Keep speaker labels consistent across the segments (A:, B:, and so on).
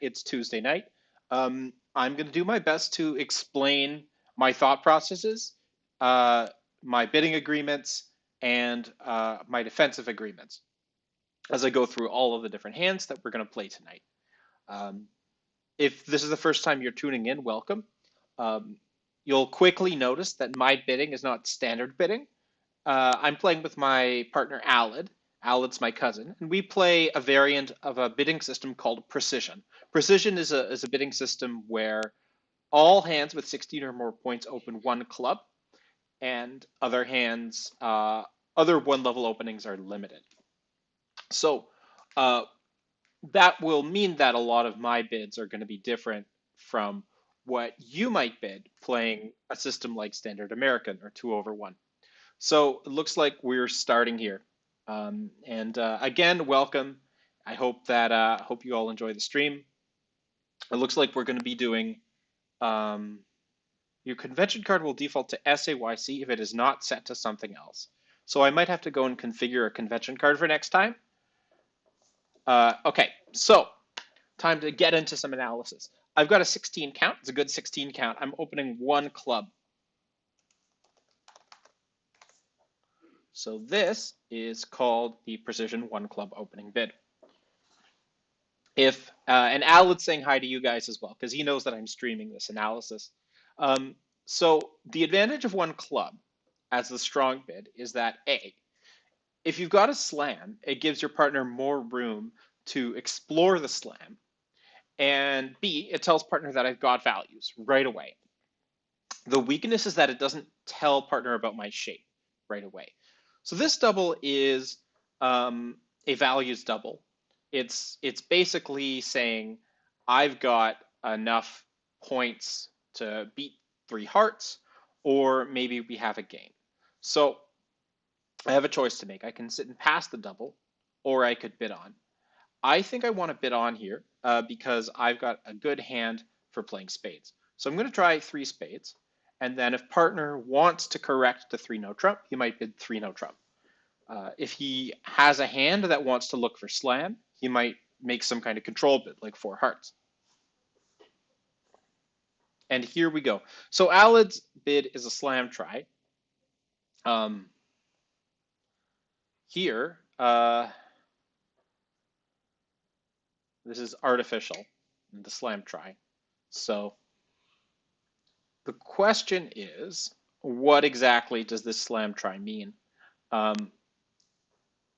A: It's Tuesday night. I'm going to do my best to explain my thought processes, uh, my bidding agreements, and my defensive agreements as I go through all of the different hands that we're going to play tonight. Um, if this is the first time you're tuning in, welcome. Um, you'll quickly notice that my bidding is not standard bidding. I'm playing with my partner Alid. Alid's my cousin, and we play a variant of a bidding system called Precision. Precision is a bidding system where all hands with 16 or more points open one club, and other one level openings are limited. So uh, that will mean that a lot of my bids are going to be different from what you might bid playing a system like Standard American or 2 over 1. So it looks like we're starting here. And again, welcome. I hope you all enjoy the stream. It looks like we're going to be doing um, your convention card will default to SAYC if it is not set to something else. So I might have to go and configure a convention card for next time. Okay, so time to get into some analysis. I've got a 16 count. It's a good 16 count. I'm opening one club. So this is called the Precision One Club opening bid. If and Alan's saying hi to you guys as well because he knows that I'm streaming this analysis. So the advantage of one club as the strong bid is that A, if you've got a slam, it gives your partner more room to explore the slam, and B, it tells partner that I've got values right away. The weakness is that it doesn't tell partner about my shape right away. So this double is a values double. It's basically saying I've got enough points to beat 3 hearts, or maybe we have a game. So I have a choice to make. I can sit and pass the double, or I could bid on. I think I want to bid on here because I've got a good hand for playing spades. So I'm going to try 3 spades. And then if partner wants to correct the 3-no trump, he might bid 3-no trump. If he has a hand that wants to look for slam, he might make some kind of control bid, like 4 hearts. And here we go. So Alid's bid is a slam try. Here, this is artificial, the slam try. So the question is, what exactly does this slam try mean?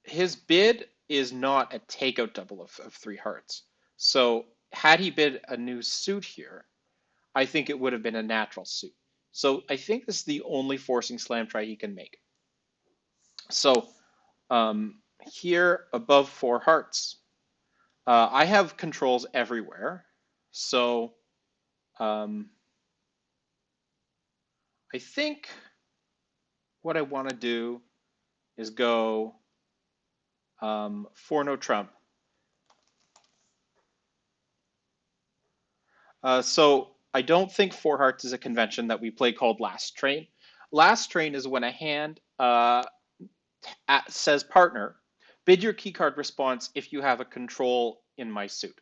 A: His bid is not a takeout double of 3 hearts. So had he bid a new suit here, I think it would have been a natural suit. So I think this is the only forcing slam try he can make. So here above 4 hearts, I have controls everywhere. So I think what I want to do is go 4-no trump. So I don't think 4 hearts is a convention that we play called last train. Last train is when a hand says partner, bid your keycard response if you have a control in my suit.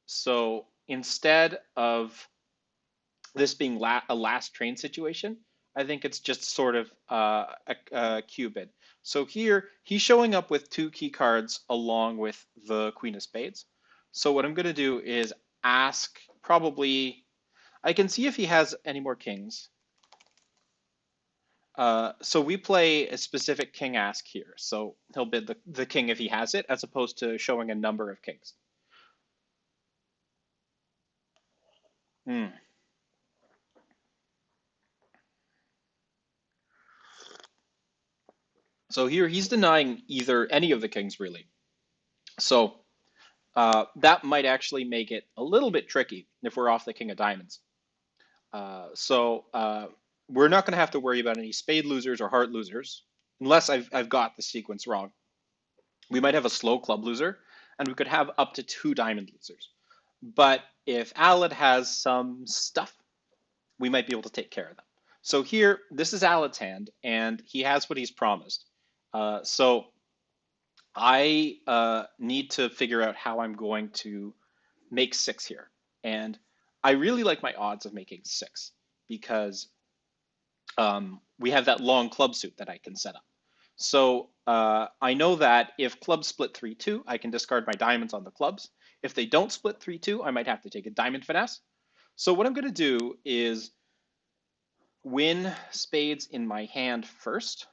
A: So instead of this being a last train situation, I think it's just sort of a cue bid. So here he's showing up with 2 key cards along with the Queen of Spades. So what I'm going to do is ask probably, I can see if he has any more kings. So we play a specific king ask here. So he'll bid the king if he has it, as opposed to showing a number of kings. So here he's denying any of the kings really. So that might actually make it a little bit tricky if we're off the king of diamonds. So we're not going to have to worry about any spade losers or heart losers, unless I've got the sequence wrong. We might have a slow club loser, and we could have up to 2 diamond losers. But if Alid has some stuff, we might be able to take care of them. So here, this is Alid's hand, and he has what he's promised. So I need to figure out how I'm going to make 6 here. And I really like my odds of making 6 because we have that long club suit that I can set up. So I know that if clubs split 3-2, I can discard my diamonds on the clubs. If they don't split 3-2, I might have to take a diamond finesse. So what I'm going to do is win spades in my hand first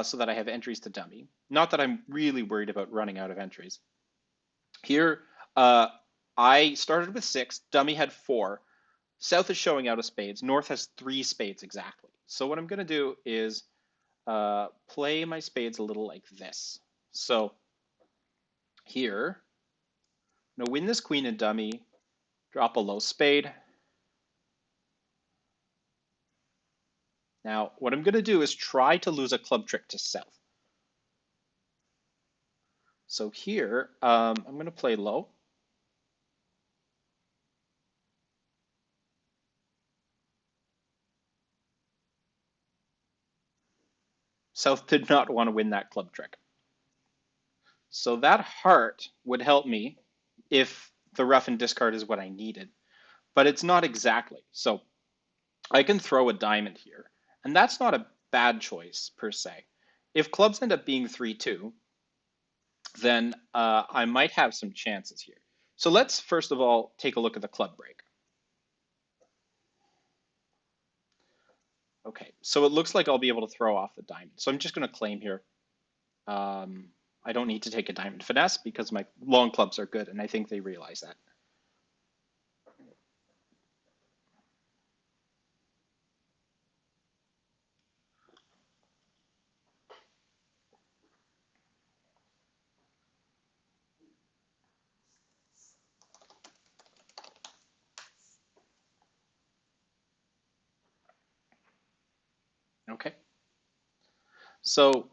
A: so that I have entries to dummy. Not that I'm really worried about running out of entries. Here, I started with 6, dummy had 4. South is showing out of spades. North has 3 spades exactly. So what I'm going to do is play my spades a little like this. So here, I'm going to win this queen and dummy, drop a low spade. Now, what I'm going to do is try to lose a club trick to South. So here, I'm going to play low. South did not want to win that club trick. So that heart would help me if the rough and discard is what I needed, but it's not exactly. So I can throw a diamond here, and that's not a bad choice per se. If clubs end up being 3-2, then I might have some chances here. So let's first of all take a look at the club break. Okay, so it looks like I'll be able to throw off the diamond. So I'm just going to claim here. I don't need to take a diamond finesse because my long clubs are good, and I think they realize that. Okay, so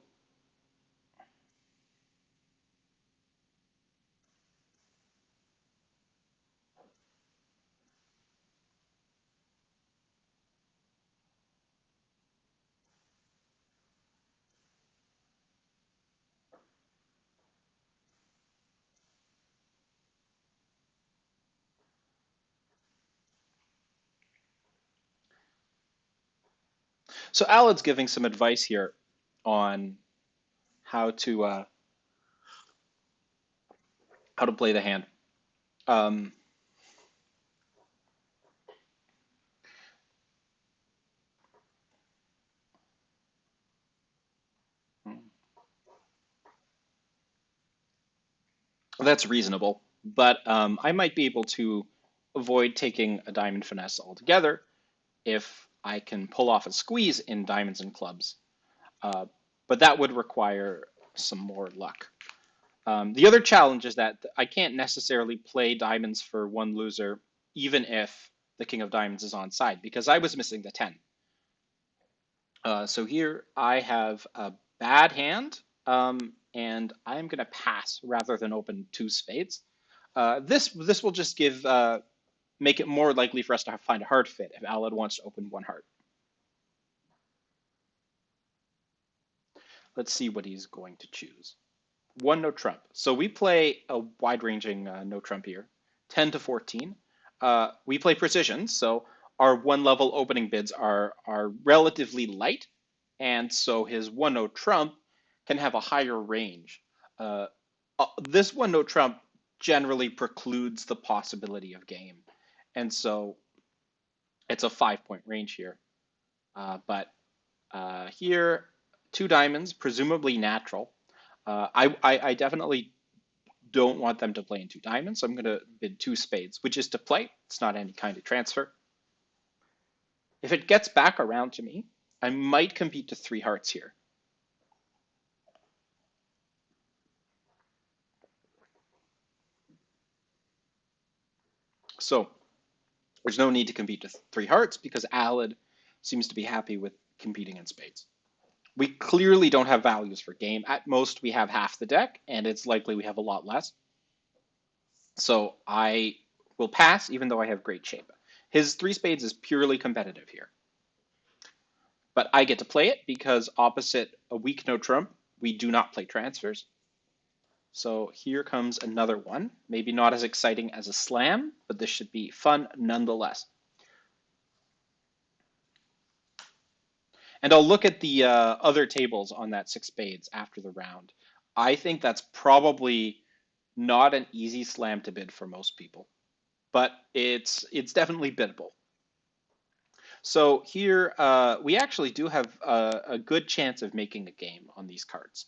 A: so Alad's giving some advice here on how to play the hand. Um, that's reasonable, but I might be able to avoid taking a diamond finesse altogether if I can pull off a squeeze in diamonds and clubs. But that would require some more luck. The other challenge is that I can't necessarily play diamonds for one loser, even if the king of diamonds is on side, because I was missing the 10. So here I have a bad hand, and I'm going to pass rather than open 2 spades. This will just make it more likely for us to find a hard fit if Alad wants to open 1 heart. Let's see what he's going to choose. 1 no trump. So we play a wide-ranging no trump here, 10 to 14. We play precision, so our 1 level opening bids are relatively light, and so his 1 no trump can have a higher range. This 1 no trump generally precludes the possibility of game, and so it's a 5-point range here. But here, 2 diamonds, presumably natural. I definitely don't want them to play in 2 diamonds, so I'm going to bid 2 spades, which is to play. It's not any kind of transfer. If it gets back around to me, I might compete to 3 hearts here. So there's no need to compete to 3 hearts because Alad seems to be happy with competing in spades. We clearly don't have values for game. At most, we have half the deck, and it's likely we have a lot less. So I will pass, even though I have great shape. His 3 spades is purely competitive here. But I get to play it because opposite a weak no trump, we do not play transfers. So here comes another one. Maybe not as exciting as a slam, but this should be fun nonetheless. And I'll look at the other tables on that six spades after the round. I think that's probably not an easy slam to bid for most people, but it's definitely biddable. So here we actually do have a good chance of making a game on these cards.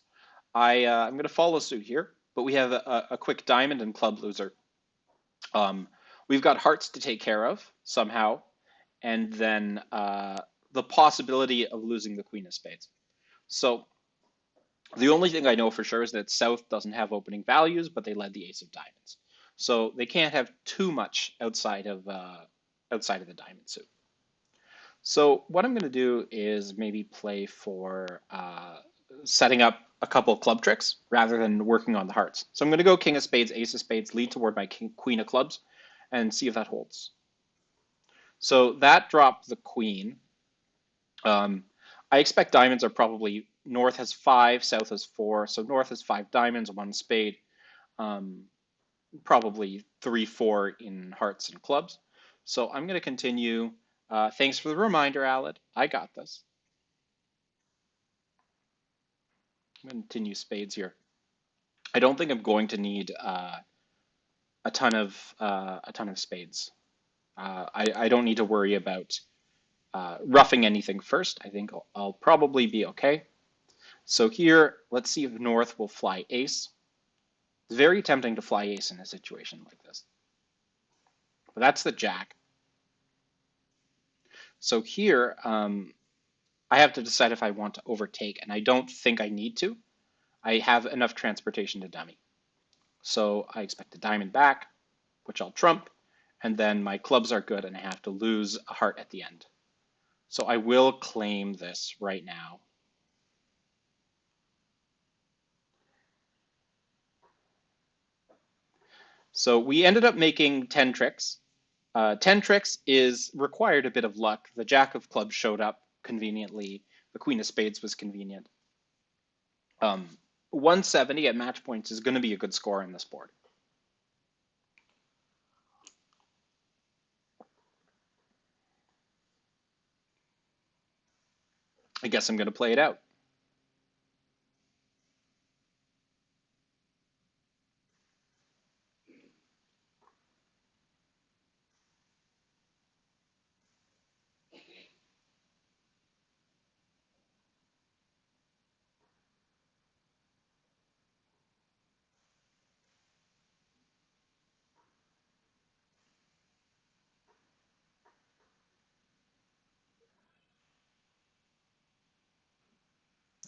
A: I'm going to follow suit here, but we have a quick diamond and club loser. Um, we've got hearts to take care of somehow, and then the possibility of losing the queen of spades. So the only thing I know for sure is that South doesn't have opening values, but they led the ace of diamonds. So they can't have too much outside of the diamond suit. So what I'm going to do is maybe play for setting up a couple of club tricks rather than working on the hearts. So I'm going to go king of spades, ace of spades, lead toward my queen of clubs, and see if that holds. So that dropped the queen. I expect diamonds are probably north has five, south has four. So north has five diamonds, one spade, probably 3-4 in hearts and clubs. So I'm going to continue. Thanks for the reminder, Aled. I got this. I'm going to continue spades here. I don't think I'm going to need a ton of spades. I don't need to worry about roughing anything first. I think I'll probably be okay. So here, let's see if North will fly ace. It's very tempting to fly ace in a situation like this. But that's the jack. So here, I have to decide if I want to overtake, and I don't think I need to. I have enough transportation to dummy. So I expect a diamond back, which I'll trump, and then my clubs are good and I have to lose a heart at the end. So I will claim this right now. So we ended up making 10 tricks. 10 tricks is required a bit of luck. The jack of clubs showed up conveniently. The queen of spades was convenient. 170 at match points is going to be a good score in this board. I guess I'm going to play it out.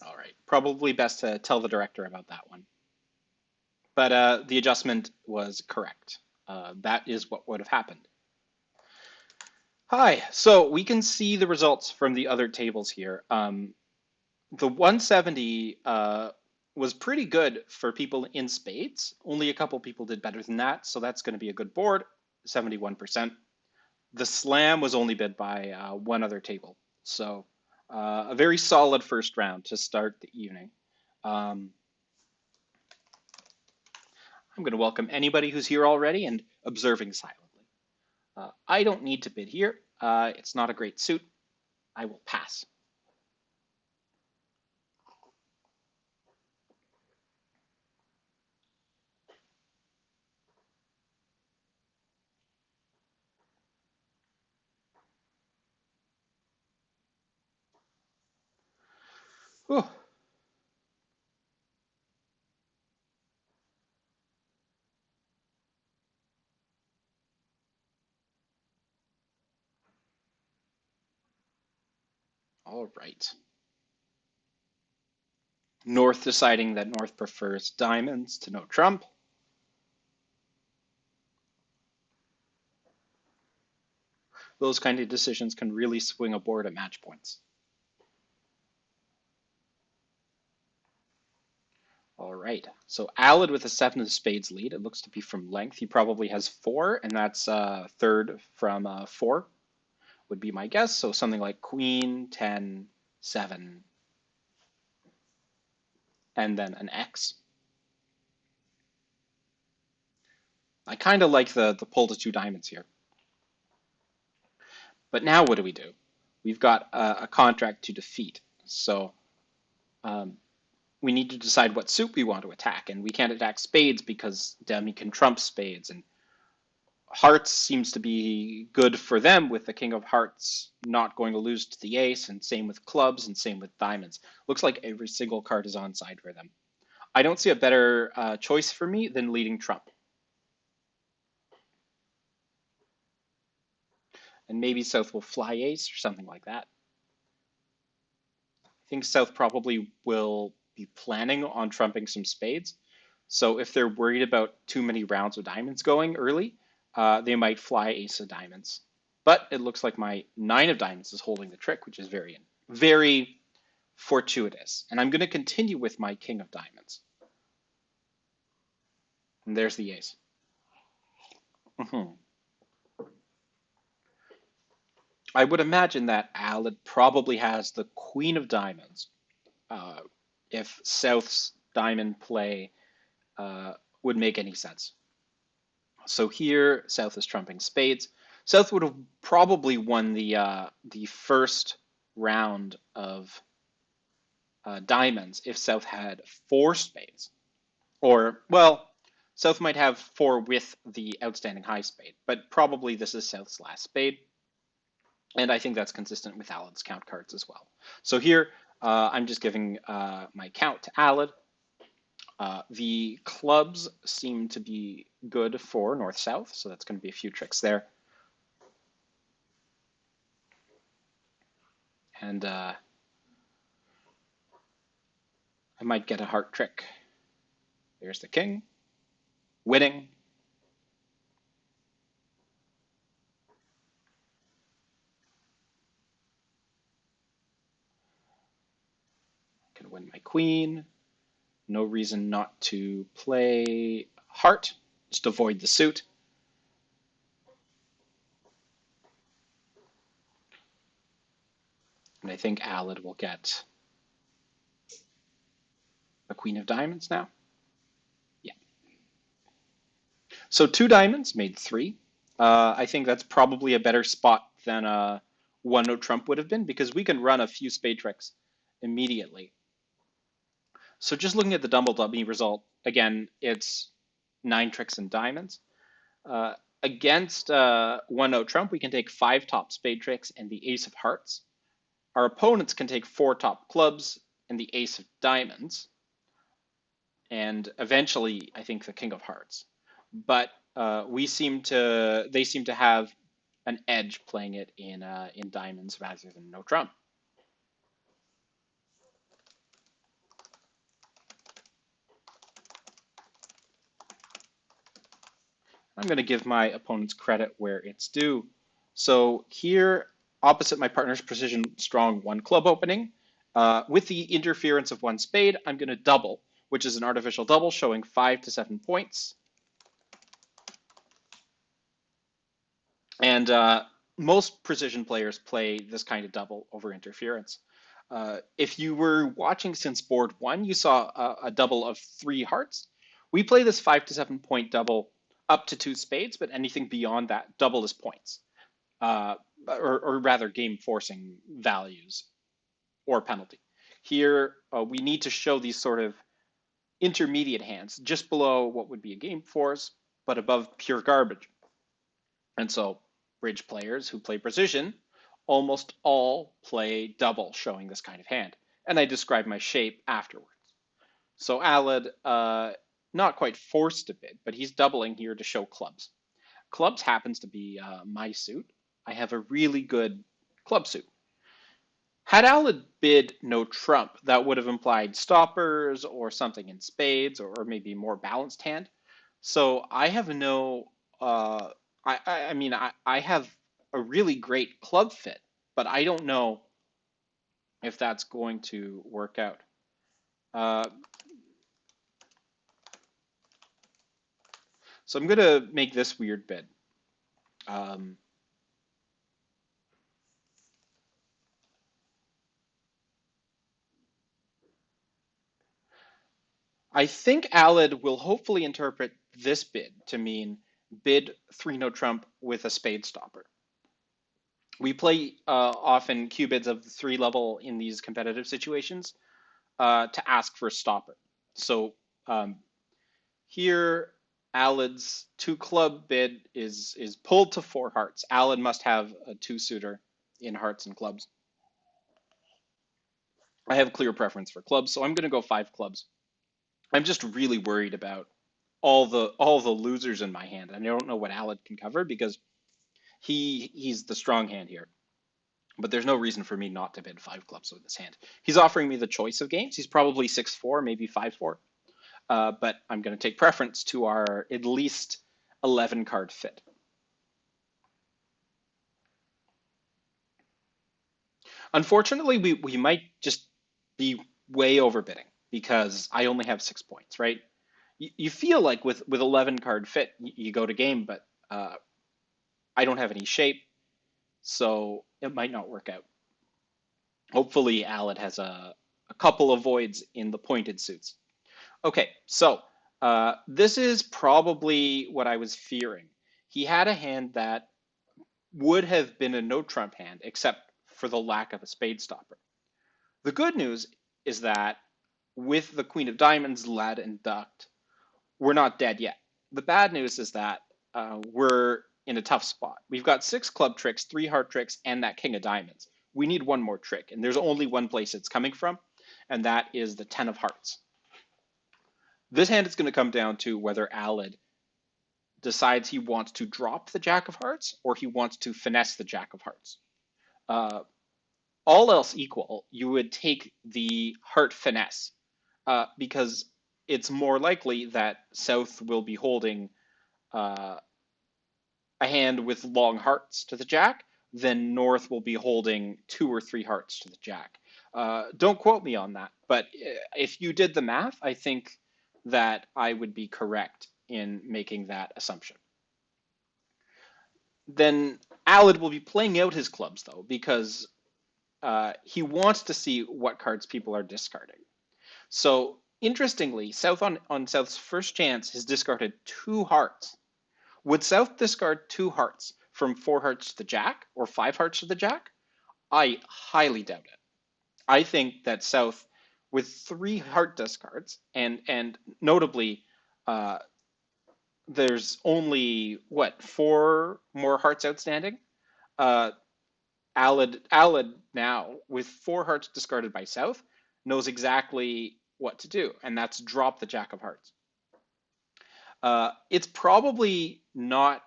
A: All right, probably best to tell the director about that one. But the adjustment was correct. That is what would have happened. Hi, so we can see the results from the other tables here. The 170 was pretty good for people in spades. Only a couple people did better than that, so that's going to be a good board, 71%. The slam was only bid by one other table, so a very solid first round to start the evening. I'm going to welcome anybody who's here already and observing silently. I don't need to bid here. It's not a great suit. I will pass. Whew. All right. North deciding that North prefers diamonds to no trump. Those kind of decisions can really swing a board at match points. All right, so Alad with a seven of spades lead. It looks to be from length. He probably has four, and that's third from four, would be my guess. So something like queen, 10, 7, and then an X. I kind of like the pull to two diamonds here. But now what do we do? We've got a contract to defeat. So um, we need to decide what suit we want to attack. And we can't attack spades because Demi can trump spades. And hearts seems to be good for them with the king of hearts not going to lose to the ace, and same with clubs and same with diamonds. Looks like every single card is on side for them. I don't see a better choice for me than leading trump. And maybe South will fly ace or something like that. I think South probably will be planning on trumping some spades. So if they're worried about too many rounds of diamonds going early, they might fly ace of diamonds. But it looks like my nine of diamonds is holding the trick, which is very fortuitous. And I'm going to continue with my king of diamonds. And there's the ace. Mhm. I would imagine that Alad probably has the queen of diamonds. Uh, if South's diamond play would make any sense. So here, South is trumping spades. South would have probably won the first round of diamonds if South had four spades. Or, well, South might have four with the outstanding high spade, but probably this is South's last spade. And I think that's consistent with Alad's count cards as well. So here, I'm just giving my count to Alad. The clubs seem to be good for north-south, so that's going to be a few tricks there. And I might get a heart trick. There's the king, winning. Can win my queen. No reason not to play heart. Just avoid the suit. And I think Alad will get a queen of diamonds now. Yeah. So two diamonds made three. I think that's probably a better spot than one no trump would have been because we can run a few spade tricks immediately. So just looking at the double dummy result, again, it's nine tricks and diamonds. Uh, Against one no trump, we can take five top spade tricks and the ace of hearts. Our opponents can take four top clubs and the ace of diamonds, and eventually, I think the king of hearts. But they seem to have an edge playing it in diamonds rather than no trump. I'm going to give my opponents credit where it's due. So here, opposite my partner's precision strong one club opening, with the interference of one spade, I'm going to double, which is an artificial double showing 5 to 7 points. And most precision players play this kind of double over interference. If you were watching since board one, you saw a double of three hearts. We play this 5 to 7 point double up to two spades, but anything beyond that, double is points, or rather game forcing values or penalty. Here, we need to show these sort of intermediate hands just below what would be a game force, but above pure garbage. And so bridge players who play precision almost all play double, showing this kind of hand. And I describe my shape afterwards. So Alad, not quite forced a bit, but he's doubling here to show clubs. Clubs happens to be my suit. I have a really good club suit. Had Alad bid no trump, that would have implied stoppers or something in spades or maybe more balanced hand. So I have no, I mean, I have a really great club fit, but I don't know if that's going to work out. Uh, so I'm going to make this weird bid. Um, I think Alad will hopefully interpret this bid to mean bid three no trump with a spade stopper. We play often Q bids of the three level in these competitive situations to ask for a stopper. So um, here, Alad's two club bid is pulled to four hearts. Alad must have a two suitor in hearts and clubs. I have clear preference for clubs, so I'm going to go five clubs. I'm just really worried about all the losers in my hand, and I don't know what Alad can cover because he's the strong hand here. But there's no reason for me not to bid five clubs with this hand. He's offering me the choice of games. He's probably 6-4, maybe 5-4. But I'm going to take preference to our at least 11 card fit. Unfortunately, we might just be way overbidding because I only have 6 points, right? You feel like with 11 card fit, you go to game, but I don't have any shape, so it might not work out. Hopefully, Alad has a couple of voids in the pointed suits. Okay, so this is probably what I was fearing. He had a hand that would have been a no trump hand, except for the lack of a spade stopper. The good news is that with the Queen of Diamonds, led and ducked, we're not dead yet. The bad news is that we're in a tough spot. We've got 6 club tricks, 3 heart tricks, and that King of Diamonds. We need one more trick, and there's only one place it's coming from, and that is the 10 of Hearts. This hand is going to come down to whether Alad decides he wants to drop the Jack of Hearts or he wants to finesse the Jack of Hearts. Uh, all else equal, you would take the heart finesse because it's more likely that South will be holding uh, a hand with long hearts to the Jack than North will be holding 2 or 3 hearts to the Jack. Don't quote me on that, but if you did the math, I think that I would be correct in making that assumption. Then Alad will be playing out his clubs though, because he wants to see what cards people are discarding. So interestingly, South on South's first chance has discarded 2 hearts. Would South discard 2 hearts from 4 hearts to the Jack or 5 hearts to the Jack? I highly doubt it. I think that South, with 3 heart discards, and notably, uh, there's only what 4 more hearts outstanding. Uh, Alad now, with 4 hearts discarded by South, knows exactly what to do, and that's drop the Jack of Hearts. It's probably not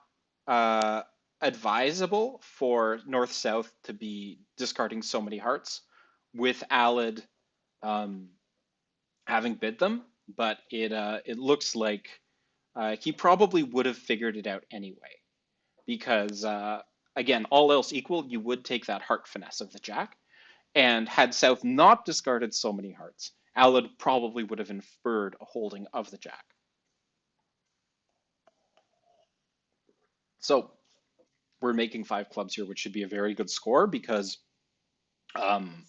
A: uh, advisable for North South to be discarding so many hearts with Alad um, having bid them, but it looks like he probably would have figured it out anyway because again, all else equal, you would take that heart finesse of the Jack. And had South not discarded so many hearts, Alad probably would have inferred a holding of the Jack. So we're making 5 clubs here, which should be a very good score because um,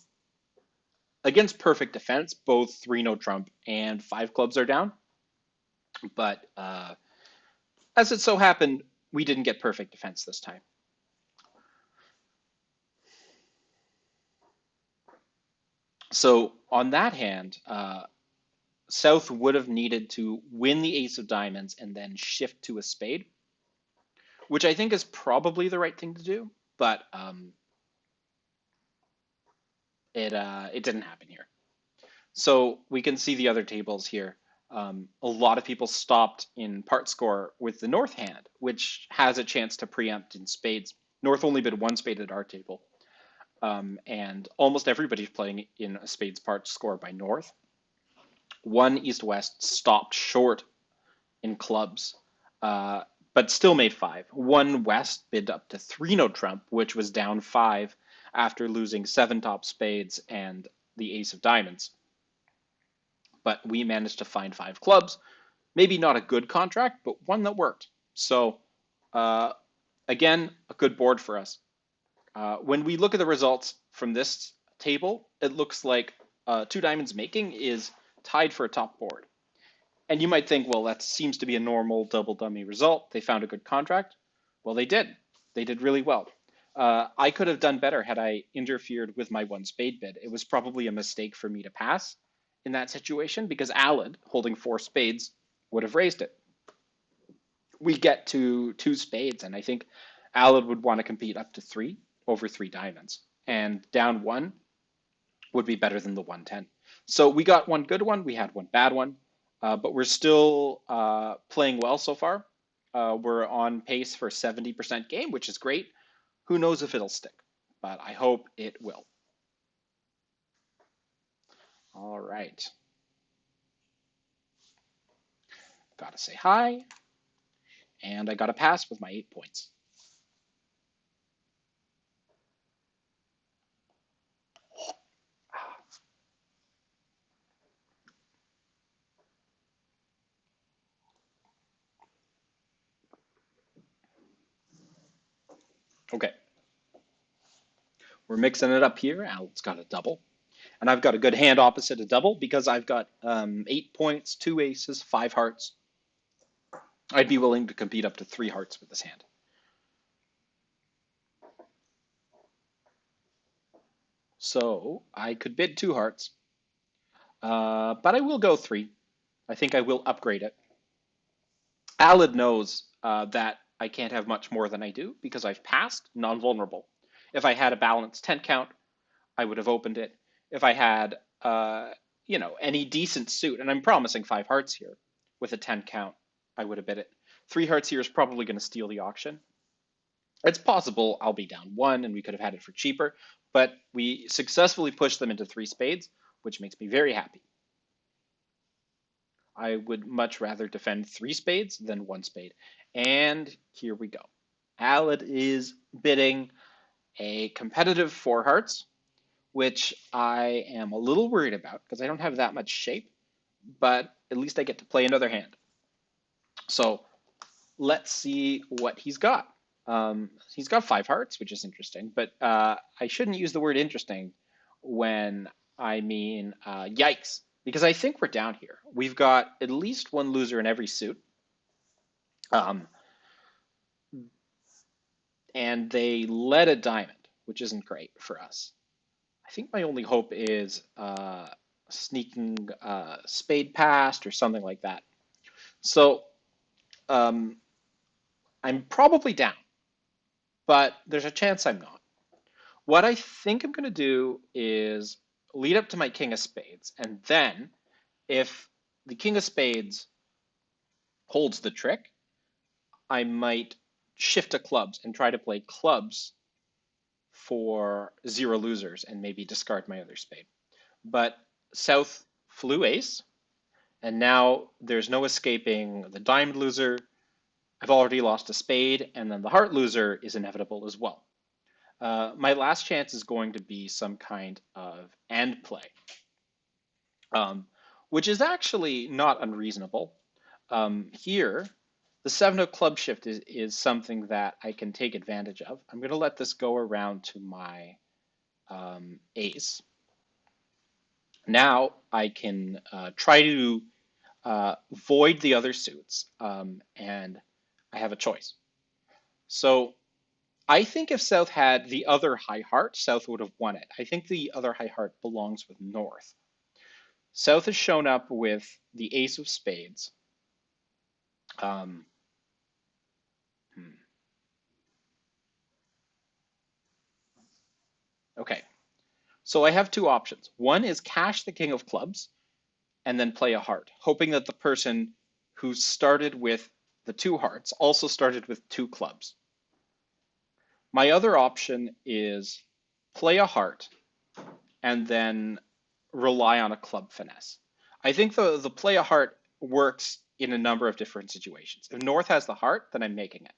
A: against perfect defense, both 3 no trump and 5 clubs are down. But as it so happened, we didn't get perfect defense this time. So on that hand, South would have needed to win the ace of diamonds and then shift to a spade, which I think is probably the right thing to do, but it didn't happen here. So we can see the other tables here. A lot of people stopped in part score with the North hand, which has a chance to preempt in spades. North only bid 1 spade at our table, and almost everybody's playing in a spades part score by North. 1 East-West stopped short in clubs, but still made 5. 1 West bid up to 3 no trump, which was down 5 after losing 7 top spades and the ace of diamonds. But we managed to find 5 clubs. Maybe not a good contract, but one that worked. So again, a good board for us. When we look at the results from this table, it looks like 2 diamonds making is tied for a top board. And you might think, well, that seems to be a normal double dummy result. They found a good contract. Well, they did. They did really well. I could have done better had I interfered with my one spade bid. It was probably a mistake for me to pass in that situation because Alad, holding four spades, would have raised it. We get to two spades, and I think Alad would want to compete up to three over three diamonds. And down one would be better than the 110. So we got one good one, we had one bad one, but we're still playing well so far. We're on pace for 70% game, which is great. Who knows if it'll stick, but I hope it will. All right. Gotta say hi, and I got a pass with my 8 points. Okay, we're mixing it up here. Alan's got a double. And I've got a good hand opposite a double because I've got 8 points, two aces, five hearts. I'd be willing to compete up to three hearts with this hand. So I could bid two hearts, but I will go three. I think I will upgrade it. Alad knows that I can't have much more than I do because I've passed non-vulnerable. If I had a balanced 10 count, I would have opened it. If I had, any decent suit, and I'm promising five hearts here with a 10 count, I would have bid it. Three hearts here is probably going to steal the auction. It's possible I'll be down one and we could have had it for cheaper, but we successfully pushed them into three spades, which makes me very happy. I would much rather defend three spades than one spade. And here we go. Alad is bidding a competitive four hearts, which I am a little worried about because I don't have that much shape, but at least I get to play another hand. So let's see what he's got. He's got five hearts, which is interesting, but I shouldn't use the word interesting when I mean yikes, because I think we're down here. We've got at least one loser in every suit. And they led a diamond, which isn't great for us. I think my only hope is sneaking spade past or something like that. So I'm probably down, but there's a chance I'm not. What I think I'm going to do is lead up to my king of spades, and then if the king of spades holds the trick, I might shift to clubs and try to play clubs for zero losers and maybe discard my other spade. But South flew ace, and now there's no escaping the diamond loser. I've already lost a spade, and then the heart loser is inevitable as well. My last chance is going to be some kind of end play, which is actually not unreasonable. Here, the seven of club shift is something that I can take advantage of. I'm going to let this go around to my ace. Now I can try to void the other suits, and I have a choice. So I think if South had the other high heart, South would have won it. I think the other high heart belongs with North. South has shown up with the ace of spades. Um, okay, so I have two options. One is cash the king of clubs and then play a heart, hoping that the person who started with the two hearts also started with two clubs. My other option is play a heart and then rely on a club finesse. I think the play a heart works in a number of different situations. If North has the heart, then I'm making it.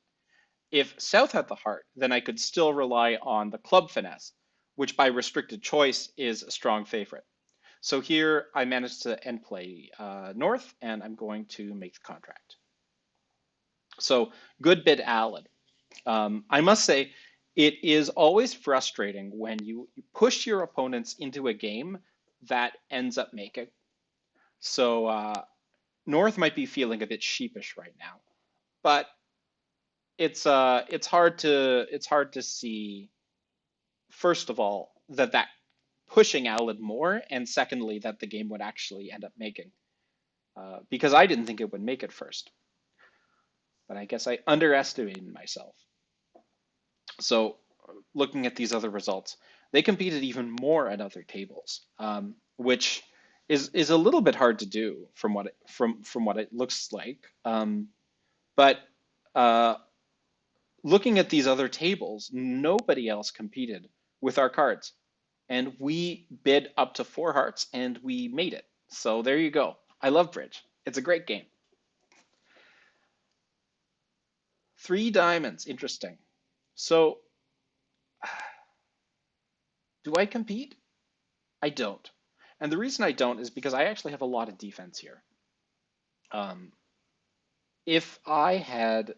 A: If South had the heart, then I could still rely on the club finesse, which by restricted choice is a strong favorite. So here I managed to end play North, and I'm going to make the contract. So good bid, Alad. I must say, it is always frustrating when you push your opponents into a game that ends up making. So North might be feeling a bit sheepish right now, but it's hard to see, first of all, that pushing Alad more, and secondly that the game would actually end up making, because I didn't think it would make it first, but I guess I underestimated myself. So looking at these other results, they competed even more at other tables, which is a little bit hard to do from what it looks like. But uh, looking at these other tables, nobody else competed with our cards, and we bid up to 4 hearts, and we made it. So there you go. I love bridge. It's a great game. 3 diamonds. Interesting. So do I compete? I don't. And the reason I don't is because I actually have a lot of defense here. Um, if I had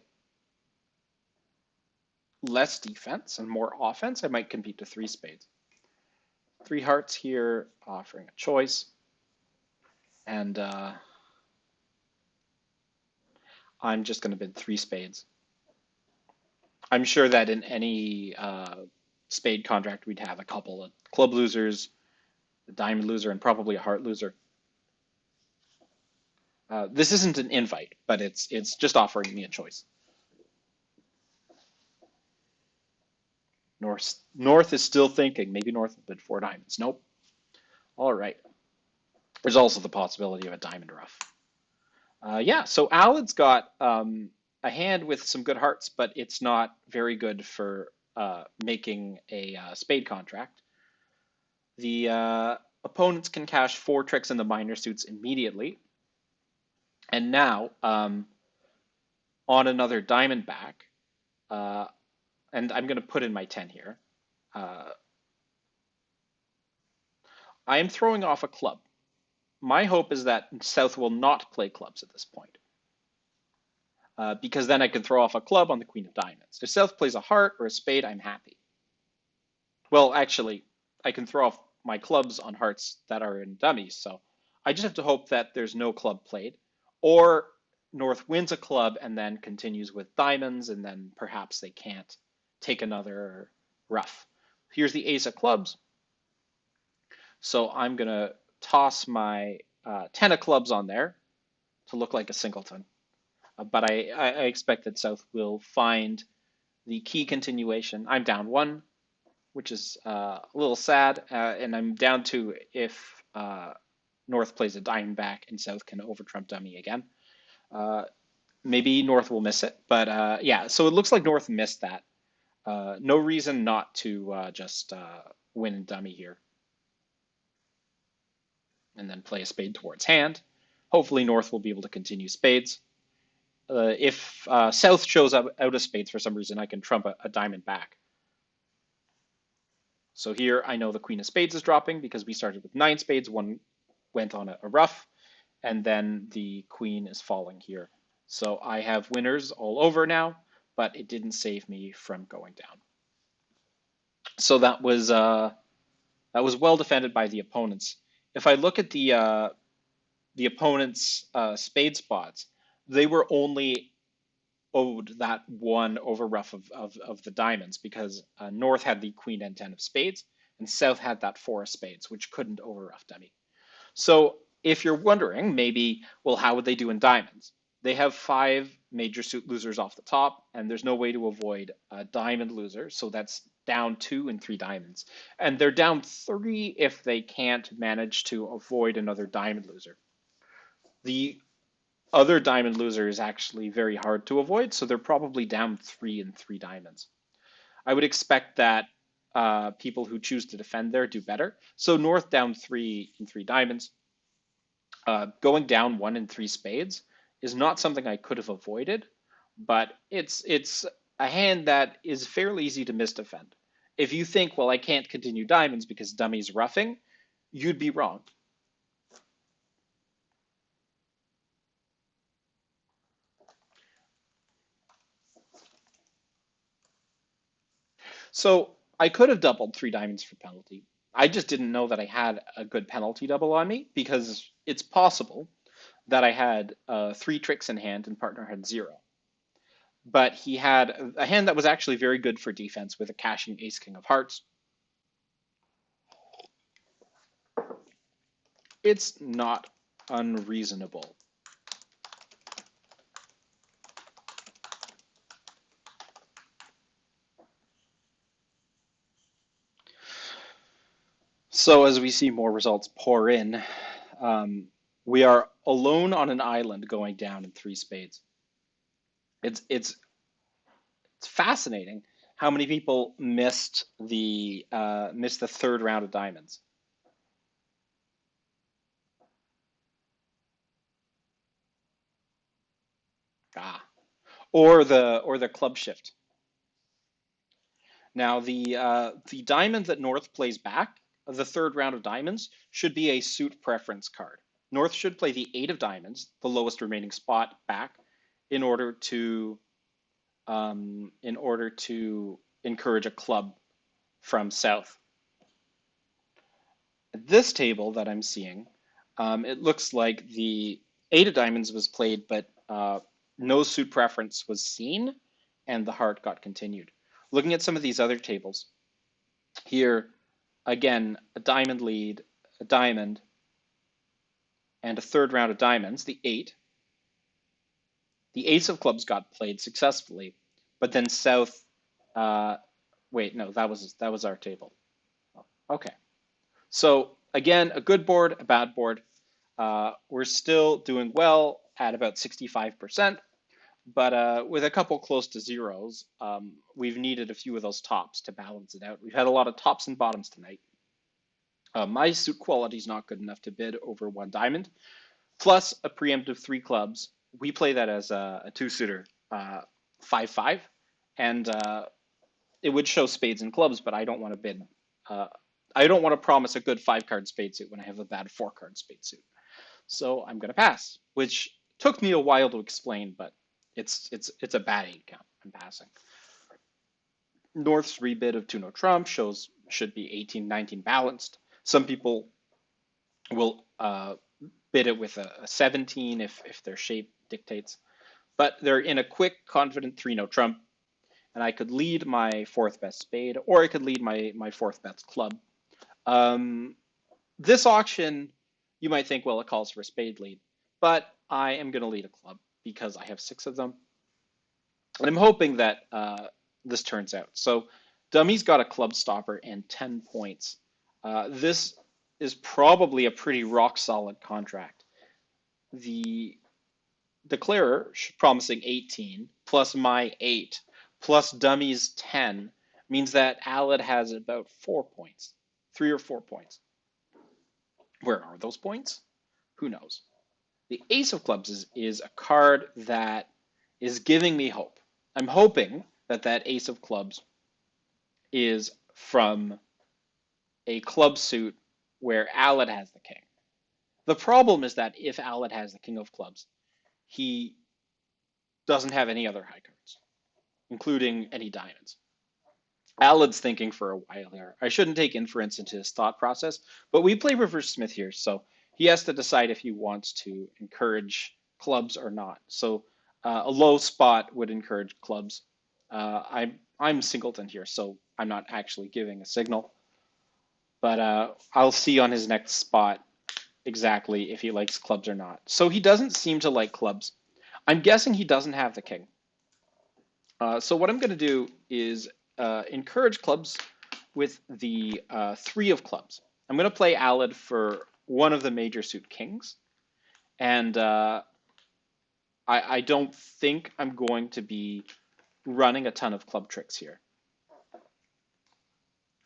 A: less defense and more offense, I might compete to 3 spades. 3 hearts here, offering a choice. And I'm just going to bid 3 spades. I'm sure that in any spade contract, we'd have a couple of club losers, a diamond loser, and probably a heart loser. This isn't an invite, but it's just offering me a choice. North is still thinking. Maybe North will bid 4 diamonds. Nope. All right. There's also the possibility of a diamond ruff. Yeah, so Alan's got a hand with some good hearts, but it's not very good for making a spade contract. The opponents can cash 4 tricks in the minor suits immediately. And now, on another diamond back, uh, and I'm going to put in my 10 here, uh, I am throwing off a club. My hope is that South will not play clubs at this point, because then I can throw off a club on the queen of diamonds. If South plays a heart or a spade, I'm happy. Well, actually, I can throw off my clubs on hearts that are in dummies, so I just have to hope that there's no club played, or North wins a club and then continues with diamonds, and then perhaps they can't take another ruff. Here's the ace of clubs, so I'm going to toss my 10 of clubs on there to look like a singleton. But I expect that South will find the key continuation. I'm down 1, which is a little sad, and I'm down 2 if North plays a diamond back and South can overtrump dummy again. Maybe North will miss it, but yeah, so it looks like North missed that. No reason not to just win in dummy here. And then play a spade towards hand. Hopefully North will be able to continue spades. If South shows up out of spades for some reason, I can trump a diamond back. So here I know the queen of spades is dropping because we started with 9 spades, 1 went on a ruff, and then the queen is falling here. So I have winners all over now, but it didn't save me from going down. So that was well defended by the opponents. If I look at the opponent's spade spots, they were only owed that 1 over ruff of the diamonds because North had the queen and 10 of spades, and South had that 4 of spades, which couldn't over ruff dummy. So if you're wondering, maybe, well, how would they do in diamonds? They have 5 major suit losers off the top, and there's no way to avoid a diamond loser, so that's down 2 and 3 diamonds. And they're down 3 if they can't manage to avoid another diamond loser. The other diamond loser is actually very hard to avoid, so they're probably down 3 and 3 diamonds. I would expect that people who choose to defend there do better. So North down 3 and 3 diamonds. Going down 1 and 3 spades is not something I could have avoided, but it's a hand that is fairly easy to misdefend. If you think, well, I can't continue diamonds because dummy's roughing, you'd be wrong. So I could have doubled 3 diamonds for penalty. I just didn't know that I had a good penalty double on me because it's possible that I had three tricks in hand and partner had zero. But he had a hand that was actually very good for defense with a cashing ace king of hearts. It's not unreasonable. So as we see more results pour in, um, we are alone on an island going down in three spades. It's fascinating how many people missed the third round of diamonds. Ah, or the club shift. Now the diamond that North plays back, the third round of diamonds, should be a suit preference card. North should play the eight of diamonds, the lowest remaining spot, back in order to encourage a club from South. This table that I'm seeing, it looks like the eight of diamonds was played, but no suit preference was seen, and the heart got continued. Looking at some of these other tables, here, again, a diamond lead, a diamond, and a third round of diamonds, the eight. The ace of clubs got played successfully, but then South, uh, wait, no, that was our table. Okay. So again, a good board, a bad board. We're still doing well at about 65%, but with a couple close to zeros, we've needed a few of those tops to balance it out. We've had a lot of tops and bottoms tonight. My suit quality is not good enough to bid over one diamond, plus a preemptive three clubs. We play that as a two-suiter, 5-5, and it would show spades and clubs, but I don't want to bid. Uh, I don't want to promise a good five-card spade suit when I have a bad four-card spade suit. So I'm going to pass, which took me a while to explain, but it's a bad 8 count. I'm passing. North's rebid of 2 no trump should be 18-19 balanced. Some people will bid it with a 17 if their shape dictates, but they're in a quick, confident 3 no trump, and I could lead my fourth best spade, or I could lead my fourth best club. Um, this auction, you might think, well, it calls for a spade lead, but I am going to lead a club because I have 6 of them. And I'm hoping that this turns out. So Dummy's got a club stopper and 10 points. This is probably a pretty rock solid contract. The declarer promising 18 plus my 8 plus Dummy's 10 means that Alad has about 4 points, 3 or 4 points. Where are those points? Who knows? The Ace of Clubs is a card that is giving me hope. I'm hoping that that Ace of Clubs is from a club suit where Alad has the king. The problem is that if Alad has the king of clubs, he doesn't have any other high cards, including any diamonds. Alad's thinking for a while here. I shouldn't take inference into his thought process, but we play reverse Smith here, so he has to decide if he wants to encourage clubs or not. So a low spot would encourage clubs. I'm singleton here, so I'm not actually giving a signal, but I'll see on his next spot exactly if he likes clubs or not. So he doesn't seem to like clubs. I'm guessing he doesn't have the king. So what I'm going to do is encourage clubs with the 3 of clubs. I'm going to play Alad for one of the major suit kings, and I don't think I'm going to be running a ton of club tricks here.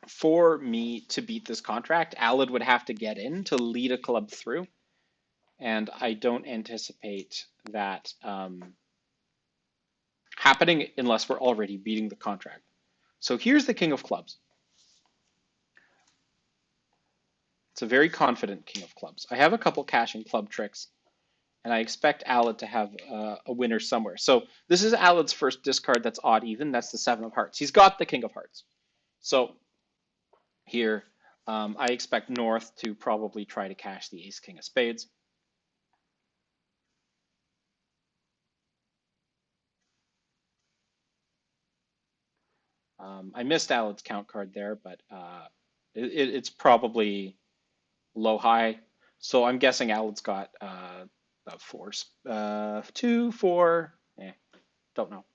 A: For me to beat this contract, Alad would have to get in to lead a club through, and I don't anticipate that happening unless we're already beating the contract. So here's the king of clubs. It's a very confident king of clubs. I have a couple cashing club tricks, and I expect Alad to have a winner somewhere. So this is Alad's first discard that's odd even. That's the 7 of hearts. He's got the king of hearts. So here, I expect North to probably try to cash the ace king of spades. I missed Alad's count card there, but it's probably low high. So I'm guessing Alad's got about fours. 2, 4. Don't know.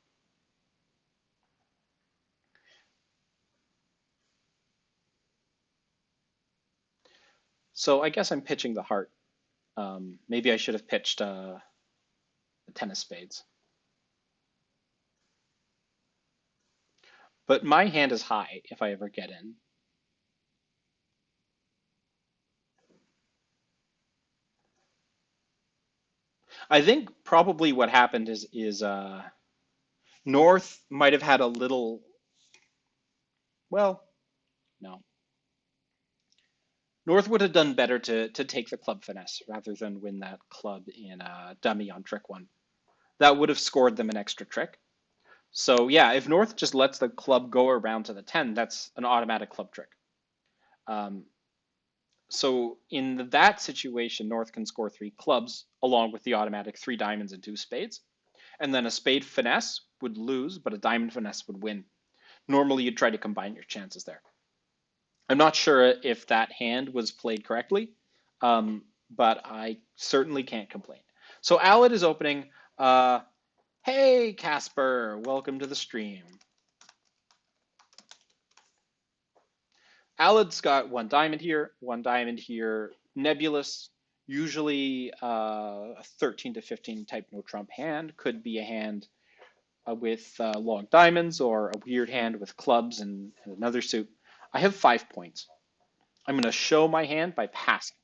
A: So I guess I'm pitching the heart. Maybe I should have pitched the 10 of spades. But my hand is high if I ever get in. I think probably what happened is North might have had a little, well, no. North would have done better to take the club finesse rather than win that club in a dummy on trick one. That would have scored them an extra trick. So yeah, if North just lets the club go around to the 10, that's an automatic club trick. Um, so in that situation, North can score 3 clubs along with the automatic 3 diamonds and 2 spades. And then a spade finesse would lose, but a diamond finesse would win. Normally, you'd try to combine your chances there. I'm not sure if that hand was played correctly, but I certainly can't complain. So Alad is opening. Hey, Casper, welcome to the stream. Alad's got 1 diamond here, 1 diamond here. Nebulous, usually a 13 to 15 type no trump hand. Could be a hand with long diamonds or a weird hand with clubs and another suit. I have 5 points. I'm going to show my hand by passing.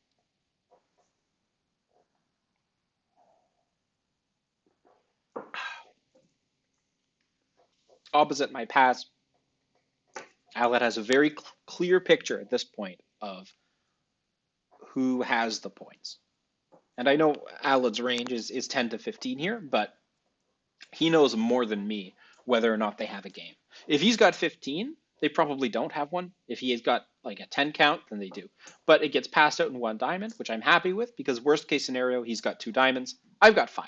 A: Opposite my pass, Alad has a very clear picture at this point of who has the points. And I know Alad's range is 10 to 15 here, but he knows more than me whether or not they have a game. If he's got 15, they probably don't have one. If he has got like a 10 count, then they do. But it gets passed out in 1 diamond, which I'm happy with because worst case scenario, he's got 2 diamonds. I've got 5.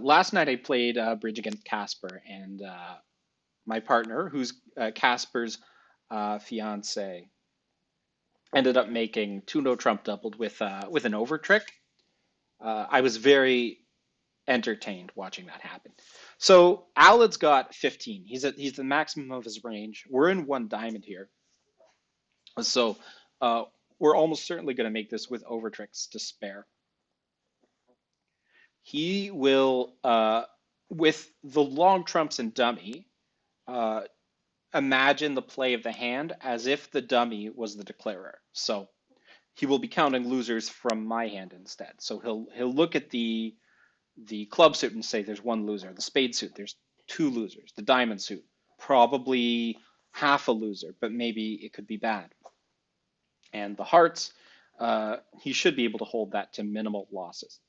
A: Last night I played bridge against Casper, and my partner, who's Casper's fiance, ended up making 2 no trump doubled with an over trick. I was very entertained watching that happen. So Alad's got 15. He's the maximum of his range. We're in 1 diamond here, so uh, we're almost certainly going to make this with over tricks to spare. He will, with the long trumps and dummy, uh, imagine the play of the hand as if the dummy was the declarer. So he will be counting losers from my hand instead. So he'll look at the club suit and say there's 1 loser. The spade suit, there's 2 losers. The diamond suit, probably half a loser, but maybe it could be bad. And the hearts, he should be able to hold that to minimal losses.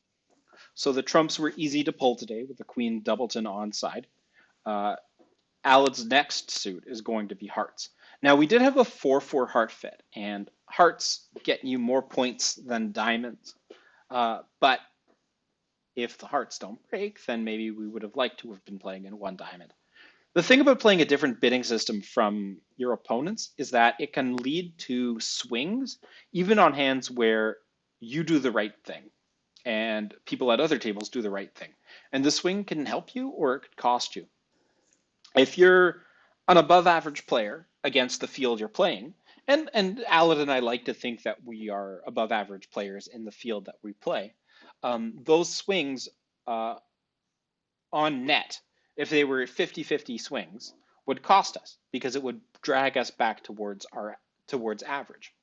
A: So the trumps were easy to pull today with the queen doubleton onside. Uh, Alad's next suit is going to be hearts. Now we did have a 4-4 heart fit, and hearts get you more points than diamonds. But if the hearts don't break, then maybe we would have liked to have been playing in 1 diamond. The thing about playing a different bidding system from your opponents is that it can lead to swings, even on hands where you do the right thing and people at other tables do the right thing. And the swing can help you or it could cost you. If you're an above average player against the field you're playing, and Alad and I like to think that we are above average players in the field that we play, those swings uh, on net, if they were 50-50 swings, would cost us because it would drag us back towards average.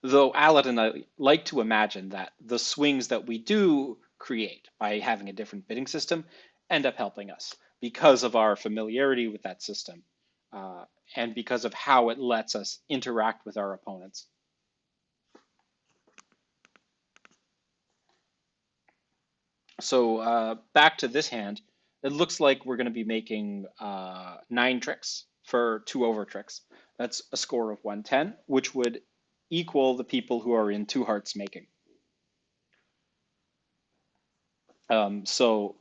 A: Though Alad and I like to imagine that the swings that we do create by having a different bidding system end up helping us because of our familiarity with that system uh, and because of how it lets us interact with our opponents. So back to this hand, it looks like we're going to be making 9 tricks for 2 over tricks. That's a score of 110, which would equal the people who are in two hearts making. So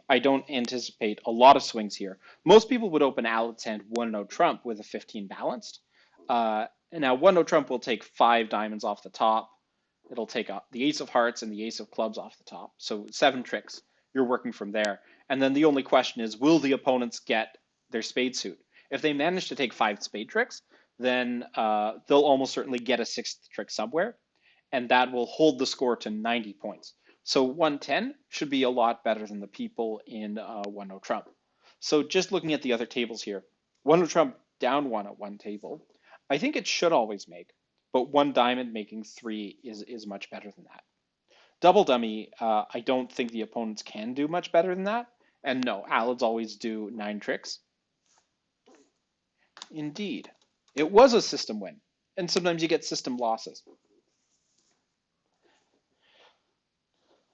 A: I don't anticipate a lot of swings here. Most people would open Alex hand 1-0 trump with a 15 balanced. And now 1-0 trump will take five diamonds off the top. It'll take the ace of hearts and the ace of clubs off the top. So seven tricks. You're working from there. And then the only question is, will the opponents get their spade suit? If they manage to take five spade tricks, then they'll almost certainly get a sixth trick somewhere, and that will hold the score to 90 points. So 110 should be a lot better than the people in 1-0 Trump. So just looking at the other tables here, 1-0 Trump down one at one table, I think it should always make, but one diamond making three is much better than that. Double dummy, I don't think the opponents can do much better than that. And no, Alids always do nine tricks. Indeed. It was a system win, and sometimes you get system losses.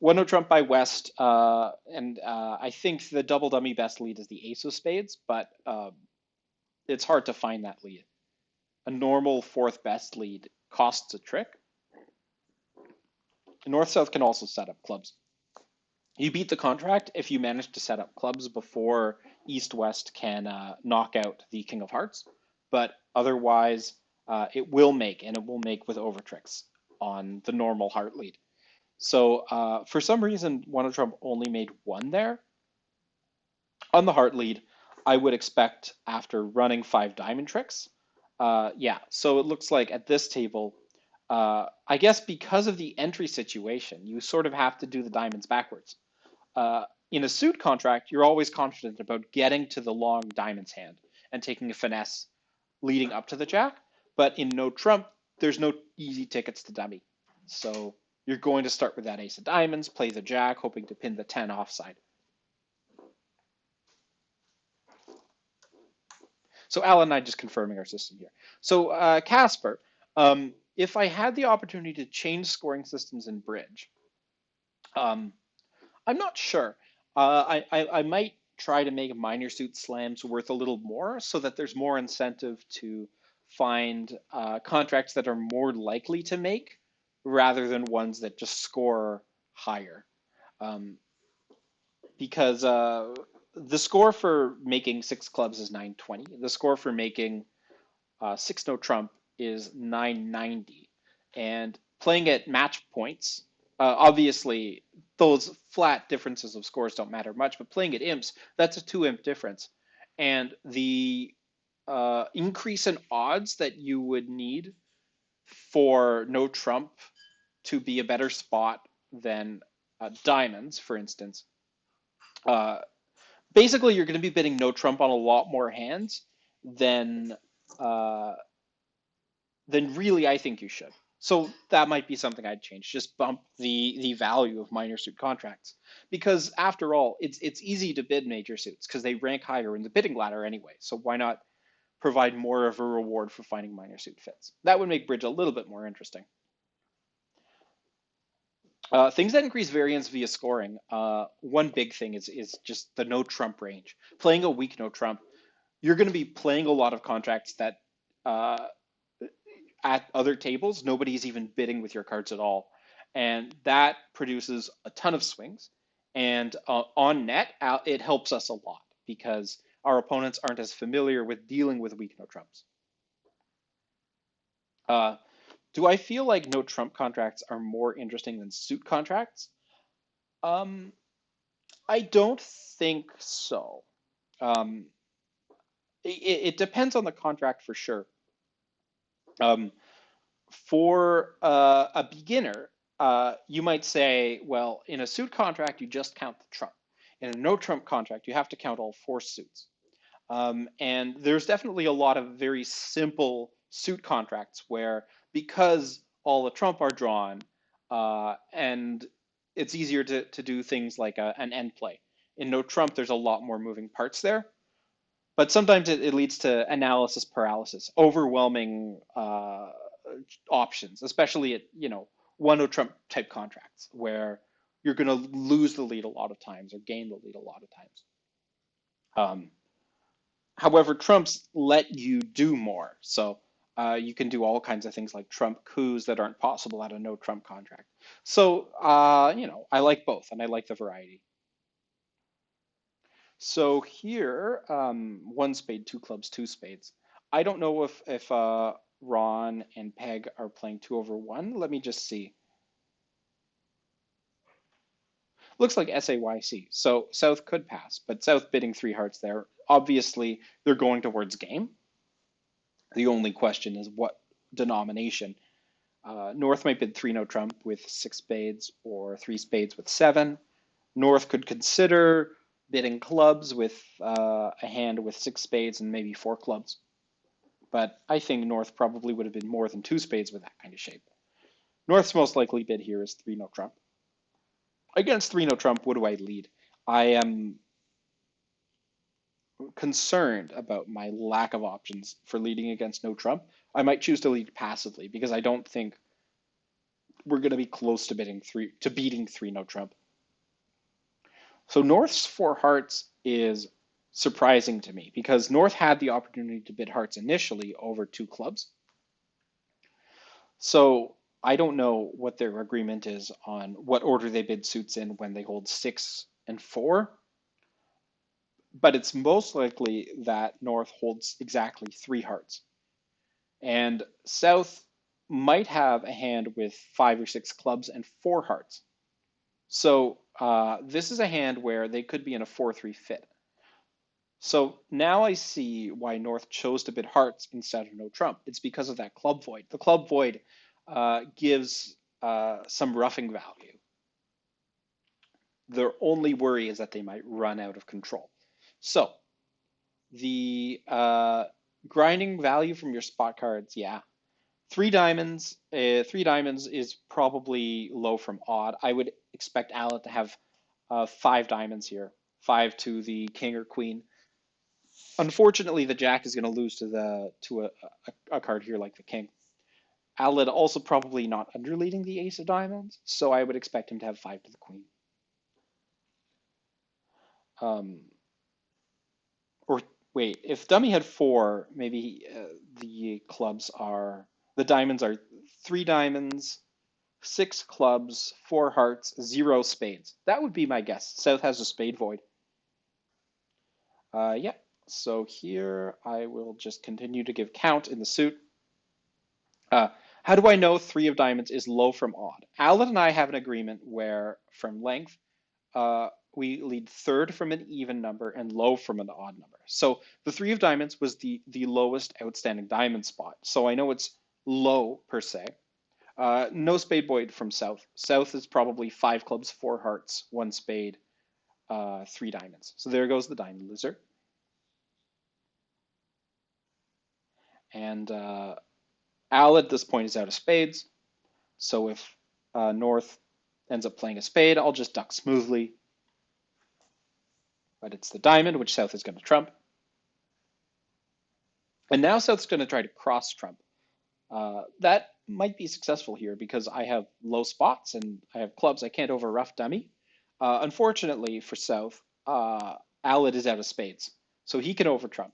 A: 1-0 Trump by West, and I think the double dummy best lead is the ace of spades, but it's hard to find that lead. A normal fourth best lead costs a trick. North-South can also set up clubs. You beat the contract if you manage to set up clubs before East-West can knock out the King of Hearts, but otherwise it will make, and it will make with overtricks on the normal heart lead. So for some reason, 1-0 Trump only made one there. On the heart lead, I would expect after running five diamond tricks. Yeah, so it looks like at this table, I guess because of the entry situation, you sort of have to do the diamonds backwards. In a suit contract, you're always confident about getting to the long diamonds hand and taking a finesse leading up to the jack. But in no trump, there's no easy tickets to dummy. So you're going to start with that ace of diamonds, play the jack, hoping to pin the 10 offside. So Alan and I just confirming our system here. So Casper, if I had the opportunity to change scoring systems in bridge, um, I'm not sure. I might try to make minor suit slams worth a little more so that there's more incentive to find contracts that are more likely to make rather than ones that just score higher. Um, because the score for making six clubs is 920. The score for making six no trump is 990. And playing at match points, obviously those flat differences of scores don't matter much, but playing at imps, that's a two imp difference. And the increase in odds that you would need for no trump to be a better spot than diamonds, for instance, uh, basically you're going to be bidding no trump on a lot more hands than uh, really I think you should. So that might be something I'd change. Just bump the value of minor suit contracts because after all, it's easy to bid major suits because they rank higher in the bidding ladder anyway. So why not provide more of a reward for finding minor suit fits? That would make bridge a little bit more interesting. Things that increase variance via scoring. One big thing is just the no trump range. Playing a weak no trump, you're going to be playing a lot of contracts that uh, at other tables nobody's even bidding with your cards at all, and that produces a ton of swings. And on net, it helps us a lot because our opponents aren't as familiar with dealing with weak no trumps. Uh, do I feel like no trump contracts are more interesting than suit contracts? Um, I don't think so. Um, it depends on the contract for sure. Um, for a beginner, you might say, well, in a suit contract, you just count the trump. In a no trump contract, you have to count all four suits. And there's definitely a lot of very simple suit contracts where because all the trump are drawn, and it's easier to do things like an end play. In no trump, there's a lot more moving parts there, but sometimes it leads to analysis paralysis, overwhelming options, especially at 1-0 Trump type contracts where you're going to lose the lead a lot of times or gain the lead a lot of times. Um, However, Trumps let you do more. So You can do all kinds of things like trump coups that aren't possible at a no trump contract. So, I like both and I like the variety. So here, one spade, two clubs, two spades. I don't know if Ron and Peg are playing 2/1. Let me just see. Looks like SAYC. So South could pass, but South bidding three hearts there. Obviously, they're going towards game. The only question is what denomination. North might bid three no trump with six spades or three spades with seven. North could consider bidding clubs with a hand with six spades and maybe four clubs. But I think North probably would have been more than two spades with that kind of shape. North's most likely bid here is three no trump. Against three no trump, what do I lead? I am concerned about my lack of options for leading against no trump. I might choose to lead passively because I don't think we're going to be close to beating three no trump. So North's four hearts is surprising to me because North had the opportunity to bid hearts initially over two clubs. So I don't know what their agreement is on what order they bid suits in when they hold 6 and 4, but it's most likely that North holds exactly three hearts. And South might have a hand with 5 or 6 clubs and four hearts. So this is a hand where they could be in a 4-3 fit. So now I see why North chose to bid hearts instead of no trump. It's because of that club void. The club void gives some roughing value. Their only worry is that they might run out of control. So the grinding value from your spot cards, yeah. Three diamonds is probably low from odd. I would expect Alec to have five diamonds here, five to the king or queen. Unfortunately, the jack is going to lose to a card here like the king. Aled also probably not underleading the ace of diamonds, so I would expect him to have five to the queen. Or wait, if dummy had four, maybe the diamonds are three diamonds, six clubs, four hearts, zero spades. That would be my guess. South has a spade void. Yeah, so here I will just continue to give count in the suit. How do I know three of diamonds is low from odd? Alan and I have an agreement where from length, we lead third from an even number and low from an odd number. So the three of diamonds was the lowest outstanding diamond spot. So I know it's low per se. No spade void from South. South is probably five clubs, four hearts, one spade, three diamonds. So there goes the diamond loser. And Al at this point is out of spades. So if North ends up playing a spade, I'll just duck smoothly. But it's the diamond, which South is going to trump. And now South's going to try to cross trump. That might be successful here because I have low spots and I have clubs. I can't over rough dummy. Unfortunately for South, Aled is out of spades, so he can over trump.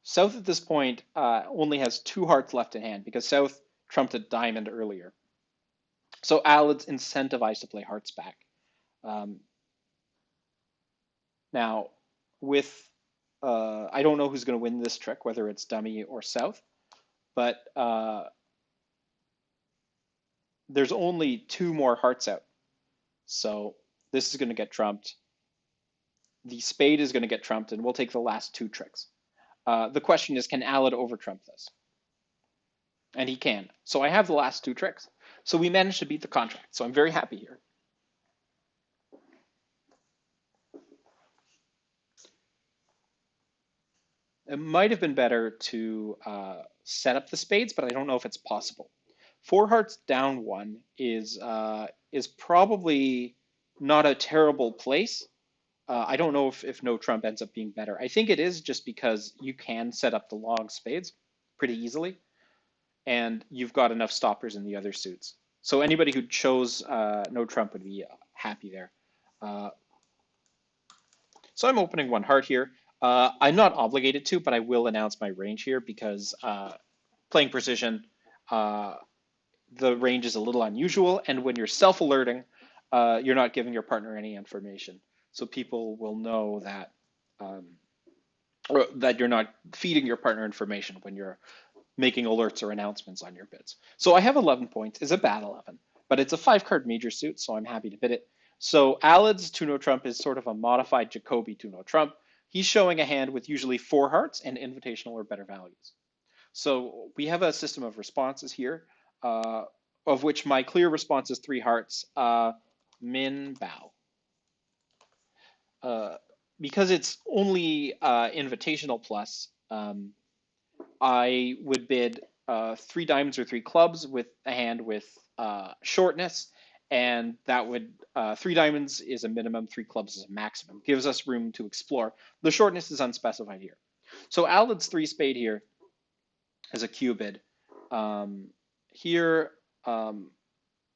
A: South at this point only has two hearts left in hand because South trumped a diamond earlier. So Aled's incentivized to play hearts back. Now, with I don't know who's going to win this trick, whether it's dummy or South, but there's only two more hearts out. So this is going to get trumped. The spade is going to get trumped, and we'll take the last two tricks. The question is, can Aled over trump this? And he can. So I have the last two tricks. So we managed to beat the contract. So I'm very happy here. It might have been better to set up the spades, but I don't know if it's possible. Four hearts down one is probably not a terrible place. I don't know if no trump ends up being better. I think it is just because you can set up the long spades pretty easily, and you've got enough stoppers in the other suits. So anybody who chose no trump would be happy there. So I'm opening one heart here. I'm not obligated to, but I will announce my range here because playing precision, uh, the range is a little unusual, and when you're self-alerting, you're not giving your partner any information, so people will know that um, or that you're not feeding your partner information when you're making alerts or announcements on your bids. So I have 11 points. It's a bad 11, but it's a 5 card major suit, so I'm happy to bid it. So Alad's Tuno Trump is sort of a modified Jacoby Tuno Trump. He's showing a hand with usually 4 hearts and invitational or better values. So we have a system of responses here, uh, of which my clear response is 3 hearts, min bow. Uh, because it's only invitational plus, I would bid 3 diamonds or 3 clubs with a hand with shortness, and that would 3 diamonds is a minimum, 3 clubs is a maximum. Gives us room to explore. The shortness is unspecified here. So Alad's 3 spade here is a Q bid. Here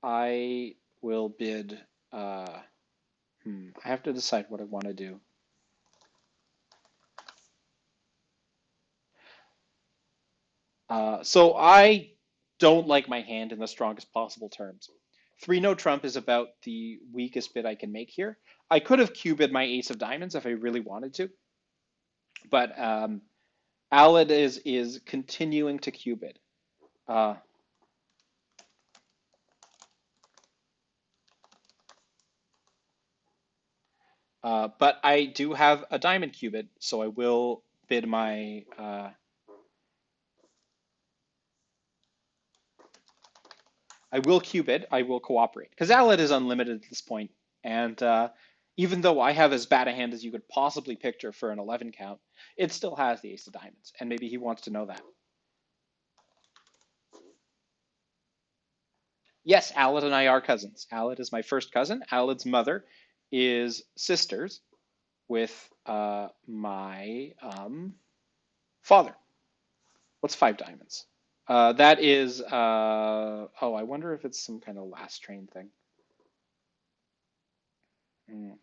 A: I will bid. I have to decide what I want to do. So I don't like my hand in the strongest possible terms. 3 no trump is about the weakest bid I can make here. I could have Q-bid my ace of diamonds if I really wanted to, but Alad is continuing to Q-bid. Uh, but I do have a diamond Q-bid, so I will bid my I will Q-bid, I will cooperate. Because Alad is unlimited at this point, and even though I have as bad a hand as you could possibly picture for an 11 count, it still has the ace of diamonds, and maybe he wants to know that. Yes, Alad and I are cousins. Alad is my first cousin. Alad's mother is sisters with my father. What's 5 diamonds? That is, oh, I wonder if it's some kind of last train thing. Mm.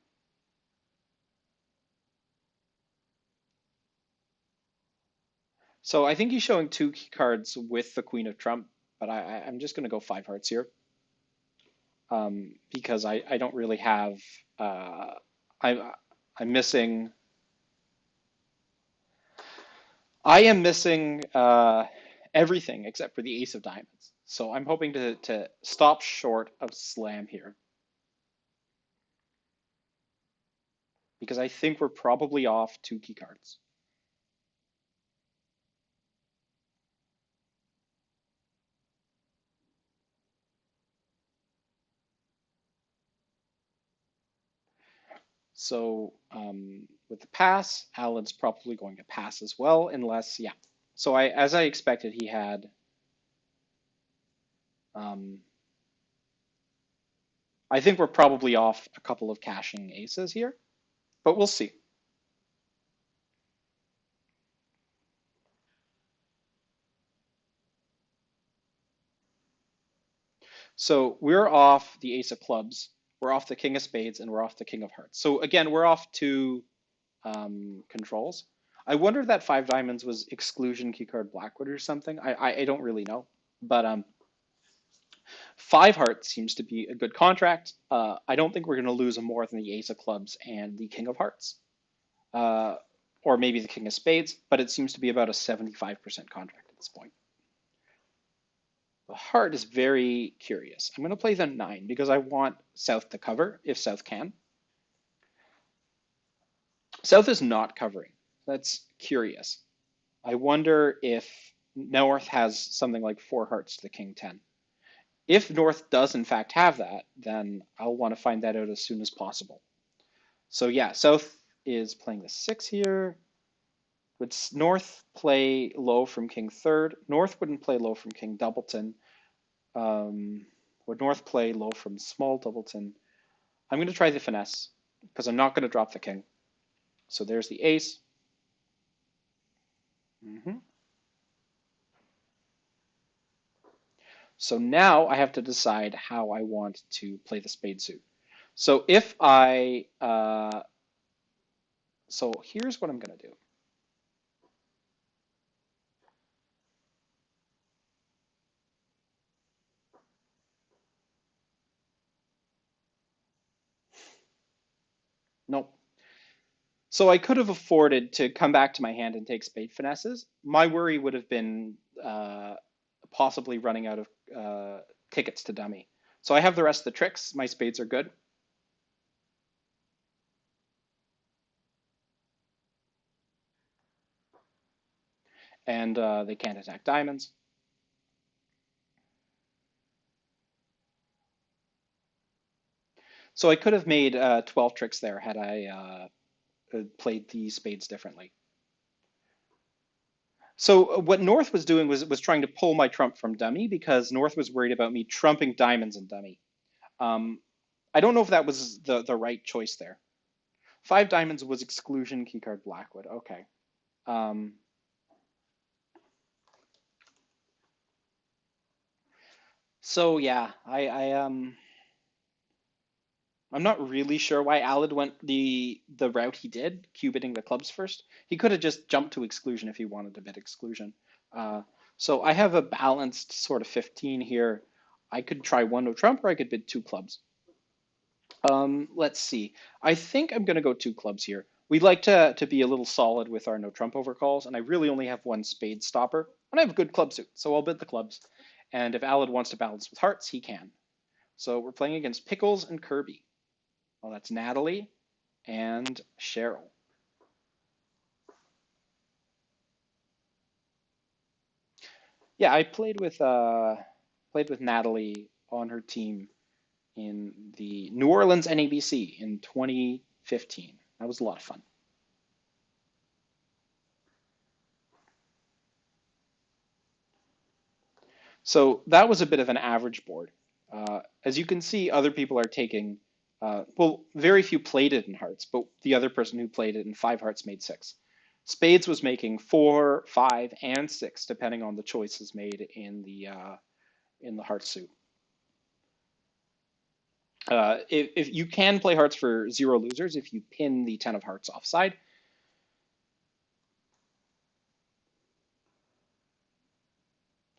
A: So I think he's showing 2 cards with the Queen of Trump, but I'm just going to go 5 hearts here because I don't really have, I, I'm missing, I am missing everything except for the Ace of Diamonds. So I'm hoping to stop short of slam here because I think we're probably off 2 key cards. So with the pass, Alan's probably going to pass as well, unless, yeah. So as I expected, he had, um, I think we're probably off a couple of cashing aces here, but we'll see. So we're off the ace of clubs, we're off the king of spades, and we're off the king of hearts. So again, we're off 2 controls. I wonder if that 5 diamonds was exclusion keycard Blackwood or something. I don't really know, but 5 hearts seems to be a good contract. I don't think we're going to lose more than the ace of clubs and the king of hearts, uh, or maybe the king of spades, but it seems to be about a 75% contract at this point. The heart is very curious. I'm going to play the 9 because I want South to cover if South can. South is not covering. That's curious. I wonder if North has something like 4 hearts to the king 10. If North does in fact have that, then I'll want to find that out as soon as possible. So yeah, South is playing the 6 here. Would North play low from king third? North wouldn't play low from king doubleton. Would North play low from small doubleton? I'm going to try the finesse because I'm not going to drop the king. So there's the ace. So now I have to decide how I want to play the spade suit. So if I So here's what I'm going to do. Nope. So I could have afforded to come back to my hand and take spade finesses. My worry would have been possibly running out of tickets to dummy. So I have the rest of the tricks. My spades are good. And they can't attack diamonds. So I could have made 12 tricks there had I played the spades differently. So what North was doing was trying to pull my trump from dummy because North was worried about me trumping diamonds in dummy. Um, I don't know if that was the right choice there. Five diamonds was exclusion keycard Blackwood. Okay. Um, so yeah, I'm not really sure why Alad went the route he did, cubiting the clubs first. He could have just jumped to exclusion if he wanted to bid exclusion. Uh, so I have a balanced sort of 15 here. I could try one no trump, or I could bid two clubs. Let's see. I think I'm going to go two clubs here. We like to be a little solid with our no trump overcalls, and I really only have one spade stopper, and I have a good club suit, so I'll bid the clubs. And if Alad wants to balance with hearts, he can. So we're playing against Pickles and Kirby. Well, that's Natalie and Cheryl. Yeah, I played with Natalie on her team in the New Orleans NABC in 2015. That was a lot of fun. So that was a bit of an average board. As you can see, other people are taking, well, very few played it in hearts, but the other person who played it in five hearts made six. Spades was making four, five, and six, depending on the choices made in the heart suit. If you can play hearts for zero losers, if you pin the 10 of hearts offside.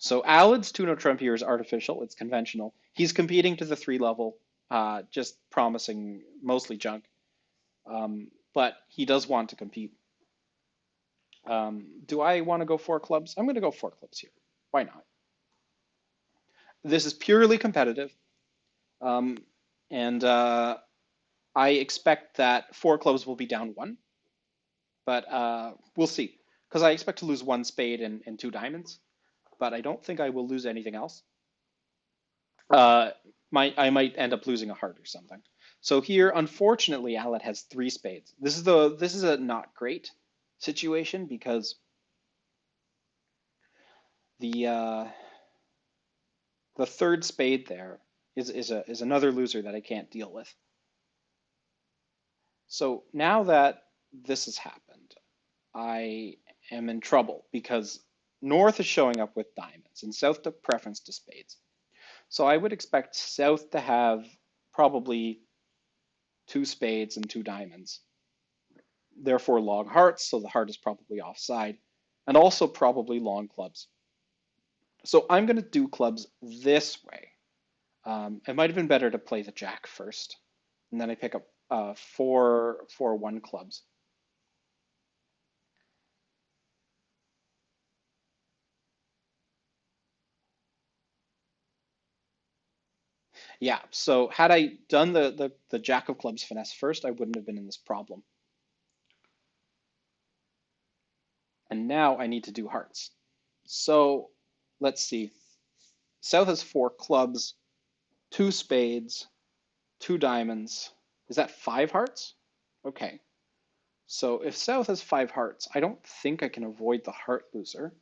A: So Alad's Tuno Trump here is artificial. It's conventional. He's competing to the three level, just promising mostly junk. But he does want to compete. Do I want to go four clubs? I'm going to go four clubs here. Why not? This is purely competitive. Um, and I expect that four clubs will be down one, but we'll see. Because I expect to lose one spade and two diamonds, but I don't think I will lose anything else. Uh, I might end up losing a heart or something. So here, unfortunately, Alad has three spades. This is a not great situation because the uh, the third spade there is another loser that I can't deal with. So now that this has happened, I am in trouble because North is showing up with diamonds and South took preference to spades. So I would expect South to have probably two spades and two diamonds. Therefore, long hearts, so the heart is probably offside, and also probably long clubs. So I'm going to do clubs this way. It might have been better to play the jack first, and then I pick up four one clubs. Yeah, so had I done the jack of clubs finesse first, I wouldn't have been in this problem. And now I need to do hearts. So let's see. South has four clubs, two spades, two diamonds. Is that five hearts? Okay. So if South has five hearts, I don't think I can avoid the heart loser.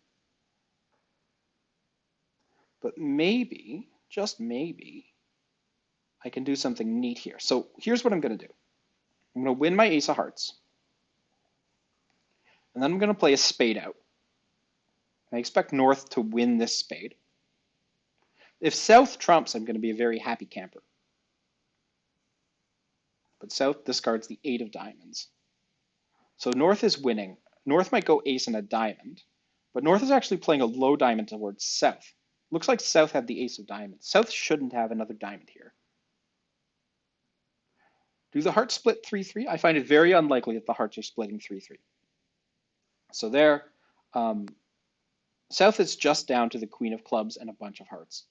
A: But maybe, just maybe, I can do something neat here. So here's what I'm going to do. I'm going to win my ace of hearts. And then I'm going to play a spade out. I expect North to win this spade. If South trumps, I'm going to be a very happy camper. But South discards the eight of diamonds. So North is winning. North might go ace and a diamond, but North is actually playing a low diamond towards South. Looks like South had the ace of diamonds. South shouldn't have another diamond here. Do the hearts split 3-3? I find it very unlikely that the hearts are splitting 3-3. So there, um, South is just down to the queen of clubs and a bunch of hearts.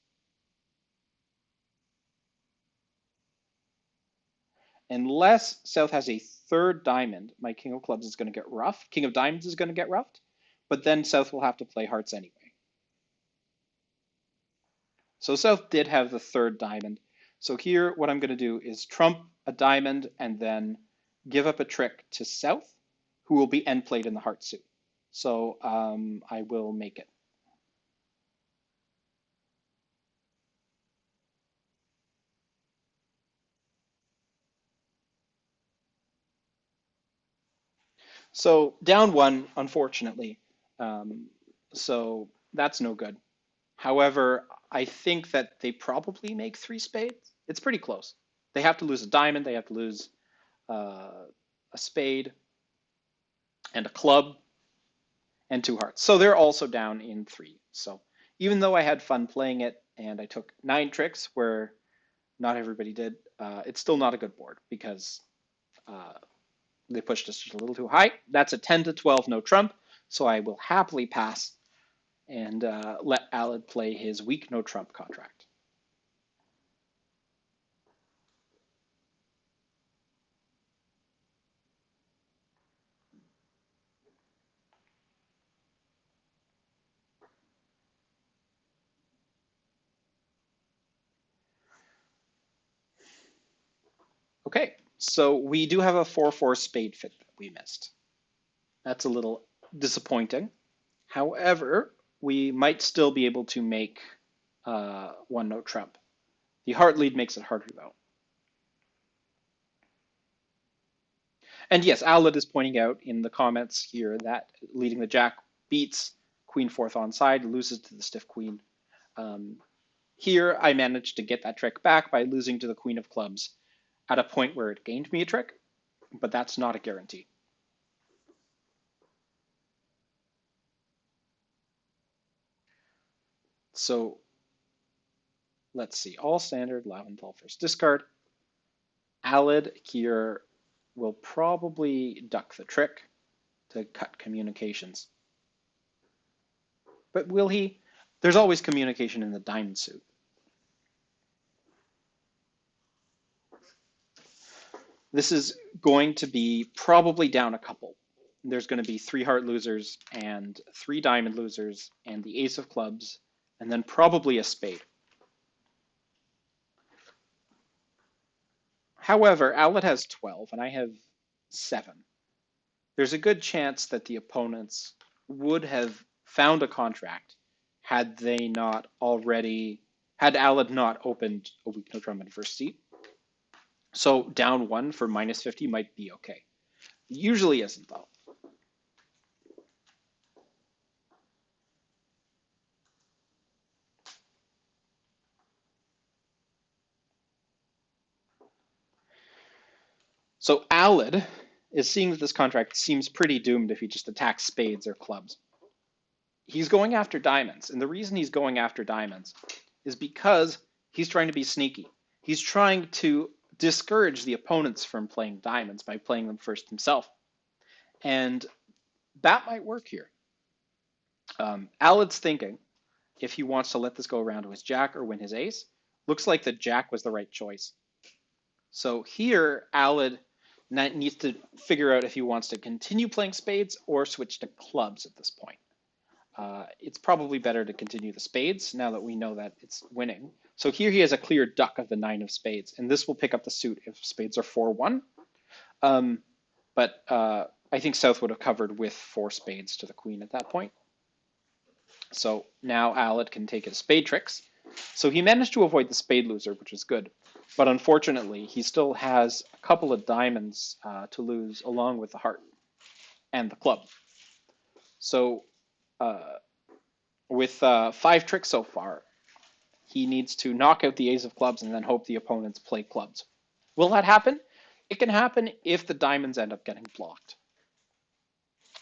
A: Unless South has a third diamond, my king of clubs is going to get roughed. King of diamonds is going to get roughed, but then South will have to play hearts anyway. So South did have the third diamond. So here, what I'm going to do is trump a diamond and then give up a trick to South, who will be end played in the heart suit. So I will make it. So down one, unfortunately. Um, so that's no good. However, I think that they probably make three spades. It's pretty close. They have to lose a diamond, they have to lose a spade and a club and two hearts. So they're also down in three. So even though I had fun playing it and I took 9 tricks where not everybody did, it's still not a good board because uh, they pushed us just a little too high. That's a 10 to 12 no trump. So I will happily pass and let Alad play his weak no trump contract. Okay, so we do have a 4-4 spade fit that we missed. That's a little disappointing. However, we might still be able to make one no trump. The heart lead makes it harder though. And yes, Alad is pointing out in the comments here that leading the jack beats queen fourth onside, loses to the stiff queen. Um, Here, I managed to get that trick back by losing to the queen of clubs at a point where it gained me a trick, but that's not a guarantee. So let's see, all standard, Laventhal first discard. Alad here will probably duck the trick to cut communications. But will he? There's always communication in the diamond suit. This is going to be probably down a couple. There's going to be 3 heart losers and 3 diamond losers and the ace of clubs and then probably a spade. However, Alad has 12 and I have 7. There's a good chance that the opponents would have found a contract had they not already, had Alad not opened a weak no drum in first seat. So down 1 for minus 50 might be okay. Usually isn't though. So Alad is seeing that this contract seems pretty doomed if he just attacks spades or clubs. He's going after diamonds, and the reason he's going after diamonds is because he's trying to be sneaky. He's trying to discourage the opponents from playing diamonds by playing them first himself. And that might work here. Alad's thinking if he wants to let this go around to his jack or win his ace. Looks like the jack was the right choice. So here, Alad needs to figure out if he wants to continue playing spades or switch to clubs at this point. It's probably better to continue the spades now that we know that it's winning. So here he has a clear duck of the 9 of spades, and this will pick up the suit if spades are 4-1. But I think South would have covered with 4 spades to the queen at that point. So now Alad can take his spade tricks. So he managed to avoid the spade loser, which is good. But unfortunately, he still has a couple of diamonds to lose along with the heart and the club. So with 5 tricks so far, he needs to knock out the ace of clubs and then hope the opponents play clubs. Will that happen? It can happen if the diamonds end up getting blocked.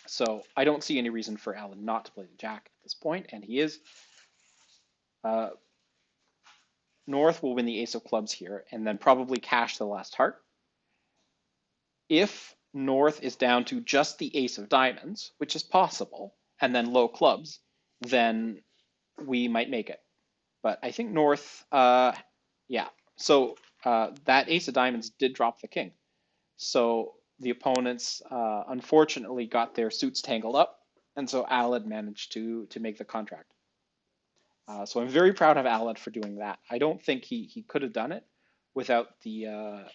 A: So I don't see any reason for Alad not to play the jack at this point, and he is. Uh, North will win the ace of clubs here, and then probably cash the last heart. If North is down to just the ace of diamonds, which is possible, and then low clubs, then we might make it. But I think North, yeah. So that ace of diamonds did drop the king. So the opponents unfortunately got their suits tangled up, and so Alad managed to make the contract. So I'm very proud of Alad for doing that. I don't think he could have done it without the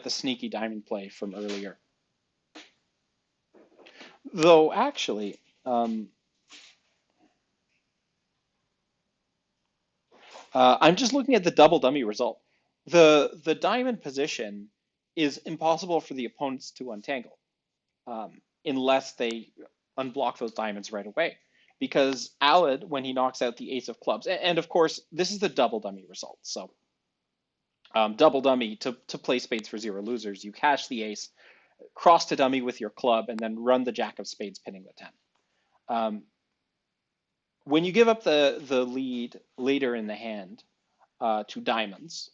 A: sneaky diamond play from earlier. Though actually, I'm just looking at the double dummy result. The diamond position is impossible for the opponents to untangle unless they unblock those diamonds right away. Because Alad, when he knocks out the ace of clubs, and of course, this is the double dummy result. So double dummy to play spades for zero losers, you cash the ace, cross to dummy with your club, and then run the jack of spades pinning the 10. Um, when you give up the lead later in the hand to diamonds,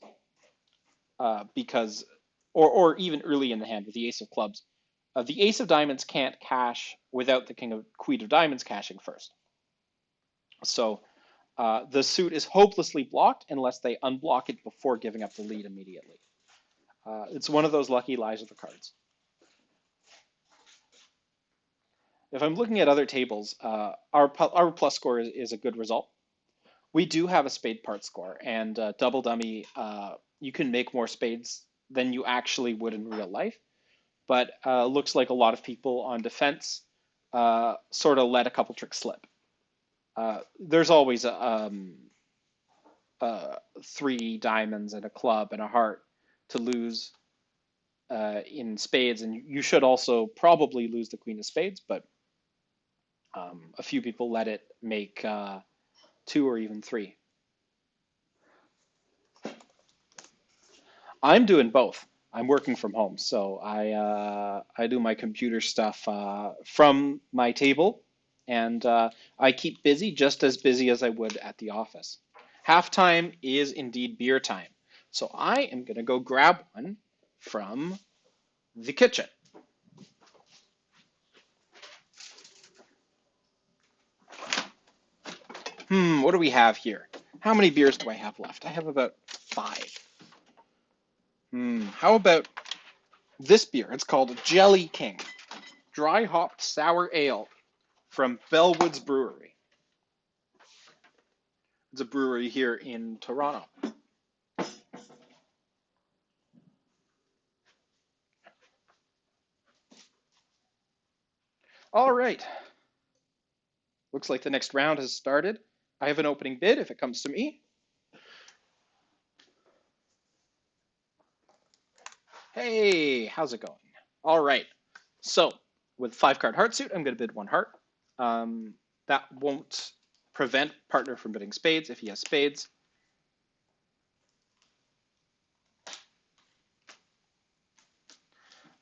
A: because or even early in the hand with the ace of clubs, the ace of diamonds can't cash without the queen of diamonds cashing first. So the suit is hopelessly blocked unless they unblock it before giving up the lead immediately. It's one of those lucky lies of the cards. If I'm looking at other tables, our plus score is a good result. We do have a spade part score, and double dummy, you can make more spades than you actually would in real life. But looks like a lot of people on defense sort of let a couple tricks slip. There's always three diamonds and a club and a heart to lose in spades, and you should also probably lose the queen of spades, but a few people let it make two or even three. I'm doing both. I'm working from home, so I do my computer stuff from my table, and I keep busy, just as busy as I would at the office. Halftime is indeed beer time, so I am gonna go grab one from the kitchen. What do we have here? How many beers do I have left? I have about 5. How about this beer? It's called Jelly King, dry hopped sour ale from Bellwoods Brewery. It's a brewery here in Toronto. All right. Looks like the next round has started. I have an opening bid if it comes to me. Hey, how's it going? All right. So with 5-card heart suit, I'm going to bid 1 heart. That won't prevent partner from bidding spades if he has spades.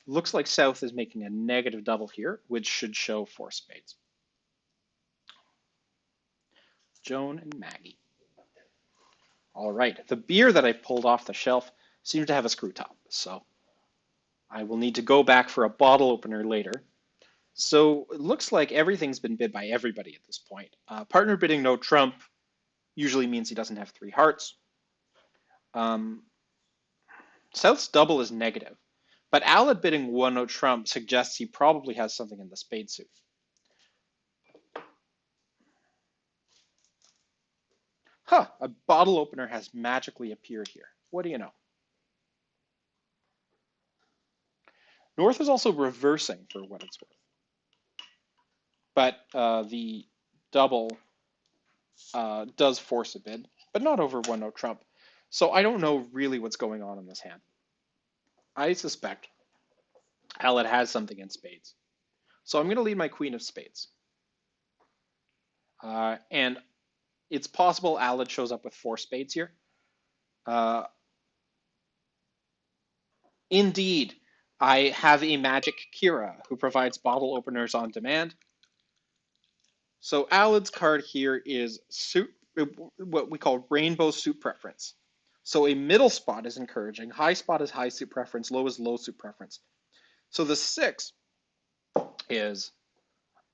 A: Looks like South is making a negative double here, which should show 4 spades. Joan and Maggie. All right, the beer that I pulled off the shelf seems to have a screw top, so I will need to go back for a bottle opener later. So it looks like everything's been bid by everybody at this point. Partner bidding no trump usually means he doesn't have 3 hearts. South's double is negative, but Alad bidding 1 no trump suggests he probably has something in the spade suit. Huh, a bottle opener has magically appeared here. What do you know? North is also reversing for what it's worth. But the double does force a bid, but not over 1 no trump. So I don't know really what's going on in this hand. I suspect Alad has something in spades. So I'm going to lead my queen of spades. And it's possible Alad shows up with 4 spades here. Indeed, I have a magic Kira who provides bottle openers on demand. So Alad's card here is suit, what we call rainbow suit preference. So a middle spot is encouraging, high spot is high suit preference, low is low suit preference. So the 6 is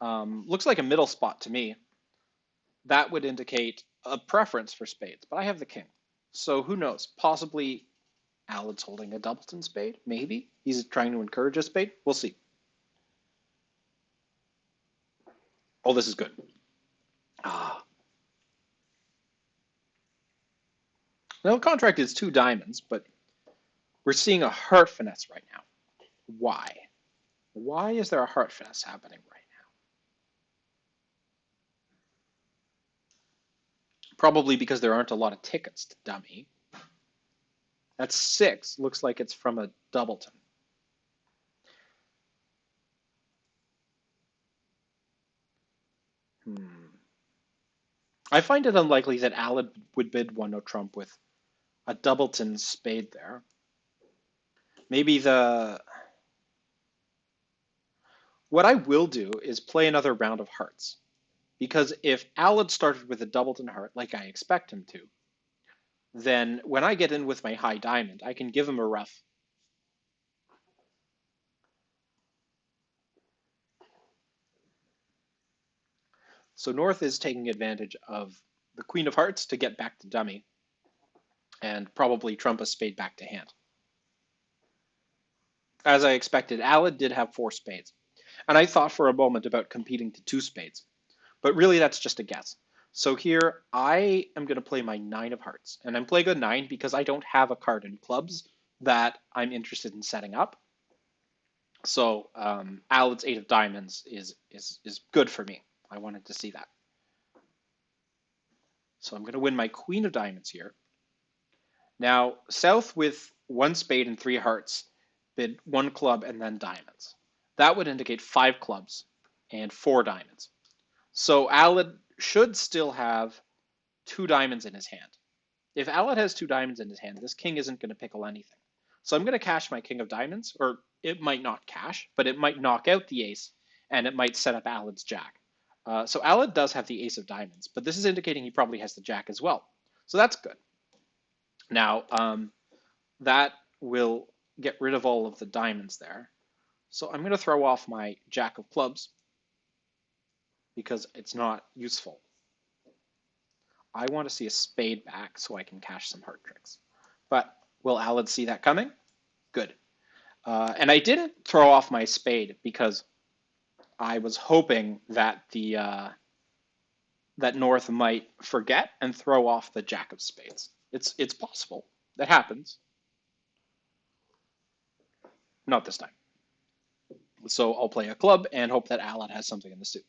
A: looks like a middle spot to me. That would indicate a preference for spades, but I have the king. So who knows? Possibly Alad's holding a doubleton spade. Maybe he's trying to encourage a spade. We'll see. Oh, this is good. Ah. Now the contract is 2 diamonds, but we're seeing a heart finesse right now. Why? Why is there a heart finesse happening right now? Probably because there aren't a lot of tickets to dummy. That's 6. Looks like it's from a doubleton. I find it unlikely that Alad would bid 1-0 trump with a doubleton spade there. Maybe the... What I will do is play another round of hearts. Because if Alad started with a doubleton heart, like I expect him to, then when I get in with my high diamond, I can give him a rough. So North is taking advantage of the Queen of Hearts to get back to dummy and probably trump a spade back to hand. As I expected, Alad did have 4 spades, and I thought for a moment about competing to 2 spades, but really that's just a guess. So here I am going to play my 9 of hearts, and I'm playing a 9 because I don't have a card in clubs that I'm interested in setting up. So Alad's 8 of diamonds is good for me. I wanted to see that. So I'm going to win my Queen of diamonds here. Now, South with 1 spade and 3 hearts bid 1 club and then diamonds. That would indicate 5 clubs and 4 diamonds. So Alad should still have 2 diamonds in his hand. If Alad has 2 diamonds in his hand, this king isn't going to pickle anything. So I'm going to cash my king of diamonds, or it might not cash, but it might knock out the ace, and it might set up Alad's jack. So Alad does have the ace of diamonds, but this is indicating he probably has the jack as well. So that's good. Now, that will get rid of all of the diamonds there. So I'm going to throw off my jack of clubs because it's not useful. I want to see a spade back so I can cash some heart tricks. But will Alad see that coming? Good. And I didn't throw off my spade because I was hoping that that North might forget and throw off the jack of spades. It's possible. That happens. Not this time. So I'll play a club and hope that Alad has something in the suit.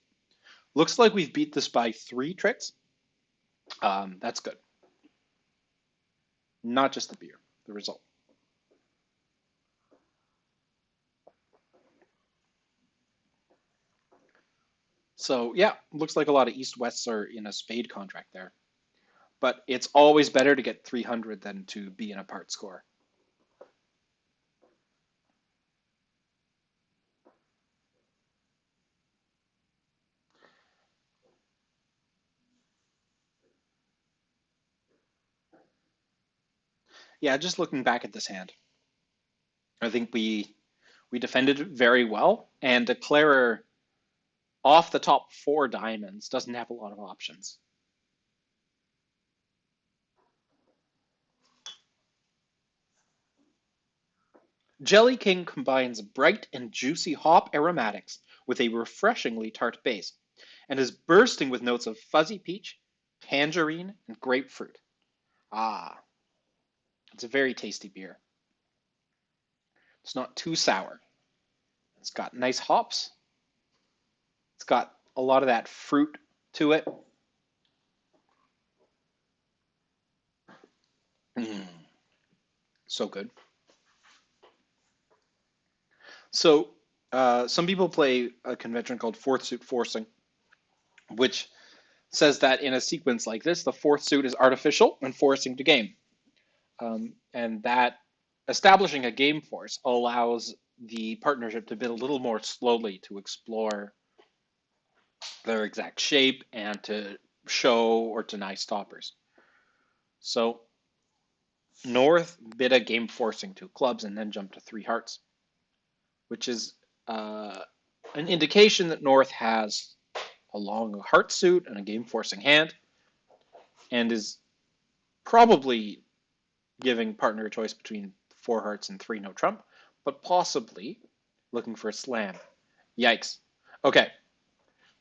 A: Looks like we've beat this by 3 tricks. That's good. Not just the beer, the result. So yeah, looks like a lot of East-Wests are in a spade contract there. But it's always better to get 300 than to be in a part score. Yeah, just looking back at this hand, I think we defended very well, and Declarer off the top 4 diamonds doesn't have a lot of options. Jelly King combines bright and juicy hop aromatics with a refreshingly tart base, and is bursting with notes of fuzzy peach, tangerine, and grapefruit. Ah, it's a very tasty beer. It's not too sour. It's got nice hops. It's got a lot of that fruit to it. Mm, so good. So some people play a convention called fourth suit forcing, which says that in a sequence like this, the 4th suit is artificial and forcing to game. And that establishing a game force allows the partnership to bid a little more slowly to explore their exact shape and to show or deny stoppers. So North bid a game forcing 2 clubs and then jumped to 3 hearts, which is uh, an indication that North has a long heart suit and a game forcing hand and is probably giving partner a choice between 4 hearts and 3 no trump, but possibly looking for a slam. Yikes. Okay,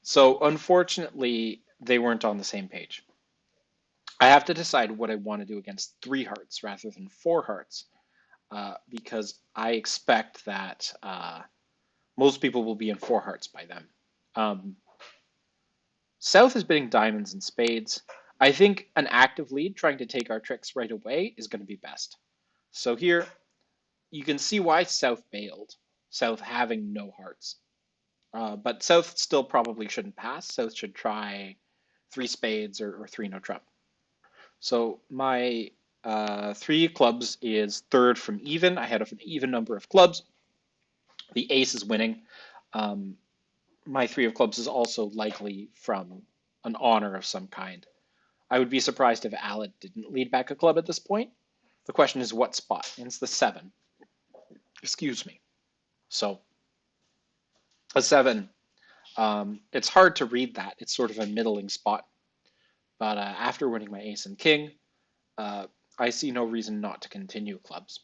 A: so unfortunately, they weren't on the same page. I have to decide what I want to do against 3 hearts rather than 4 hearts, because I expect that most people will be in 4 hearts by then. Um, South is bidding diamonds and spades. I think an active lead trying to take our tricks right away is going to be best. So here, you can see why South bailed, South having no hearts. But South still probably shouldn't pass. South should try 3 spades or 3 no trump. So my 3 clubs is third from even. I had an even number of clubs. The ace is winning. Um, my 3 of clubs is also likely from an honor of some kind. I would be surprised if Aled didn't lead back a club at this point. The question is what spot? And it's the 7. Excuse me. So a 7. It's hard to read that. It's sort of a middling spot. But after winning my ace and king, I see no reason not to continue clubs.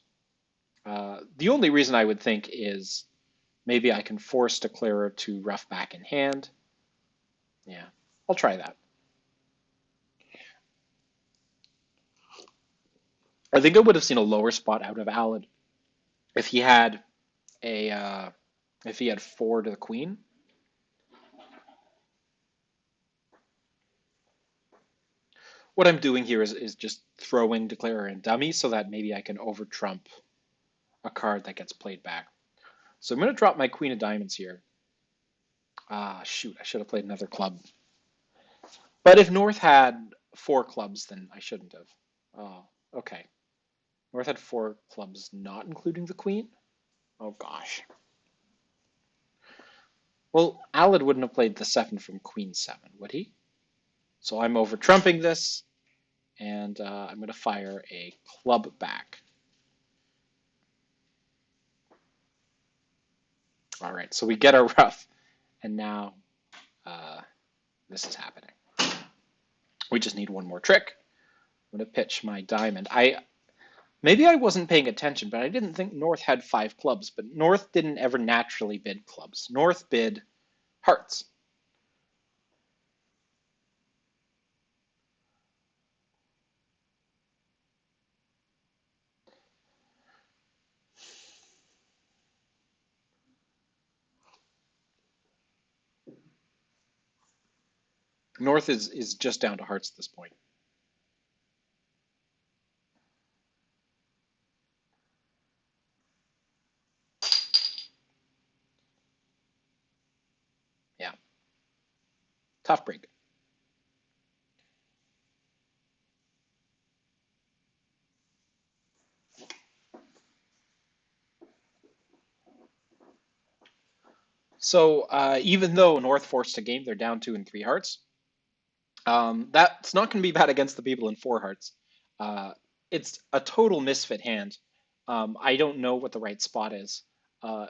A: The only reason I would think is maybe I can force Declarer to rough back in hand. Yeah, I'll try that. I think I would have seen a lower spot out of Alad if he had a if he had 4 to the queen. What I'm doing here is just throwing Declarer and dummy so that maybe I can over trump a card that gets played back. So I'm going to drop my queen of diamonds here. Ah, shoot, I should have played another club. But if North had 4 clubs, then I shouldn't have. Oh, okay. North had 4 clubs, not including the queen? Oh, gosh. Well, Alad wouldn't have played the 7 from queen 7, would he? So I'm over trumping this, and I'm going to fire a club back. All right, so we get our rough, and now this is happening. We just need one more trick. I'm going to pitch my diamond. Maybe I wasn't paying attention, but I didn't think North had 5 clubs. But North didn't ever naturally bid clubs. North bid hearts. North is just down to hearts at this point. Yeah, tough break. So even though North forced a game, they're down 2 and 3 hearts. That's not going to be bad against the people in 4 hearts. Uh, it's a total misfit hand. I don't know what the right spot is. Uh,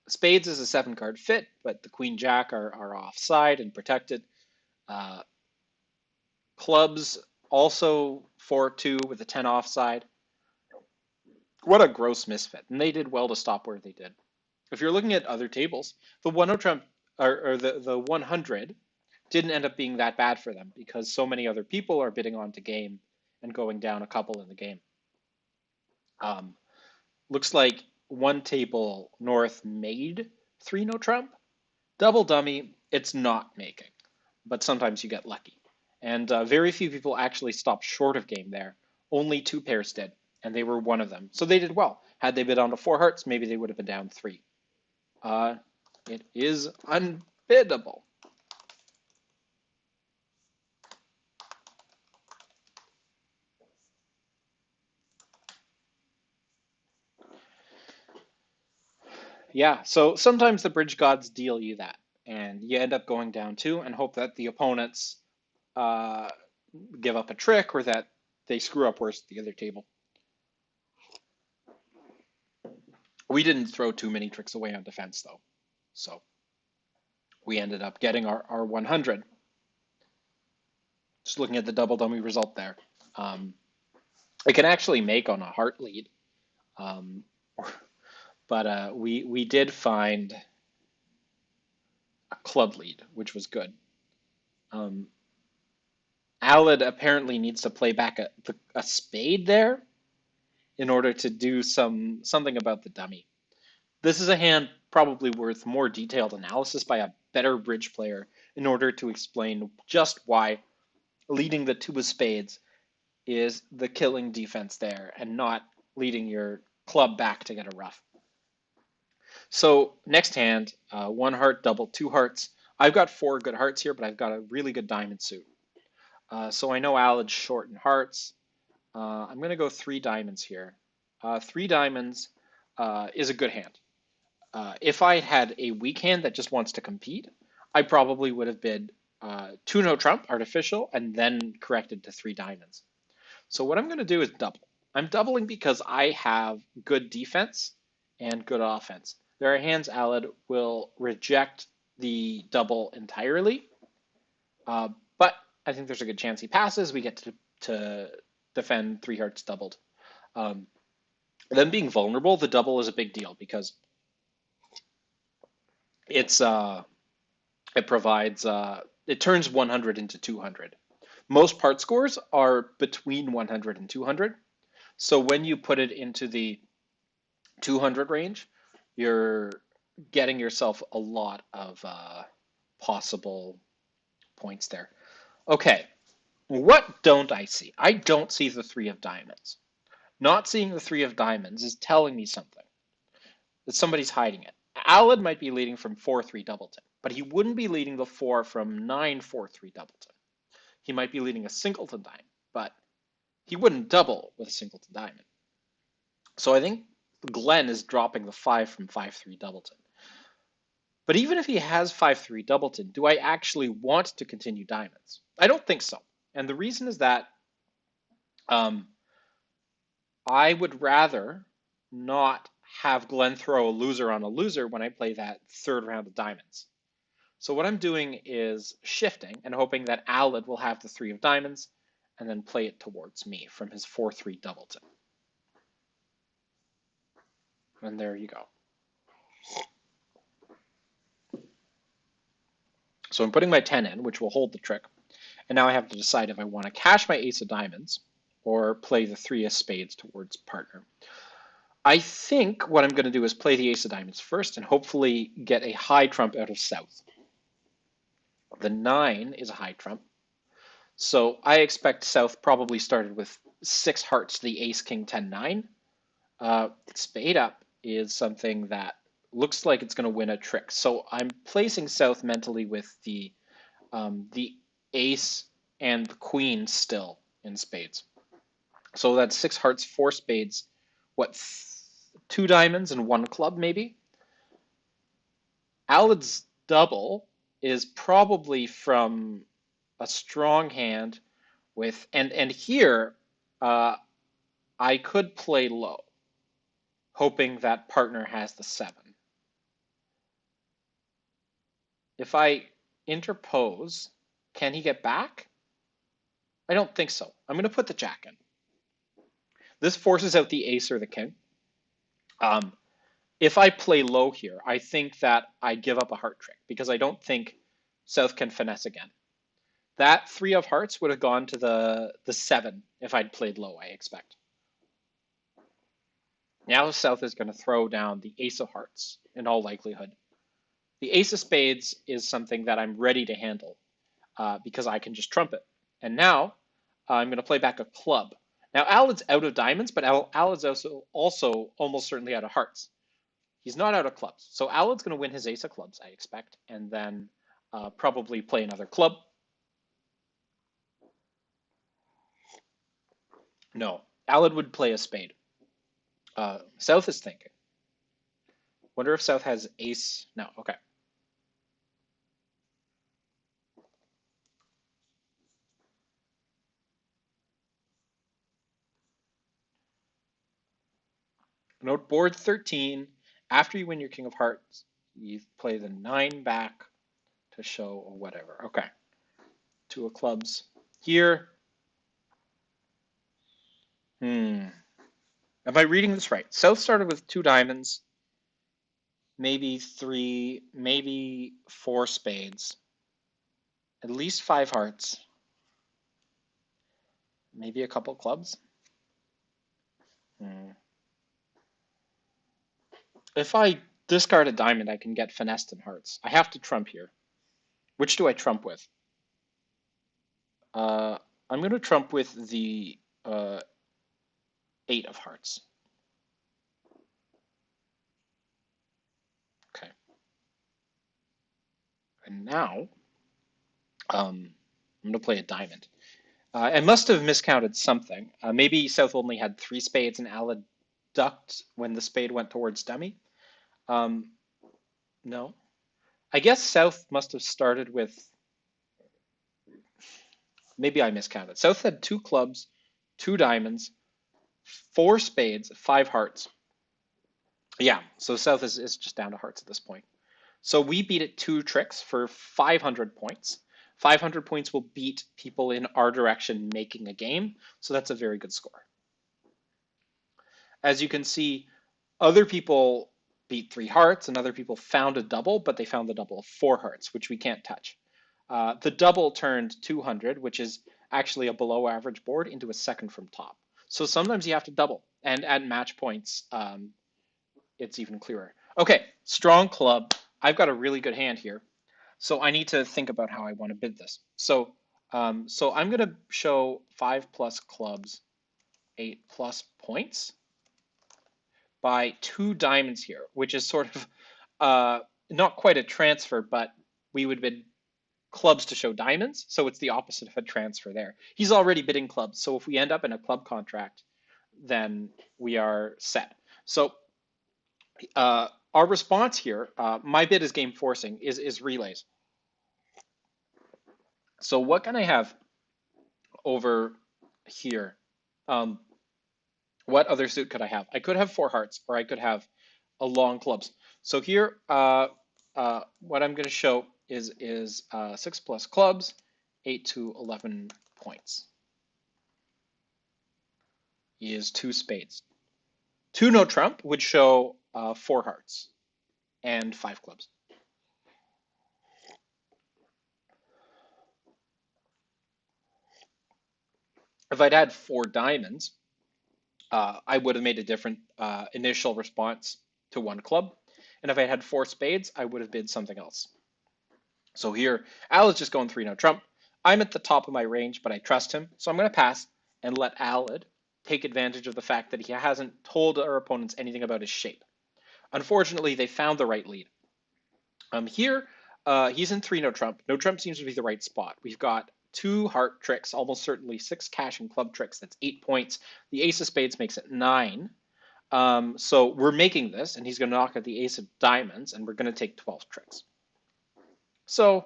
A: Spades is a 7 card fit, but the Queen Jack are offside and protected. Uh, Clubs also 4-2 with a 10 offside. What a gross misfit. And they did well to stop where they did. If you're looking at other tables, the 100 Trump or the 100 didn't end up being that bad for them because so many other people are bidding onto game and going down a couple in the game. Um, Looks like one table North made 3 no trump. Double dummy, it's not making, but sometimes you get lucky. And very few people actually stopped short of game there. Only 2 pairs did, and they were one of them. So they did well. Had they bid onto 4 hearts, maybe they would have been down 3. Uh, it is unbiddable. Yeah, so sometimes the bridge gods deal you that, and you end up going down two and hope that the opponents uh, give up a trick or that they screw up worse at the other table. We didn't throw too many tricks away on defense, though. So we ended up getting our 100. Just looking at the double dummy result there. Um, I can actually make on a Hart lead, um, but we did find a club lead, which was good. Um, Alad apparently needs to play back a spade there in order to do something about the dummy. This is a hand probably worth more detailed analysis by a better bridge player in order to explain just why leading the two of spades is the killing defense there and not leading your club back to get a ruff. So next hand, one heart, double, two hearts. I've got four good hearts here, but I've got a really good diamond suit. So I know Alad's short in hearts. I'm going to go three diamonds here. Three diamonds is a good hand. If I had a weak hand that just wants to compete, I probably would have bid two no trump, artificial, and then corrected to three diamonds. So what I'm going to do is double. I'm doubling because I have good defense and good offense. There are hands Alad will reject the double entirely, but I think there's a good chance he passes. We get to defend three hearts doubled. Um, them being vulnerable, the double is a big deal because it's it provides it turns 100 into 200. Most part scores are between 100 and 200. So when you put it into the 200 range, you're getting yourself a lot of possible points there. Okay, what don't I see? I don't see the three of diamonds. Not seeing the three of diamonds is telling me something, that somebody's hiding it. Alad might be leading from 4-3 doubleton, but he wouldn't be leading the 4 from 9-4-3 doubleton. He might be leading a singleton diamond, but he wouldn't double with a singleton diamond. So I think Glenn is dropping the 5 from 5-3 doubleton. But even if he has 5-3 doubleton, do I actually want to continue diamonds? I don't think so. And the reason is that um, I would rather not have Glenn throw a loser on a loser when I play that third round of diamonds. So what I'm doing is shifting and hoping that Alad will have the three of diamonds and then play it towards me from his 4-3 doubleton. And there you go. So I'm putting my 10 in, which will hold the trick. And now I have to decide if I want to cash my ace of diamonds or play the three of spades towards partner. I think what I'm going to do is play the ace of diamonds first and hopefully get a high trump out of south. The 9 is a high trump. So I expect south probably started with 6 hearts, the ace, king, 10, 9. Spade up is something that looks like it's going to win a trick. So I'm placing south mentally with the ace and the queen still in spades. So that's 6 hearts, 4 spades, what, 2 diamonds and 1 club maybe? Alad's double is probably from a strong hand with, and here I could play low, hoping that partner has the 7. If I interpose, can he get back? I don't think so. I'm going to put the jack in. This forces out the ace or the king. If I play low here, I think that I give up a heart trick because I don't think South can finesse again. That 3 of hearts would have gone to the 7 if I'd played low, I expect. Now South is going to throw down the ace of hearts in all likelihood. The ace of spades is something that I'm ready to handle because I can just trump it. And now I'm going to play back a club. Now Alad's out of diamonds, but Alad's also almost certainly out of hearts. He's not out of clubs. So Alad's going to win his ace of clubs, I expect, and then probably play another club. No, Alad would play a spade. South is thinking. Wonder if South has ace. No, okay. Note board 13. After you win your King of Hearts, you play the 9 back to show whatever. Okay. Two of clubs here. Hmm. Am I reading this right? South started with 2 diamonds, maybe 3, maybe 4 spades, at least 5 hearts, maybe a couple clubs. Hmm. If I discard a diamond, I can get finessed in hearts. I have to trump here. Which do I trump with? I'm going to trump with the 8 of hearts. Okay. And now I'm going to play a diamond. I must have miscounted something. Maybe South only had 3 spades and Alad ducked when the spade went towards dummy. Um, no. I guess South must have started with, maybe I miscounted. South had 2 clubs, 2 diamonds, 4 spades, 5 hearts. Yeah, so South is just down to hearts at this point. So we beat it 2 tricks for 500 points. 500 points will beat people in our direction making a game, so that's a very good score. As you can see, other people beat 3 hearts and other people found a double, but they found the double of 4 hearts, which we can't touch. The double turned 200, which is actually a below average board, into a second from top. So sometimes you have to double, and at match points, it's even clearer. Okay, strong club. I've got a really good hand here, so I need to think about how I want to bid this. So I'm going to show 5 plus clubs, 8 plus points by 2 diamonds here, which is sort of not quite a transfer, but we would bid clubs to show diamonds, so it's the opposite of a transfer there. He's already bidding clubs, so if we end up in a club contract, then we are set. So our response here, my bid is game forcing, is relays. So what can I have over here? Um, what other suit could I have? I could have 4 hearts, or I could have a long clubs. So here, what I'm going to show is 6 plus clubs, 8 to 11 points. Is 2 spades. 2 no trump would show 4 hearts and 5 clubs. If I'd had 4 diamonds, I would have made a different initial response to 1 club. And if I had 4 spades, I would have bid something else. So here, Al is just going 3 no trump. I'm at the top of my range, but I trust him. So I'm going to pass and let Alad take advantage of the fact that he hasn't told our opponents anything about his shape. Unfortunately, they found the right lead. Here, he's in 3 no trump. No trump seems to be the right spot. We've got 2 heart tricks, almost certainly 6 cash and club tricks. That's 8 points. The ace of spades makes it 9. So we're making this, and he's going to knock out the ace of diamonds, and we're going to take 12 tricks. So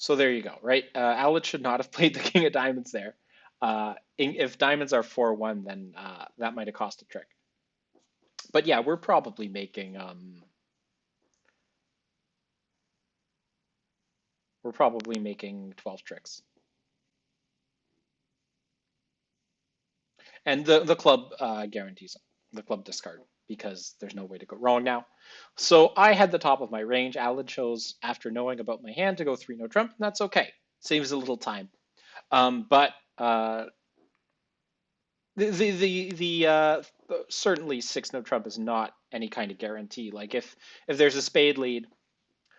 A: there you go, right? Alad should not have played the king of diamonds there. If diamonds are 4-1, then that might have cost a trick. But yeah, we're probably making 12 tricks. And the club guarantees the club discard because there's no way to go wrong now. So I had the top of my range. Alad chose, after knowing about my hand, to go 3 no trump, and that's okay. Saves a little time. But certainly 6 no trump is not any kind of guarantee. Like if there's a spade lead,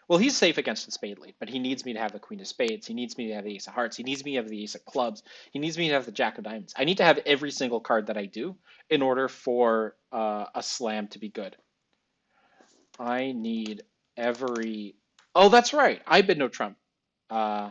A: well, he's safe against the spade lead, but he needs me to have the queen of spades. He needs me to have the ace of hearts. He needs me to have the ace of clubs. He needs me to have the jack of diamonds. I need to have every single card that I do in order for a slam to be good. I need every. Oh, that's right. I bid no trump. Uh,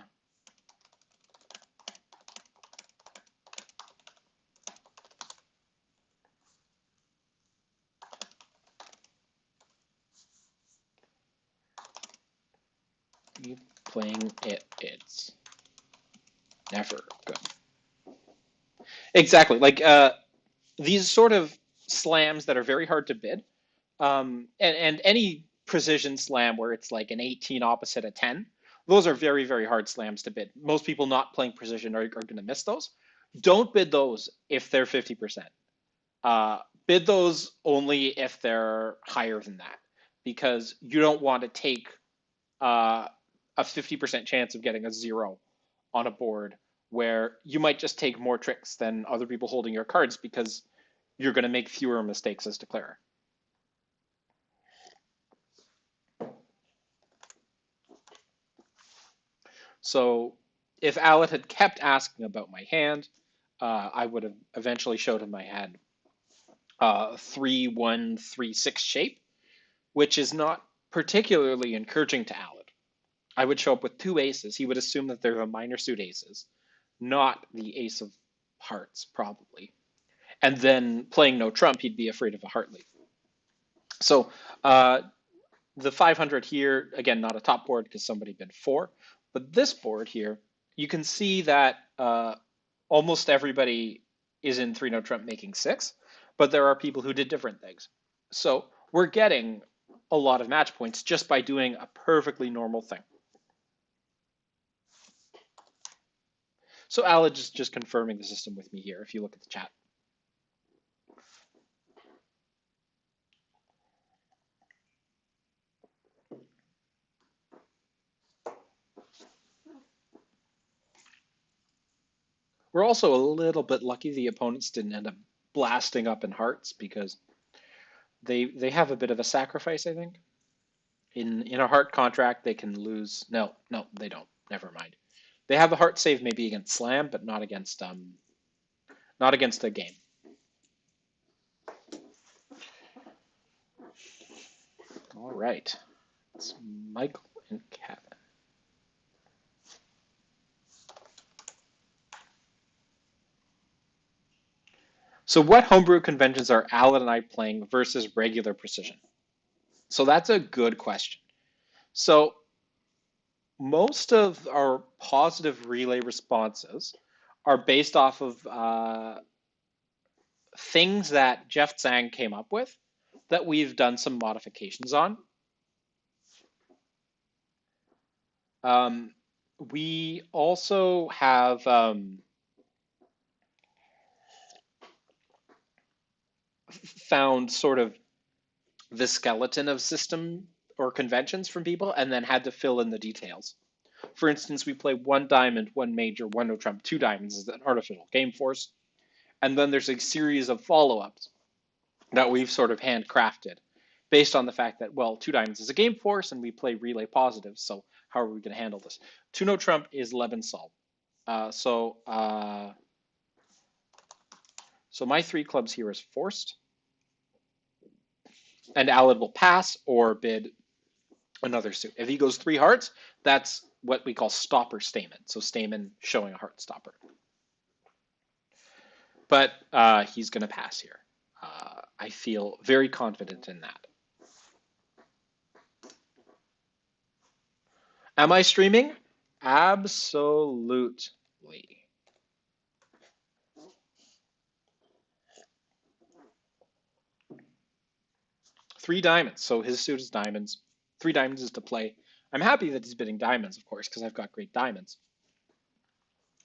A: Keep playing it. It's never good. Exactly. Like these sort of slams that are very hard to bid, and any precision slam where it's like an 18 opposite a 10, those are very, very hard slams to bid. Most people not playing precision are going to miss those. Don't bid those if they're 50%. Bid those only if they're higher than that, because you don't want to take uh, a 50% chance of getting a zero on a board where you might just take more tricks than other people holding your cards because you're going to make fewer mistakes as declarer. So if Alec had kept asking about my hand, I would have eventually showed him I had 3-1-3-6 shape, which is not particularly encouraging to Alec. I would show up with two aces. He would assume that they're the minor suit aces, not the ace of hearts, probably. And then playing no trump, he'd be afraid of a heart lead. So the 500 here, again, not a top board because somebody bid 4. But this board here, you can see that almost everybody is in 3 no trump making 6, but there are people who did different things. So we're getting a lot of match points just by doing a perfectly normal thing. So Aled is just confirming the system with me here if you look at the chat. We're also a little bit lucky the opponents didn't end up blasting up in hearts because they have a bit of a sacrifice, I think. In a heart contract, they can lose. No, they don't. Never mind. They have a heart save maybe against slam, but not against a game. All right. It's Michael and Kevin. So what homebrew conventions are Alan and I playing versus regular precision? So that's a good question. So most of our positive relay responses are based off of things that Jeff Zhang came up with that we've done some modifications on. We also have found sort of the skeleton of system or conventions from people and then had to fill in the details. For instance, we play 1 diamond, 1 major, 1 no trump, 2 diamonds as an artificial game force. And then there's a series of follow-ups that we've sort of handcrafted based on the fact that, well, 2 diamonds is a game force and we play relay positives, so how are we going to handle this? 2 no trump is Lebensal. So my 3 clubs here is forced, and Aled will pass or bid another suit. If he goes 3 hearts, that's what we call stopper stamen. So stamen showing a heart stopper. But he's going to pass here. I feel very confident in that. Am I streaming? Absolutely. 3 diamonds. So his suit is diamonds. 3 diamonds is to play. I'm happy that he's bidding diamonds, of course, because I've got great diamonds.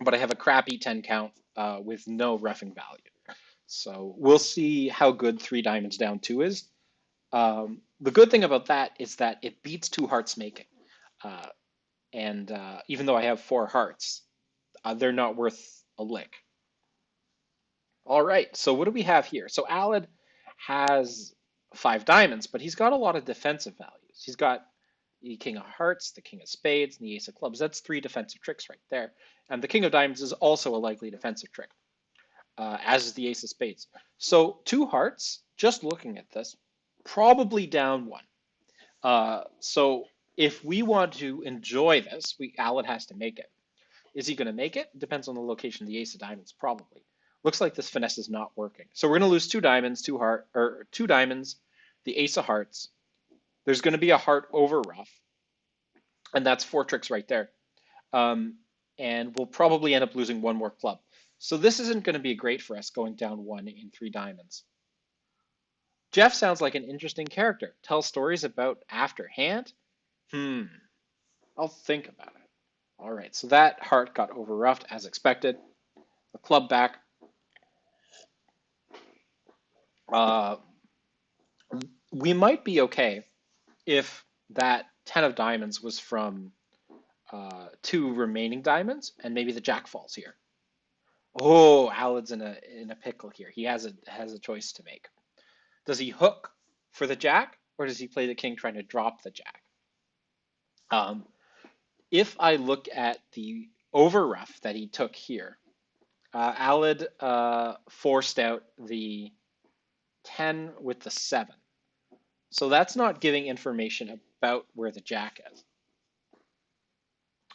A: But I have a crappy 10 count with no reffing value. So we'll see how good 3 diamonds down 2 is. The good thing about that is that it beats 2 hearts making. And even though I have 4 hearts, they're not worth a lick. All right, so what do we have here? So Aled has 5 diamonds, but he's got a lot of defensive values. He's got the king of hearts, the king of spades, and the ace of clubs. That's 3 defensive tricks right there. And the king of diamonds is also a likely defensive trick, as is the ace of spades. So 2 hearts, just looking at this, probably down 1. So if we want to enjoy this, Aled has to make it. Is he going to make it? Depends on the location of the ace of diamonds, probably. Looks like this finesse is not working. So we're going to lose 2 diamonds, 2 diamonds, the ace of hearts. There's going to be a heart over ruff. And that's four tricks right there. Um, and we'll probably end up losing one more club. So this isn't going to be great for us going down one in three diamonds. Jeff sounds like an interesting character. Tell stories about after hand? Hmm, I'll think about it. All right, so that Hart got overruffed as expected. The club back. Uh, we might be okay if that 10 of diamonds was from two remaining diamonds, and maybe the jack falls here. Oh, Alad's in a pickle here. He has a choice to make. Does he hook for the jack, or does he play the king trying to drop the jack? Um, if I look at the overruff that he took here, Alad forced out the 10 with the 7. So that's not giving information about where the jack is.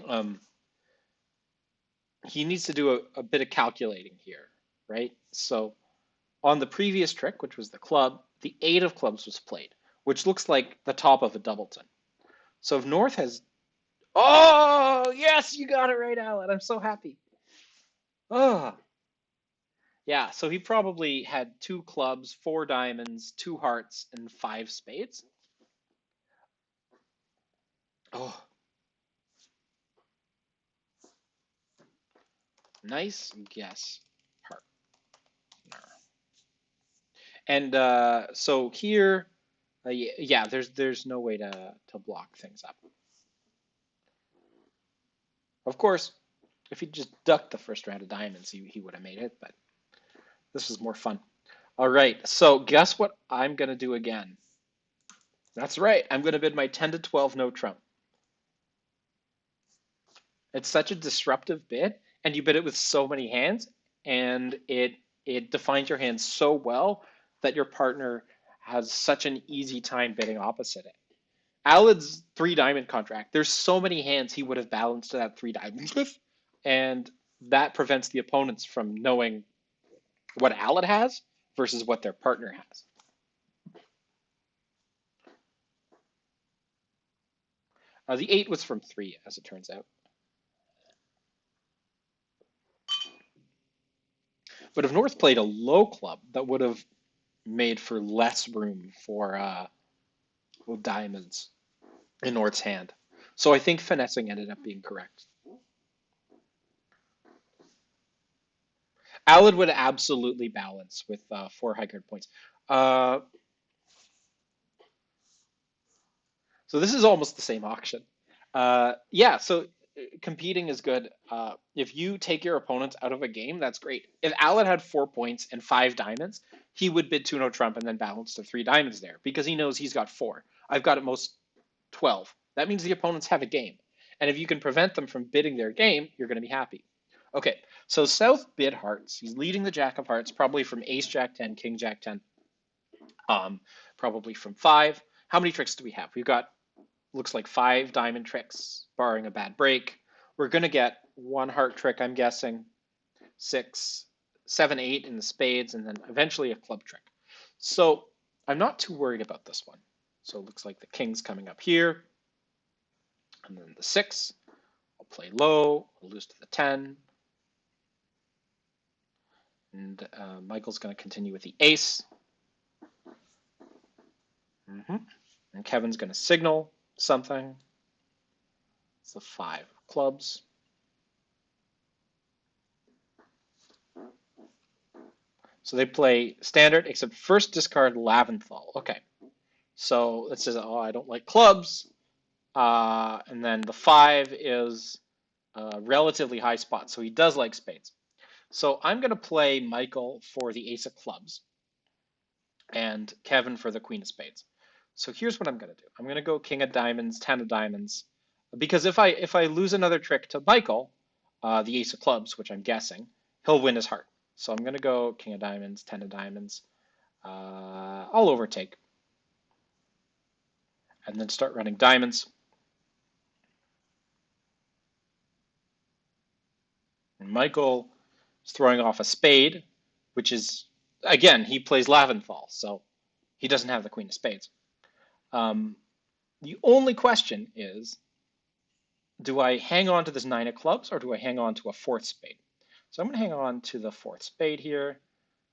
A: Um, he needs to do a bit of calculating here, right? So on the previous trick, which was the club, the 8 of clubs was played, which looks like the top of a doubleton. So if North has, oh, yes, you got it right, Alan. I'm so happy. Oh, yeah. So he probably had two clubs, four diamonds, two hearts, and five spades. Oh, nice guess, partner. And so here, yeah, there's no way to block things up. Of course, if he just ducked the first round of diamonds, he would have made it, but this was more fun. All right, so guess what I'm going to do again? That's right, I'm going to bid my 10 to 12 no trump. It's such a disruptive bid, and you bid it with so many hands, and it defines your hand so well that your partner has such an easy time bidding opposite it. Alad's three diamond contract, there's so many hands he would have balanced that three diamonds with, and that prevents the opponents from knowing what Alad has versus what their partner has. The 8 was from 3, as it turns out. But if North played a low club, that would have made for less room for diamonds in North's hand. So I think finessing ended up being correct. Alad would absolutely balance with 4 high card points. Uh, so this is almost the same auction. Yeah, so competing is good. If you take your opponents out of a game, that's great. If Alad had 4 points and five diamonds, he would bid 2 no trump and then balance to three diamonds there because he knows he's got four. I've got at most 12. That means the opponents have a game. And if you can prevent them from bidding their game, you're going to be happy. Okay, so South bid hearts. He's leading the jack of hearts, probably from ace jack 10, king jack 10, probably from 5. How many tricks do we have? We've got, looks like 5 diamond tricks, barring a bad break. We're going to get one heart trick, I'm guessing, 6, 7, 8 in the spades, and then eventually a club trick. So I'm not too worried about this one. So it looks like the king's coming up here, and then the 6. I'll play low, I'll lose to the 10. And Michael's going to continue with the ace. And Kevin's going to signal something. It's the 5 of clubs. So they play standard, except first discard Laventhal. Okay. So it says, oh, I don't like clubs. And then the 5 is a relatively high spot. So he does like spades. So I'm going to play Michael for the ace of clubs and Kevin for the queen of spades. So here's what I'm going to do. I'm going to go king of diamonds, 10 of diamonds, because if I lose another trick to Michael, the ace of clubs, which I'm guessing, he'll win his heart. So I'm going to go king of diamonds, 10 of diamonds. I'll overtake and then start running diamonds. And Michael is throwing off a spade, which is, again, he plays Laventhal, so he doesn't have the queen of spades. The only question is, do I hang on to this nine of clubs or do I hang on to a fourth spade? So I'm going to hang on to the fourth spade here,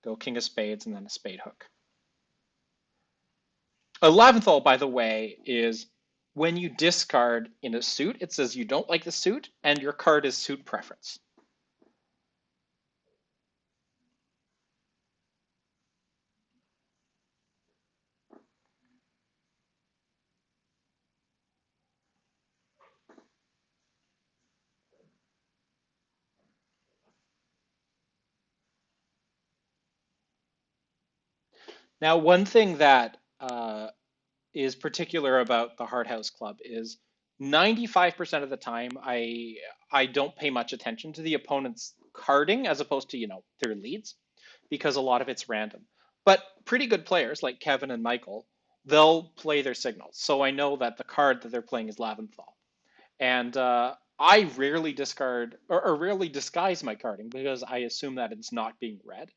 A: go king of spades and then a spade hook. A Leventhal, by the way, is when you discard in a suit, it says you don't like the suit and your card is suit preference. Now, one thing that is particular about the Hart House Club is 95% of the time I don't pay much attention to the opponent's carding as opposed to, their leads because a lot of it's random. But pretty good players like Kevin and Michael, they'll play their signals. So I know that the card that they're playing is Laventhal. And I rarely discard or rarely disguise my carding because I assume that it's not being read.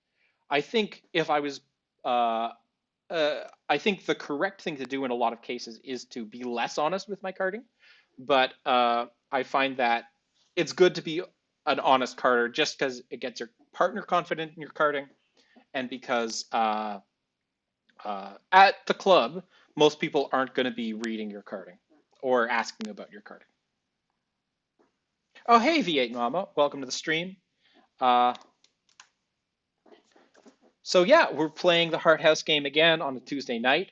A: I think if I was uh, I think the correct thing to do in a lot of cases is to be less honest with my carding, but I find that it's good to be an honest carder just because it gets your partner confident in your carding, and because at the club most people aren't going to be reading your carding or asking about your carding. Oh, hey V8 Mama, welcome to the stream. Uh, So yeah, we're playing the Hart House game again on a Tuesday night.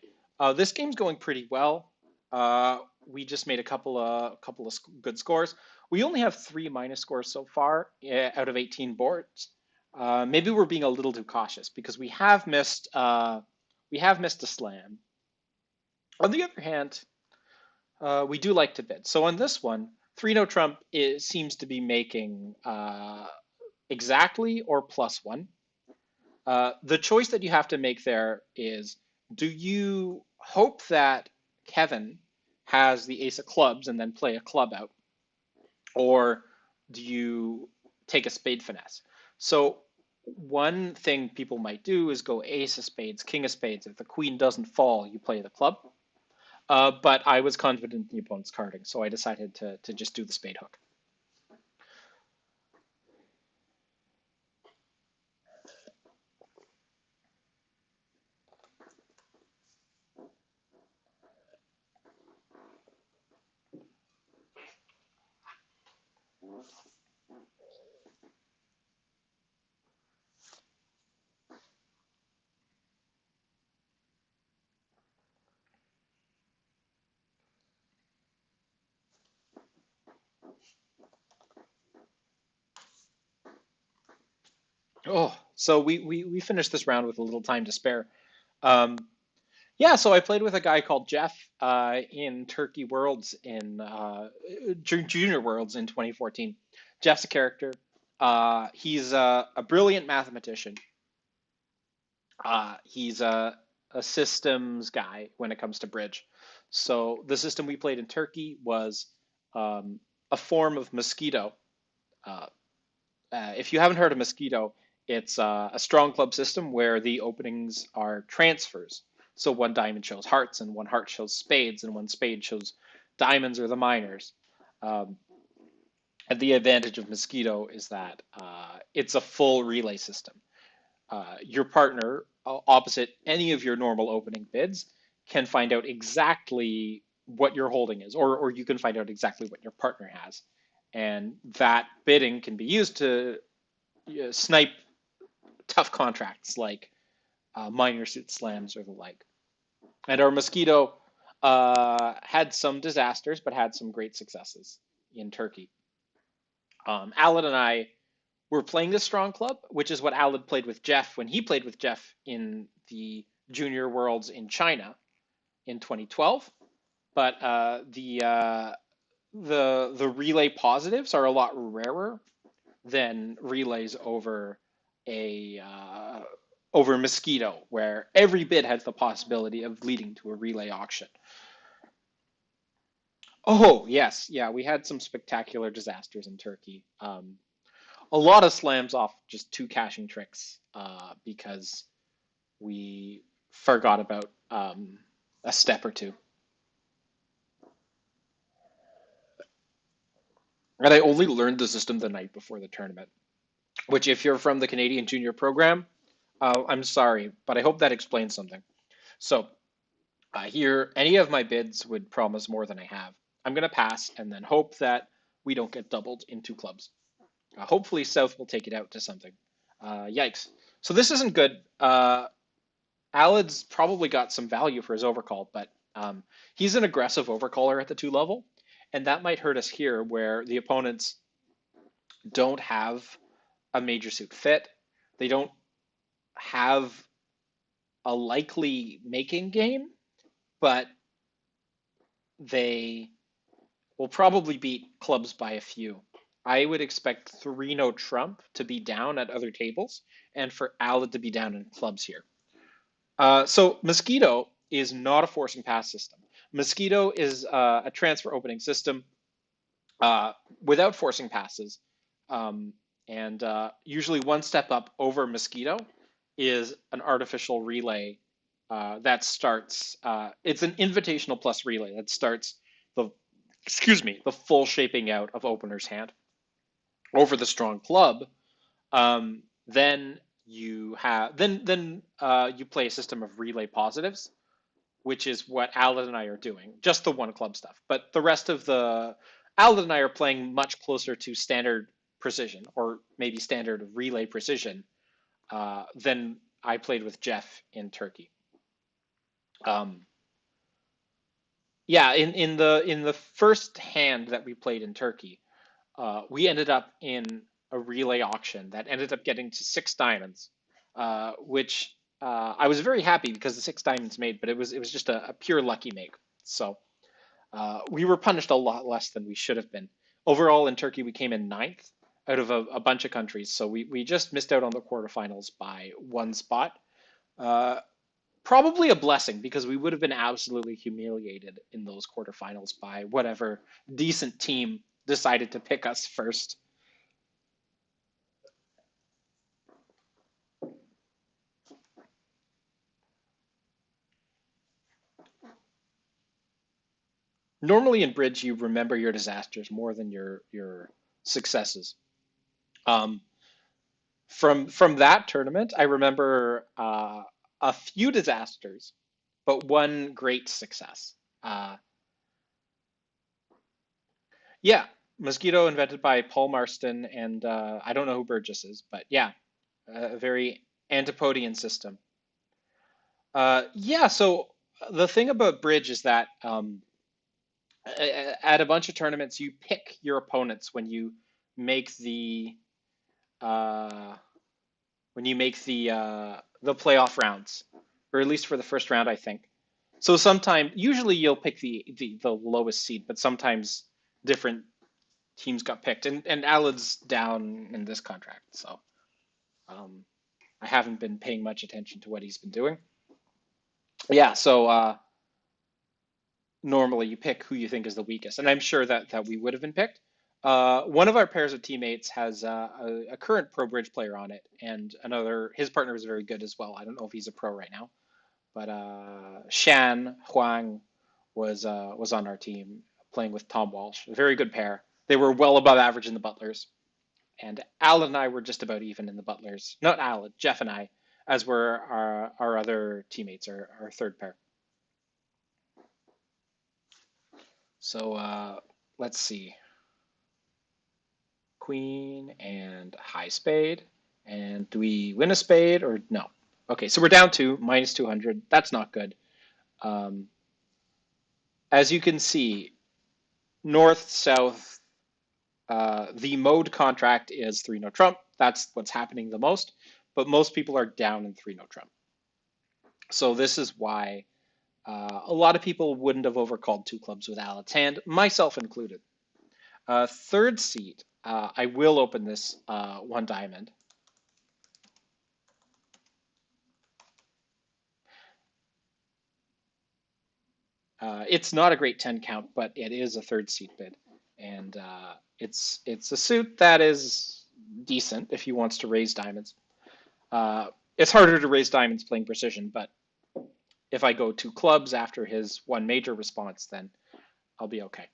A: This game's going pretty well. We just made a couple of good scores. We only have three minus scores so far out of 18 boards. Maybe we're being a little too cautious because we have missed a slam. On the other hand, we do like to bid. So on this one, 3 no trump seems to be making exactly or +1. The choice that you have to make there is, do you hope that Kevin has the ace of clubs and then play a club out? Or do you take a spade finesse? So one thing people might do is go ace of spades, king of spades. If the queen doesn't fall, you play the club. But I was confident in the opponent's carding, so I decided to just do the spade hook. Oh, so we finished this round with a little time to spare. Um, Yeah, so I played with a guy called Jeff in Turkey Worlds in Junior Worlds in 2014. Jeff's a character. He's a brilliant mathematician. He's a systems guy when it comes to bridge. So the system we played in Turkey was um, a form of Mosquito. Uh, if you haven't heard of Mosquito, it's a strong club system where the openings are transfers. So one diamond shows hearts, and one heart shows spades, and one spade shows diamonds or the minors. Um, and the advantage of Mosquito is that it's a full relay system. Your partner, opposite any of your normal opening bids, can find out exactly what your holding is, or you can find out exactly what your partner has. And that bidding can be used to snipe tough contracts like minor suit slams or the like. And our Mosquito had some disasters, but had some great successes in Turkey. Alad and I were playing this strong club, which is what Alad played with Jeff when he played with Jeff in the Junior Worlds in China in 2012. But the relay positives are a lot rarer than relays a over Mosquito, where every bid has the possibility of leading to a relay auction. Oh yes, yeah, we had some spectacular disasters in Turkey. A lot of slams off just two caching tricks because we forgot about a step or two. And I only learned the system the night before the tournament, which if you're from the Canadian junior program, I'm sorry, but I hope that explains something. So here, any of my bids would promise more than I have. I'm going to pass and then hope that we don't get doubled in two clubs. Hopefully, South will take it out to something. Yikes. So this isn't good. Alad's probably got some value for his overcall, but he's an aggressive overcaller at the 2 level, and that might hurt us here where the opponents don't have a major suit fit. They don't have a likely making game, but they will probably beat clubs by a few. I would expect 3 no trump to be down at other tables and for Alad to be down in clubs here. So Mosquito is not a forcing pass system. Mosquito is a transfer opening system without forcing passes. Um, and usually one step up over Mosquito is an artificial relay that starts, it's an invitational plus relay that starts the, excuse me, the full shaping out of opener's hand over the strong club. Then you play a system of relay positives, which is what Alan and I are doing, just the one club stuff. But the rest of the Alan and I are playing much closer to standard precision, or maybe standard relay precision, than I played with Jeff in Turkey. Um, yeah, in the first hand that we played in Turkey, we ended up in a relay auction that ended up getting to 6 diamonds, which I was very happy because the 6 diamonds made, but it was just a pure lucky make. So we were punished a lot less than we should have been. Overall, in Turkey, we came in ninth out of a bunch of countries, so we just missed out on the quarterfinals by 1 spot. Uh, Probably a blessing because we would have been absolutely humiliated in those quarterfinals by whatever decent team decided to pick us first. Normally in bridge, you remember your disasters more than your successes. Um, from that tournament, I remember a few disasters, but one great success. Uh, yeah, Mosquito invented by Paul Marston, and I don't know who Burgess is, but yeah, a very Antipodean system. Yeah, so the thing about bridge is that at a bunch of tournaments, you pick your opponents make the uh, when you make the playoff rounds, or at least for the first round, I think. So sometimes, usually you'll pick the lowest seed, but sometimes different teams got picked, and Alad's down in this contract, so um, I haven't been paying much attention to what he's been doing. Yeah, so normally you pick who you think is the weakest, and I'm sure that we would have been picked. One of our pairs of teammates has a current pro bridge player on it, and another his partner is very good as well. I don't know if he's a pro right now, but Shan Huang was on our team playing with Tom Walsh. A very good pair. They were well above average in the Butlers, and Alan and I were just about even in the Butlers. Not Alan, Jeff and I, as were our other teammates, our third pair. So let's see. Queen and high spade. And do we win a spade or no? Okay, so we're down to minus 200. That's not good. Um, as you can see, north, south, the mode contract is 3 no trump. That's what's happening the most. But most people are down in 3 no trump. So this is why a lot of people wouldn't have overcalled 2 clubs with Alat's hand, myself included. Third seat, I will open this 1 diamond. It's not a great 10 count, but it is a third seat bid. And it's a suit that is decent if he wants to raise diamonds. It's harder to raise diamonds playing precision, but if I go 2 clubs after his 1 major response, then I'll be okay.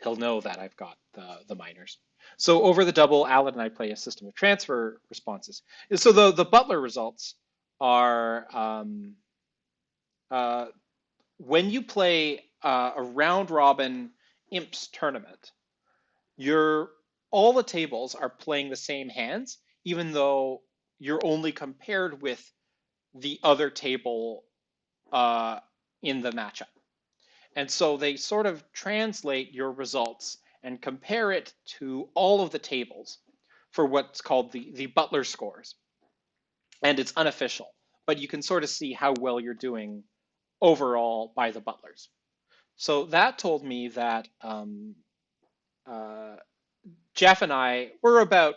A: he'll know that I've got the minors. So over the double, Alan and I play a system of transfer responses. So the Butler results are uh, when you play a round robin imps tournament, you're all the tables are playing the same hands, even though you're only compared with the other table uh, in the matchup. And so they sort of translate your results and compare it to all of the tables for what's called the Butler scores. And it's unofficial, but you can sort of see how well you're doing overall by the Butlers. So that told me that uh, Jeff and I were about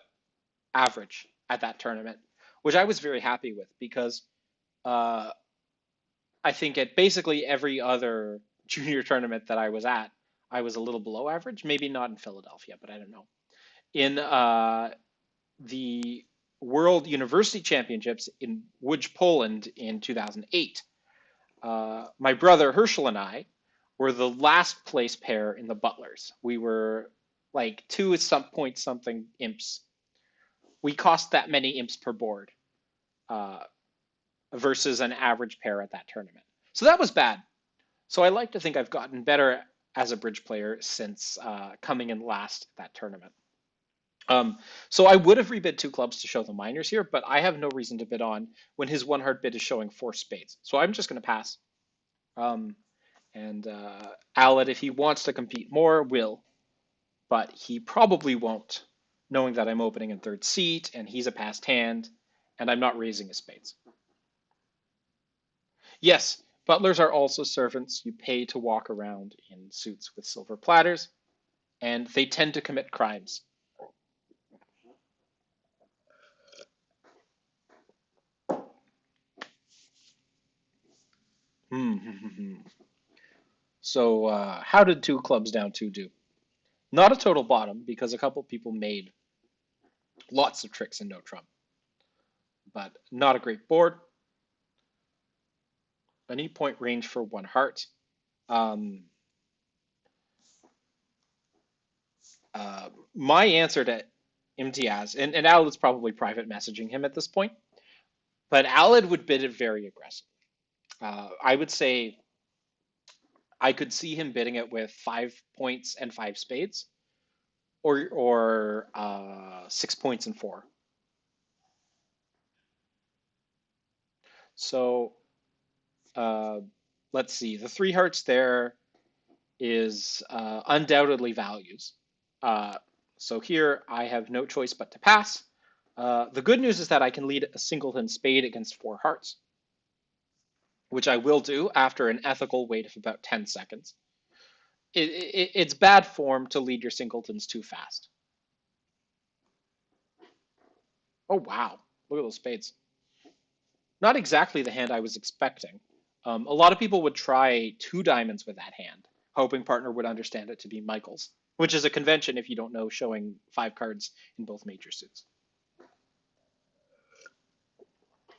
A: average at that tournament, which I was very happy with because uh, I think at basically every other junior tournament that I was at, I was a little below average. Maybe not in Philadelphia, but I don't know. In the World University Championships in Łódź, Poland in 2008, my brother Herschel and I were the last place pair in the Butlers. We were like two some point something imps. We cost that many imps per board uh, versus an average pair at that tournament. So that was bad. So I like to think I've gotten better as a bridge player since coming in last at that tournament. So I would have rebid two clubs to show the minors here, but I have no reason to bid on when his one heart bid is showing four spades. So I'm just going to pass. Um, and Aled, if he wants to compete more, will, but he probably won't, knowing that I'm opening in third seat and he's a passed hand, and I'm not raising his spades. Yes, butlers are also servants you pay to walk around in suits with silver platters, and they tend to commit crimes. So, how did two clubs down two do? Not a total bottom because a couple people made lots of tricks and no trump, but not a great board. An 8-point range for one heart. Um, my answer to Imtiaz, and Alid is probably private messaging him at this point, but Alid would bid it very aggressive. I would say I could see him bidding it with 5 points and five spades, or 6 points and four. So uh, let's see. The three hearts there is undoubtedly values. Uh, so here I have no choice but to pass. The good news is that I can lead a singleton spade against four hearts, which I will do after an ethical wait of about 10 seconds. It's bad form to lead your singletons too fast. Oh, wow. Look at those spades. Not exactly the hand I was expecting. A lot of people would try two diamonds with that hand, hoping partner would understand it to be Michael's, which is a convention if you don't know, showing five cards in both major suits.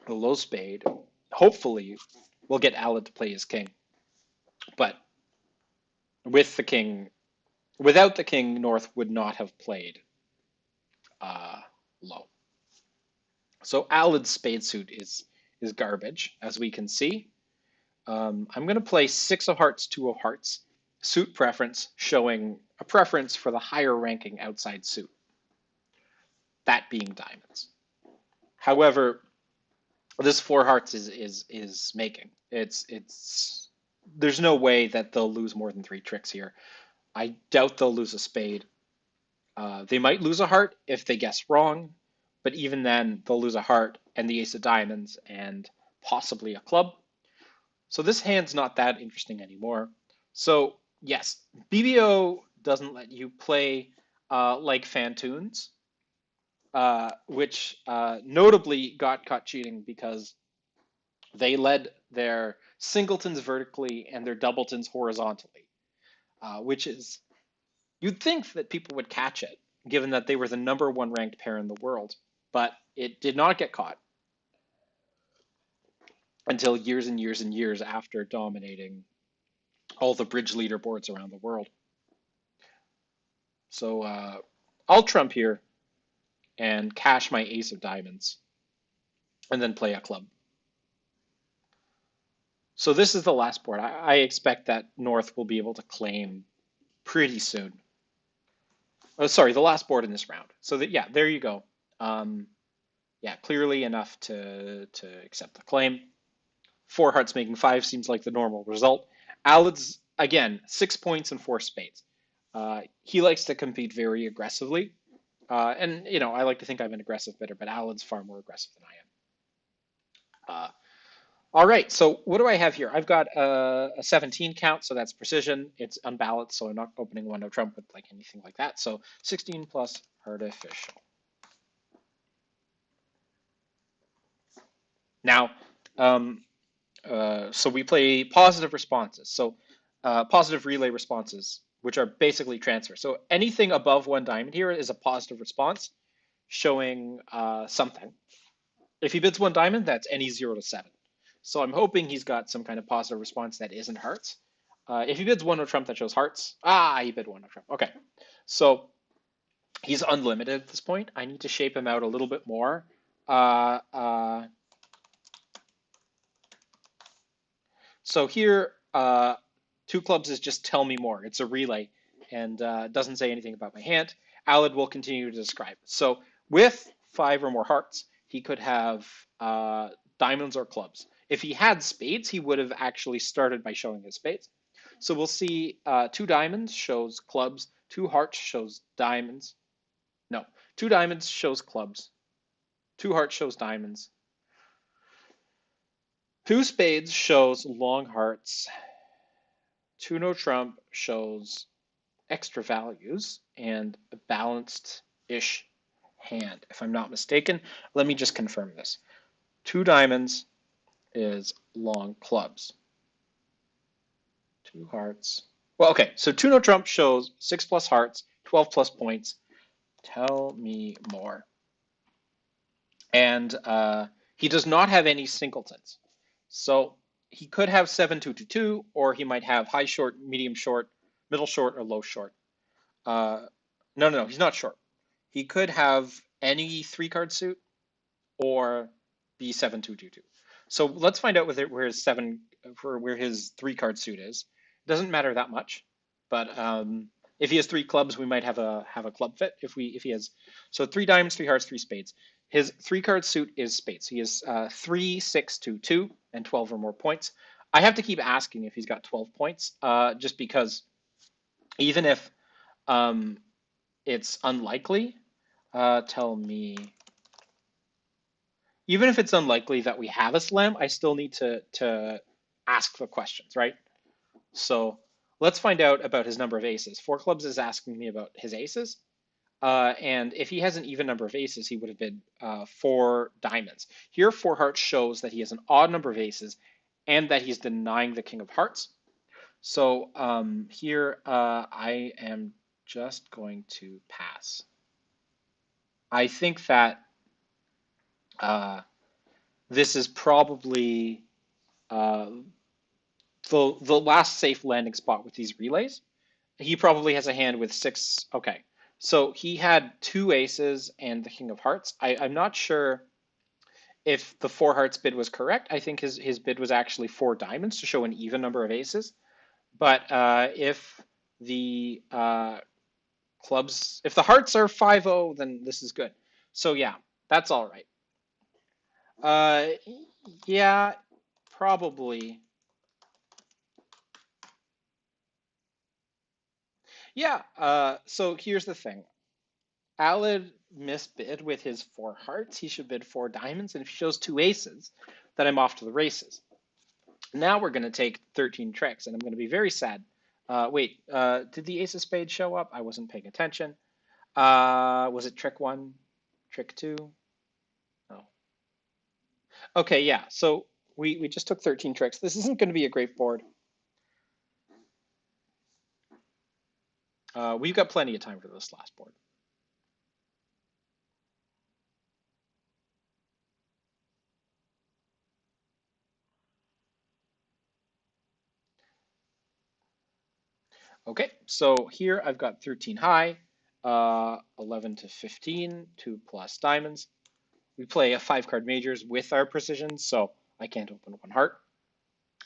A: The low spade, hopefully, will get Alad to play his king. But with the king, without the king, North would not have played uh, low. So Alad's spade suit is garbage, as we can see. I'm going to play six of hearts, two of hearts, suit preference, showing a preference for the higher ranking outside suit, that being diamonds. However, this four hearts is making. It's there's no way that they'll lose more than three tricks here. I doubt they'll lose a spade. They might lose a heart if they guess wrong, but even then they'll lose a heart and the ace of diamonds and possibly a club. So this hand's not that interesting anymore. So yes, BBO doesn't let you play like Fantoons, which notably got caught cheating because they led their singletons vertically and their doubletons horizontally, which is, you'd think that people would catch it, given that they were the number one ranked pair in the world, but it did not get caught until years and years and years after dominating all the bridge leaderboards around the world. So I'll trump here and cash my ace of diamonds and then play a club. So this is the last board. I expect that North will be able to claim pretty soon. Oh, sorry, the last board in this round. So that, yeah, there you go. Yeah, clearly enough to accept the claim. Four hearts making five seems like the normal result. Alad's, again, 6 points and four spades. He likes to compete very aggressively. And, you know, I like to think I'm an aggressive bidder, but Alad's far more aggressive than I am. All right, so what do I have here? I've got a 17 count, so that's precision. It's unbalanced, so I'm not opening one no trump with like anything like that. So 16 plus artificial. Now, so we play positive responses. So positive relay responses, which are basically transfer. So anything above one diamond here is a positive response showing something. If he bids one diamond, that's any 0 to 7. So I'm hoping he's got some kind of positive response that isn't hearts. If he bids one no trump, that shows hearts. He bid one no trump. Okay, so he's unlimited at this point. I need to shape him out a little bit more. So here, two clubs is just tell me more. It's a relay and doesn't say anything about my hand. Alad will continue to describe. So with five or more hearts, he could have diamonds or clubs. If he had spades, he would have actually started by showing his spades. So we'll see two diamonds shows clubs, two hearts shows diamonds. No, two diamonds shows clubs, two hearts shows diamonds. Two spades shows long hearts. Two no trump shows extra values and a balanced-ish hand, if I'm not mistaken. Let me just confirm this. Two diamonds is long clubs. Two hearts. Well, okay, so two no trump shows 6 plus hearts, 12 plus points. Tell me more. And he does not have any singletons. So he could have 7-2-2-2, or he might have high short, medium short, middle short, or low short. No, he's not short. He could have any three card suit or be 7-2-2-2. So let's find out where his where his three card suit is. It doesn't matter that much, but if he has three clubs, we might have a club fit. If he has so three diamonds, three hearts, three spades. His three card suit is spades. He has 3, 6, 2, 2, and 12 or more points. I have to keep asking if he's got 12 points, just because even if it's unlikely, tell me. Even if it's unlikely that we have a slam, I still need to ask the questions, right? So let's find out about his number of aces. Four clubs is asking me about his aces. And if he has an even number of aces, he would have been four diamonds. Here, four hearts shows that he has an odd number of aces and that he's denying the king of hearts. So here, I am just going to pass. I think that this is probably the last safe landing spot with these relays. He probably has a hand with 6. Okay, so he had two aces and the king of hearts. I'm not sure if the four hearts bid was correct. I think his bid was actually four diamonds to show an even number of aces. But if the if the hearts are 5-0, then this is good. So yeah, that's all right. Yeah, probably. Yeah, so here's the thing. Alad misbid with his four hearts. He should bid four diamonds, and if he shows two aces, then I'm off to the races. Now we're going to take 13 tricks, and I'm going to be very sad. Wait, did the ace of spades show up? I wasn't paying attention. Was it trick 1, trick 2? No. Okay, yeah, so we just took 13 tricks. This isn't going to be a great board. We've got plenty of time for this last board. Okay, so here I've got 13 high. 11 to 15, 2 plus diamonds. We play a 5 card majors with our precision, so I can't open one heart.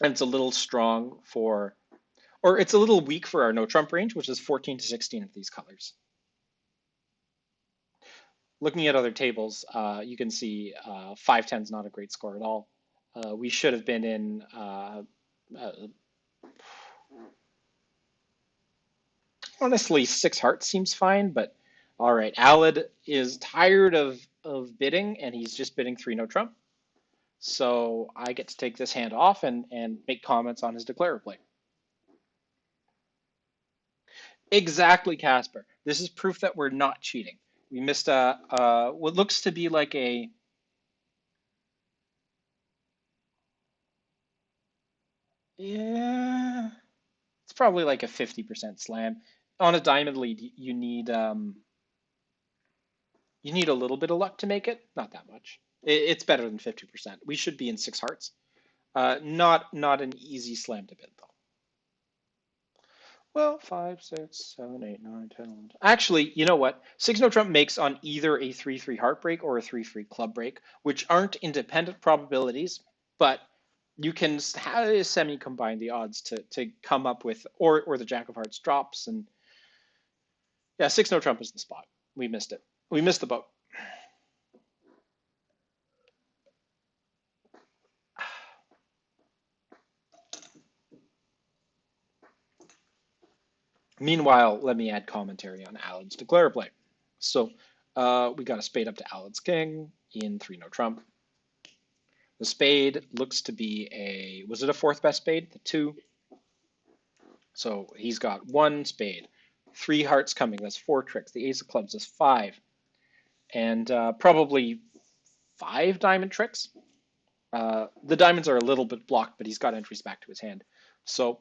A: And it's a little strong for, or it's a little weak for our no trump range, which is 14 to 16 of these colors. Looking at other tables, you can see 5-10 is not a great score at all. We should have been in, honestly, 6 hearts seems fine, but all right. Alad is tired of bidding, and he's just bidding 3 no trump. So I get to take this hand off and make comments on his declare play. Exactly, Casper. This is proof that we're not cheating. We missed what looks to be like a, yeah, it's probably like a 50% slam. On a diamond lead, you need a little bit of luck to make it. Not that much. It's better than 50%. We should be in 6 hearts. Not an easy slam to bid though. Well, 5, 6, 7, 8, 9, 10, 11. Actually, you know what? 6 no trump makes on either a 3-3 heartbreak or a 3-3 club break, which aren't independent probabilities, but you can semi combine the odds to come up with, or the jack of hearts drops, and yeah, 6 no trump is the spot. We missed it. We missed the boat. Meanwhile, let me add commentary on Alan's declare play. So we got a spade up to Alan's king in 3 no trump. The spade looks to be a, was it a 4th best spade? The 2. So he's got 1 spade, 3 hearts coming, that's 4 tricks. The ace of clubs is 5. And probably 5 diamond tricks. The diamonds are a little bit blocked, but he's got entries back to his hand. So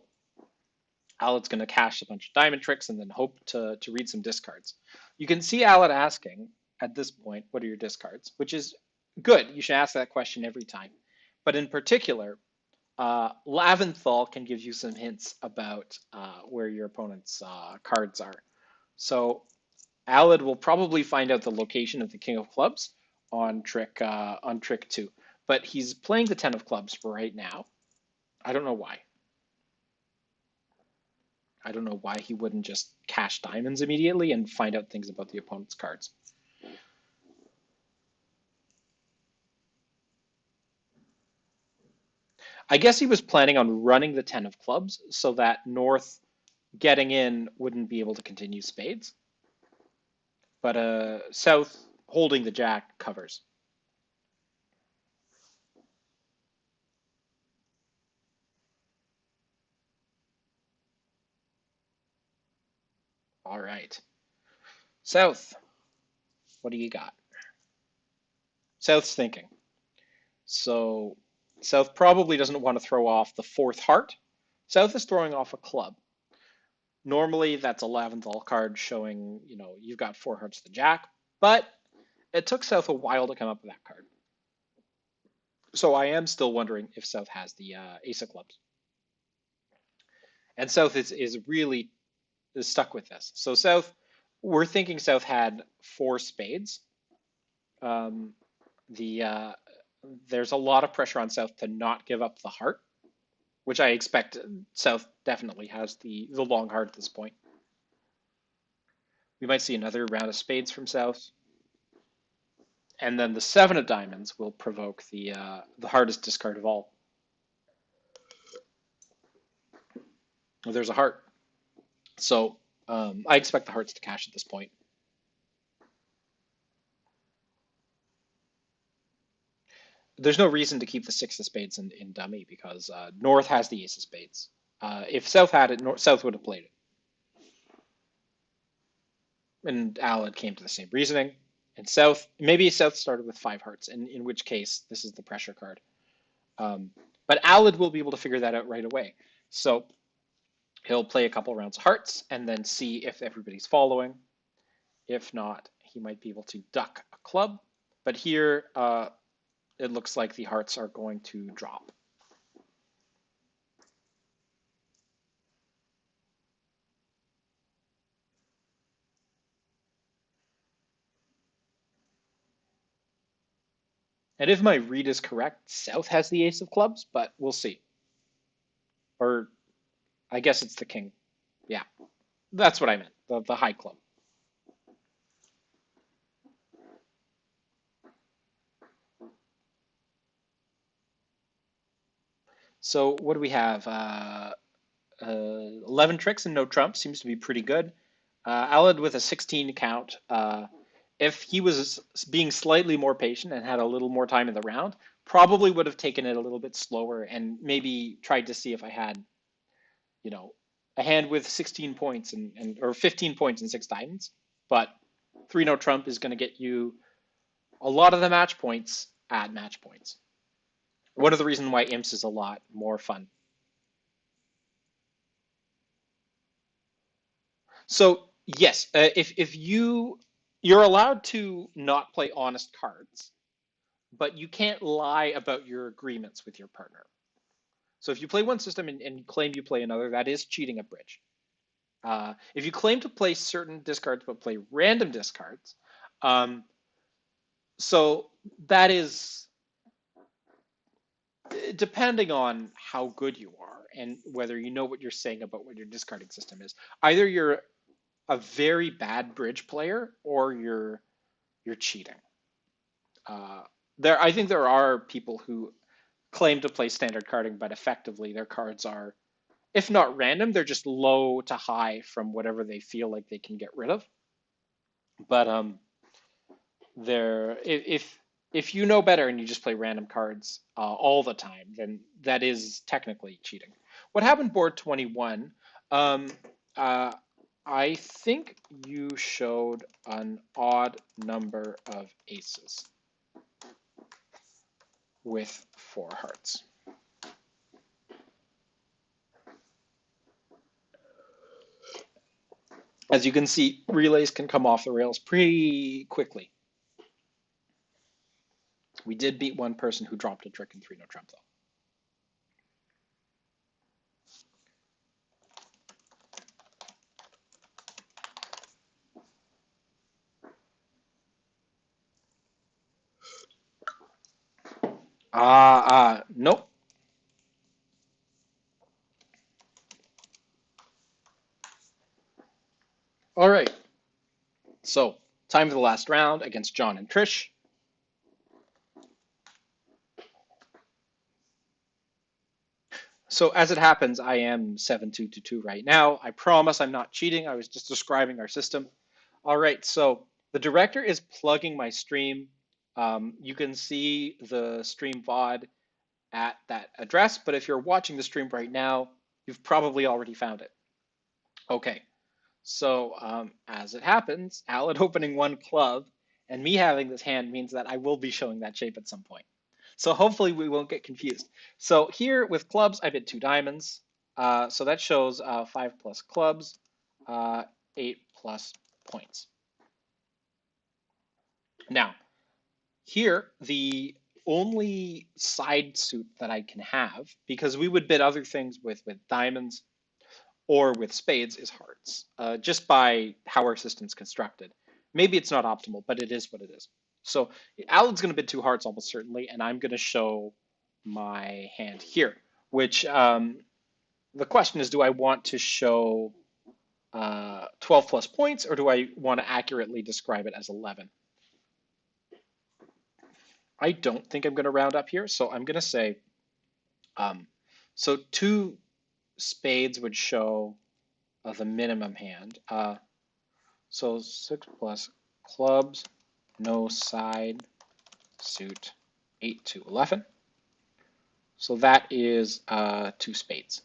A: Alad's going to cash a bunch of diamond tricks and then hope to read some discards. You can see Alad asking at this point, what are your discards? Which is good. You should ask that question every time. But in particular, Laventhal can give you some hints about where your opponent's cards are. So Alad will probably find out the location of the king of clubs on trick 2. But he's playing the 10 of clubs right now. I don't know why. I don't know why he wouldn't just cash diamonds immediately and find out things about the opponent's cards. I guess he was planning on running the 10 of clubs so that North getting in wouldn't be able to continue spades. But South holding the jack covers. All right. South, what do you got? South's thinking. So South probably doesn't want to throw off the 4th heart. South is throwing off a club. Normally, that's a Laventhal card showing, you've got 4 hearts to the jack, but it took South a while to come up with that card. So I am still wondering if South has the ace of clubs. And South is really stuck with this. So South, we're thinking South had 4 spades. Um, there's a lot of pressure on South to not give up the heart, which I expect South definitely has the long heart at this point. We might see another round of spades from South. And then the 7 of diamonds will provoke the hardest discard of all. Well, there's a heart. So I expect the hearts to cash at this point. There's no reason to keep the 6 of spades in dummy because North has the ace of spades. If South had it, South would have played it. And Alad came to the same reasoning. And South, maybe South started with 5 hearts, in which case this is the pressure card. But Alad will be able to figure that out right away. So he'll play a couple rounds of hearts and then see if everybody's following. If not, he might be able to duck a club. But here, it looks like the hearts are going to drop. And if my read is correct, South has the ace of clubs, but we'll see. Or I guess it's the king. Yeah, that's what I meant, the high club. So what do we have? 11 tricks and no trump seems to be pretty good. Alad with a 16 count. If he was being slightly more patient and had a little more time in the round, probably would have taken it a little bit slower and maybe tried to see if I had, you know, a hand with 16 points and or 15 points and 6 diamonds. But 3 no trump is going to get you a lot of the match points at match points. One of the reasons why imps is a lot more fun. So yes, if you're allowed to not play honest cards, but you can't lie about your agreements with your partner. So if you play one system and you claim you play another, that is cheating at bridge. If you claim to play certain discards but play random discards, um, so that is depending on how good you are and whether you know what you're saying about what your discarding system is. Either you're a very bad bridge player or you're cheating. Uh, I think there are people who claim to play standard carding, but effectively their cards are, if not random, they're just low to high from whatever they feel like they can get rid of. But they're if you know better and you just play random cards all the time, then that is technically cheating. What happened board 21? Um, uh, I think you showed an odd number of aces with 4 hearts. As you can see, relays can come off the rails pretty quickly. We did beat one person who dropped a trick in 3 no trump, though. Nope. All right. So, time for the last round against John and Trish. So, as it happens, I am 7-2 to 2 right now. I promise I'm not cheating. I was just describing our system. All right. So, the director is plugging my stream. You can see the stream VOD at that address, but if you're watching the stream right now, you've probably already found it. Okay. So as it happens, Alad opening one club and me having this hand means that I will be showing that shape at some point. So hopefully we won't get confused. So here with clubs, I bid 2 diamonds. So that shows 5 plus clubs, 8 plus points. Now, here, the only side suit that I can have, because we would bid other things with diamonds, or with spades is hearts, just by how our system's constructed. Maybe it's not optimal, but it is what it is. So Alan's going to bid 2 hearts almost certainly, and I'm going to show my hand here, which the question is, do I want to show 12 plus points, or do I want to accurately describe it as 11? I don't think I'm going to round up here, so I'm going to say, so 2 spades would show the minimum hand. So 6 plus clubs, no side, suit, 8 to 11. So that is 2 spades.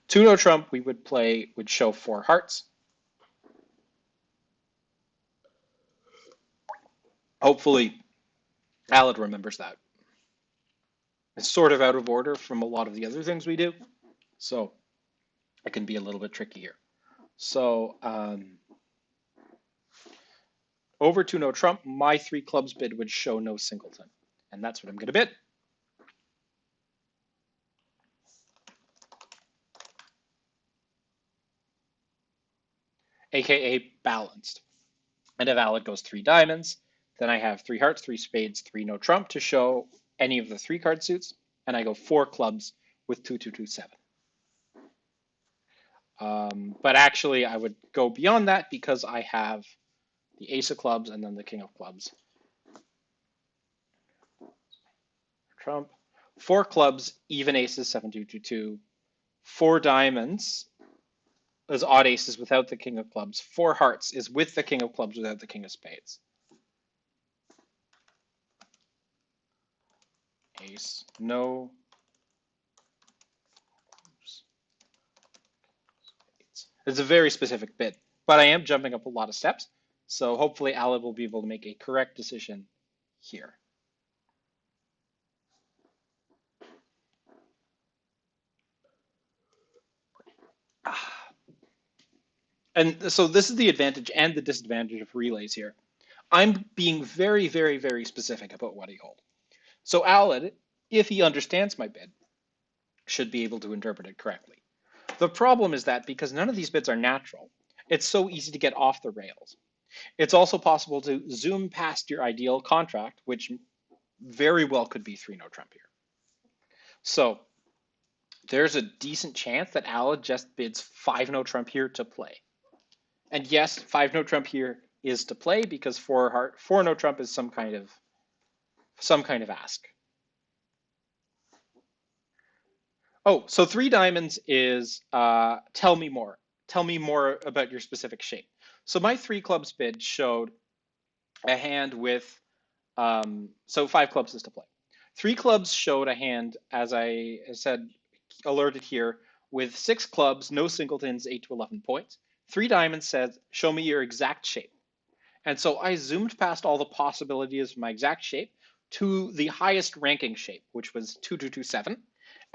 A: 2 no trump, we would show 4 hearts. Hopefully, Alad remembers that. It's sort of out of order from a lot of the other things we do, so it can be a little bit tricky here. So over 2 no trump, my 3 clubs bid would show no singleton, and that's what I'm going to bid. AKA balanced. And if Alad goes 3 diamonds, Then I have three hearts, three spades, three no trump to show any of the three card suits, and I go four clubs with 2-2-2-7. But actually, I would go beyond that because I have the ace of clubs and then the king of clubs. Trump. Four clubs, even aces, 7-2-2-2. Four diamonds is odd aces without the king of clubs. Four hearts is with the king of clubs without the king of spades. Ace, no. It's a very specific bit, but I am jumping up a lot of steps, so hopefully Alad will be able to make a correct decision here. And so this is the advantage and the disadvantage of relays here. I'm being very, very, very specific about what I hold. So Alad, if he understands my bid, should be able to interpret it correctly. The problem is that because none of these bids are natural, it's so easy to get off the rails. It's also possible to zoom past your ideal contract, which very well could be 3 no trump here. So there's a decent chance that Alad just bids 5 no trump here to play. And yes, 5 no trump here is to play because 4 no trump is some kind of ask. Oh, so 3 diamonds is tell me more. Tell me more about your specific shape. So my 3 clubs bid showed a hand with so 5 clubs is to play. 3 clubs showed a hand, as I said, alerted here, with 6 clubs, no singletons, 8 to 11 points. 3 diamonds says, show me your exact shape. And so I zoomed past all the possibilities of my exact shape to the highest ranking shape, which was 2-2-2-7,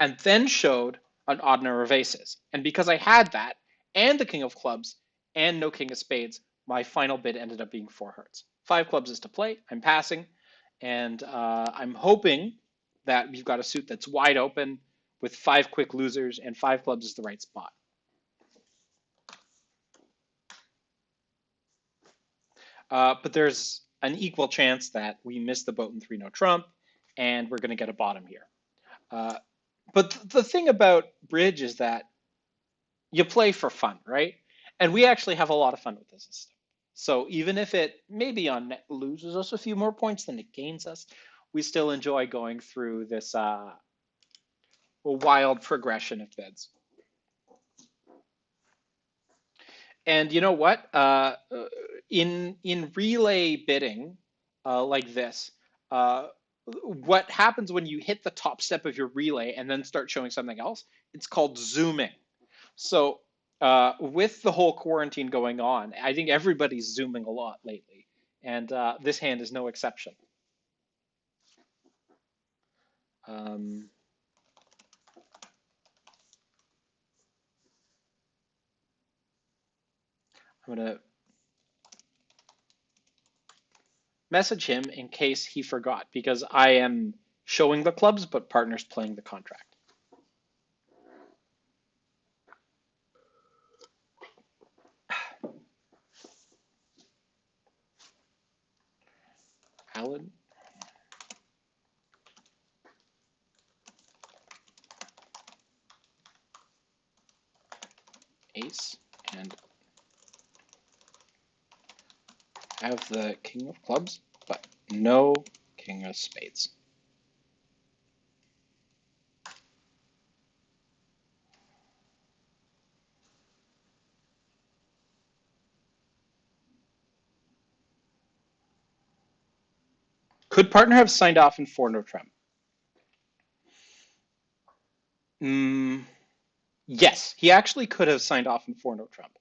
A: and then showed an odd number of aces. And because I had that, and the king of clubs, and no king of spades, my final bid ended up being 4 hearts. 5 clubs is to play, I'm passing, and I'm hoping that we've got a suit that's wide open with 5 quick losers, and 5 clubs is the right spot. But there's an equal chance that we miss the boat in 3 no trump, and we're going to get a bottom here. But the thing about bridge is that you play for fun, right? And we actually have a lot of fun with this system. So even if it maybe on net loses us a few more points than it gains us, we still enjoy going through this wild progression of bids. And you know what? In relay bidding like this, what happens when you hit the top step of your relay and then start showing something else? It's called zooming. So with the whole quarantine going on, I think everybody's zooming a lot lately, and this hand is no exception. I'm gonna message him in case he forgot, because I am showing the clubs, but partner's playing the contract. Alad. Ace, and have the king of clubs, but no king of spades. Could partner have signed off in 4 no trump? Yes, he actually could have signed off in 4 no trump.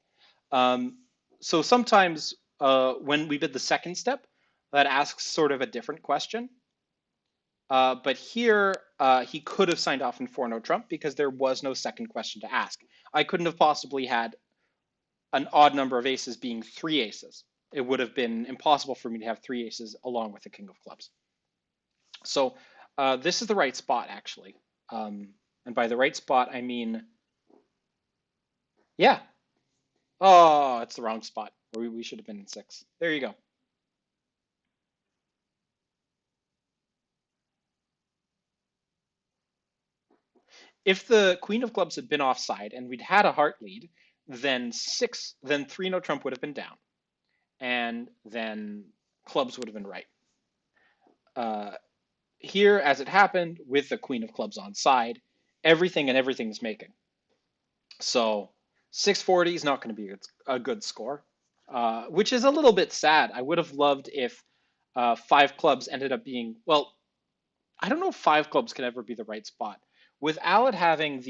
A: So sometimes when we did the second step, that asks sort of a different question. But here, he could have signed off in 4 no trump because there was no second question to ask. I couldn't have possibly had an odd number of aces being 3 aces. It would have been impossible for me to have 3 aces along with the king of clubs. So this is the right spot, actually. And by the right spot, I mean, yeah. Oh, it's the wrong spot. We should have been in 6. There you go. If the queen of clubs had been offside and we'd had a heart lead, then three no trump would have been down, and then clubs would have been right. Uh, Here, as it happened, with the queen of clubs on side, everything's making. So 640 is not going to be a good score, which is a little bit sad. I would have loved if five clubs ended up being, well, I don't know if five clubs could ever be the right spot. With Aled having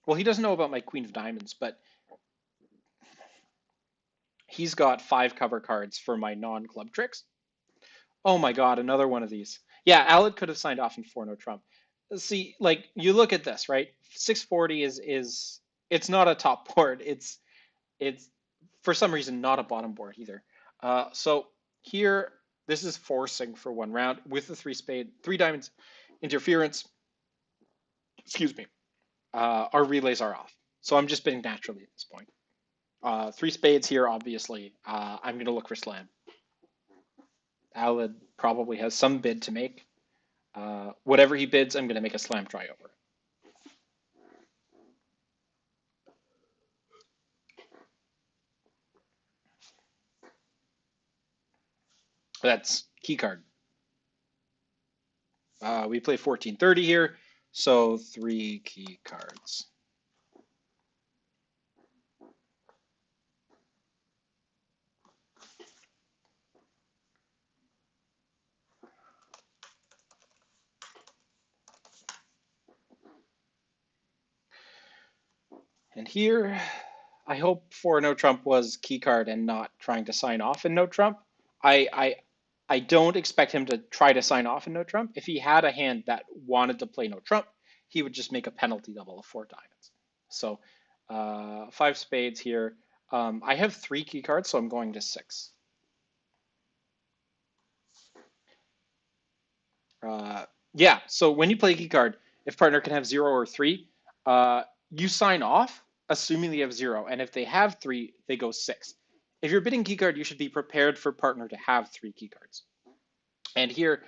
A: well, he doesn't know about my queen of diamonds, but he's got five cover cards for my non-club tricks. Oh my God, another one of these. Yeah, Aled could have signed off in four no trump. See, like you look at this, right? 640 is it's not a top board. It's for some reason not a bottom board either. So here, this is forcing for one round with the three diamonds interference. Excuse me. Our relays are off. So I'm just bidding naturally at this point. Three spades here, obviously. I'm going to look for slam. Aled probably has some bid to make. Whatever he bids, I'm going to make a slam try over. That's key card. We play 1430 here, so three key cards. And here, I hope for no trump was key card and not trying to sign off in no trump. I, I I don't expect him to try to sign off in no trump. If he had a hand that wanted to play no trump, he would just make a penalty double of four diamonds. So five spades here. I have three key cards, so I'm going to six. Yeah, so when you play a key card, if partner can have zero or three, you sign off, assuming they have zero. And if they have three, they go six. If you're bidding key card, you should be prepared for partner to have three key cards. And here,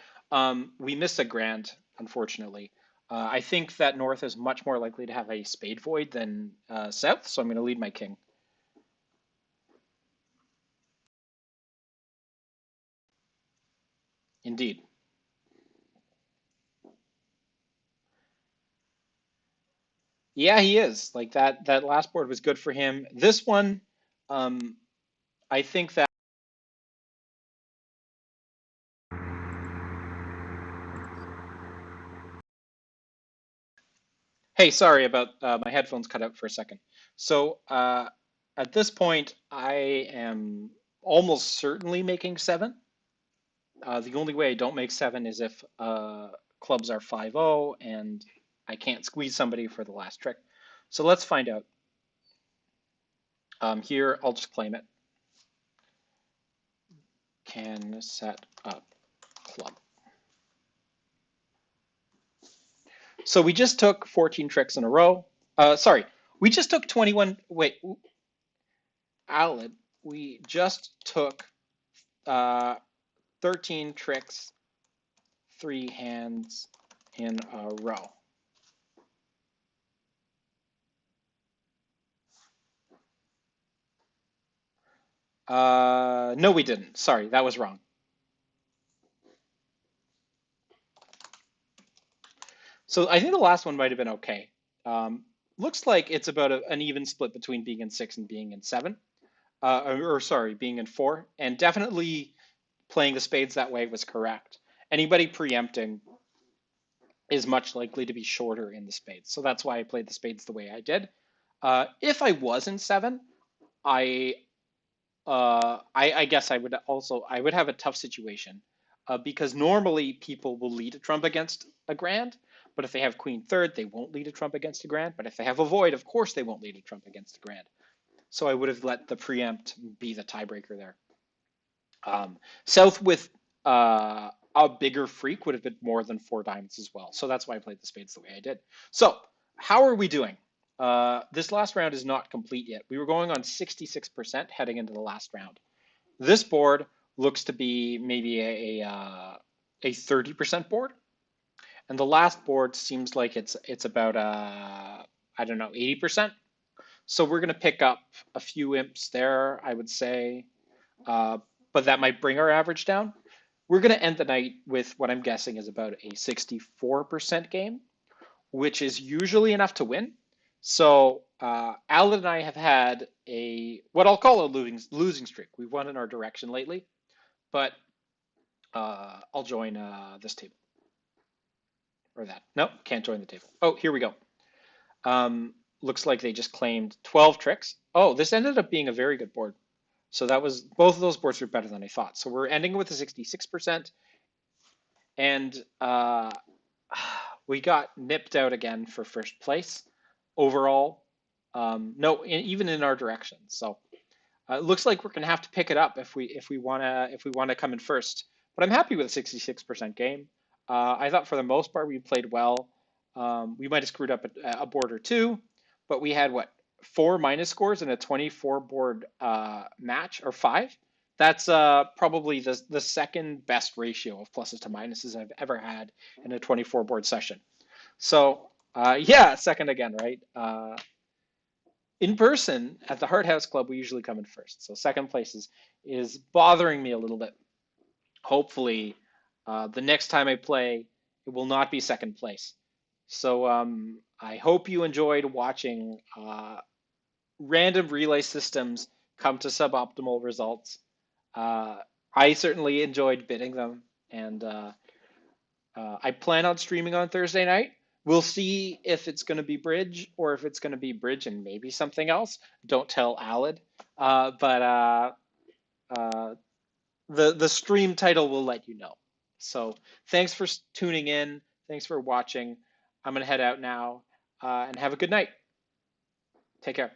A: we miss a grand, unfortunately. I think that North is much more likely to have a spade void than South, so I'm going to lead my king. Indeed. Yeah, he is. Like that last board was good for him. This one, um, I think that. Hey, sorry about my headphones cut out for a second. So at this point, I am almost certainly making seven. The only way I don't make seven is if clubs are 5-0 and I can't squeeze somebody for the last trick. So let's find out. Here, I'll just claim it. Can set up club. So we just took 14 tricks in a row. Sorry, we just took 21. Wait, Aled, we just took 13 tricks, three hands in a row. No, we didn't. Sorry, that was wrong. So I think the last one might have been okay. Looks like it's about an even split between being in six and being in seven. Or sorry, being in four. And definitely playing the spades that way was correct. Anybody preempting is much likely to be shorter in the spades. So that's why I played the spades the way I did. If I was in seven, I I guess I would have a tough situation because normally people will lead a trump against a grand, but if they have queen third, they won't lead a trump against a grand. But if they have a void, of course they won't lead a trump against a grand. So I would have let the preempt be the tiebreaker there. South with a bigger freak would have been more than four diamonds as well. So that's why I played the spades the way I did. So how are we doing? This last round is not complete yet. We were going on 66% heading into the last round. This board looks to be maybe a 30% board. And the last board seems like it's about I don't know, 80%. So we're gonna pick up a few imps there, I would say, uh, but that might bring our average down. We're gonna end the night with what I'm guessing is about a 64% game, which is usually enough to win. So Alan and I have had a what I'll call a losing streak. We've won in our direction lately, but I'll join this table or that. Nope, can't join the table. Oh, here we go. Looks like they just claimed 12 tricks. Oh, this ended up being a very good board. So that was both of those boards were better than I thought. So we're ending with a 66%, and we got nipped out again for first place overall. No, even in our direction. So it looks like we're gonna have to pick it up if we wanna come in first. But I'm happy with a 66% game. I thought for the most part we played well. We might have screwed up a board or two, but we had what, 4 minus scores in a 24 board match, or five. That's probably the second best ratio of pluses to minuses I've ever had in a 24 board session. So yeah, second again, right? In person at the Hart House Club, we usually come in first. So second place is bothering me a little bit. Hopefully, the next time I play, it will not be second place. So I hope you enjoyed watching random relay systems come to suboptimal results. Uh, I certainly enjoyed bidding them, and I plan on streaming on Thursday night. We'll see if it's going to be Bridge or if it's going to be Bridge and maybe something else. Don't tell Alad. But uh, the stream title will let you know. So thanks for tuning in. Thanks for watching. I'm going to head out now and have a good night. Take care.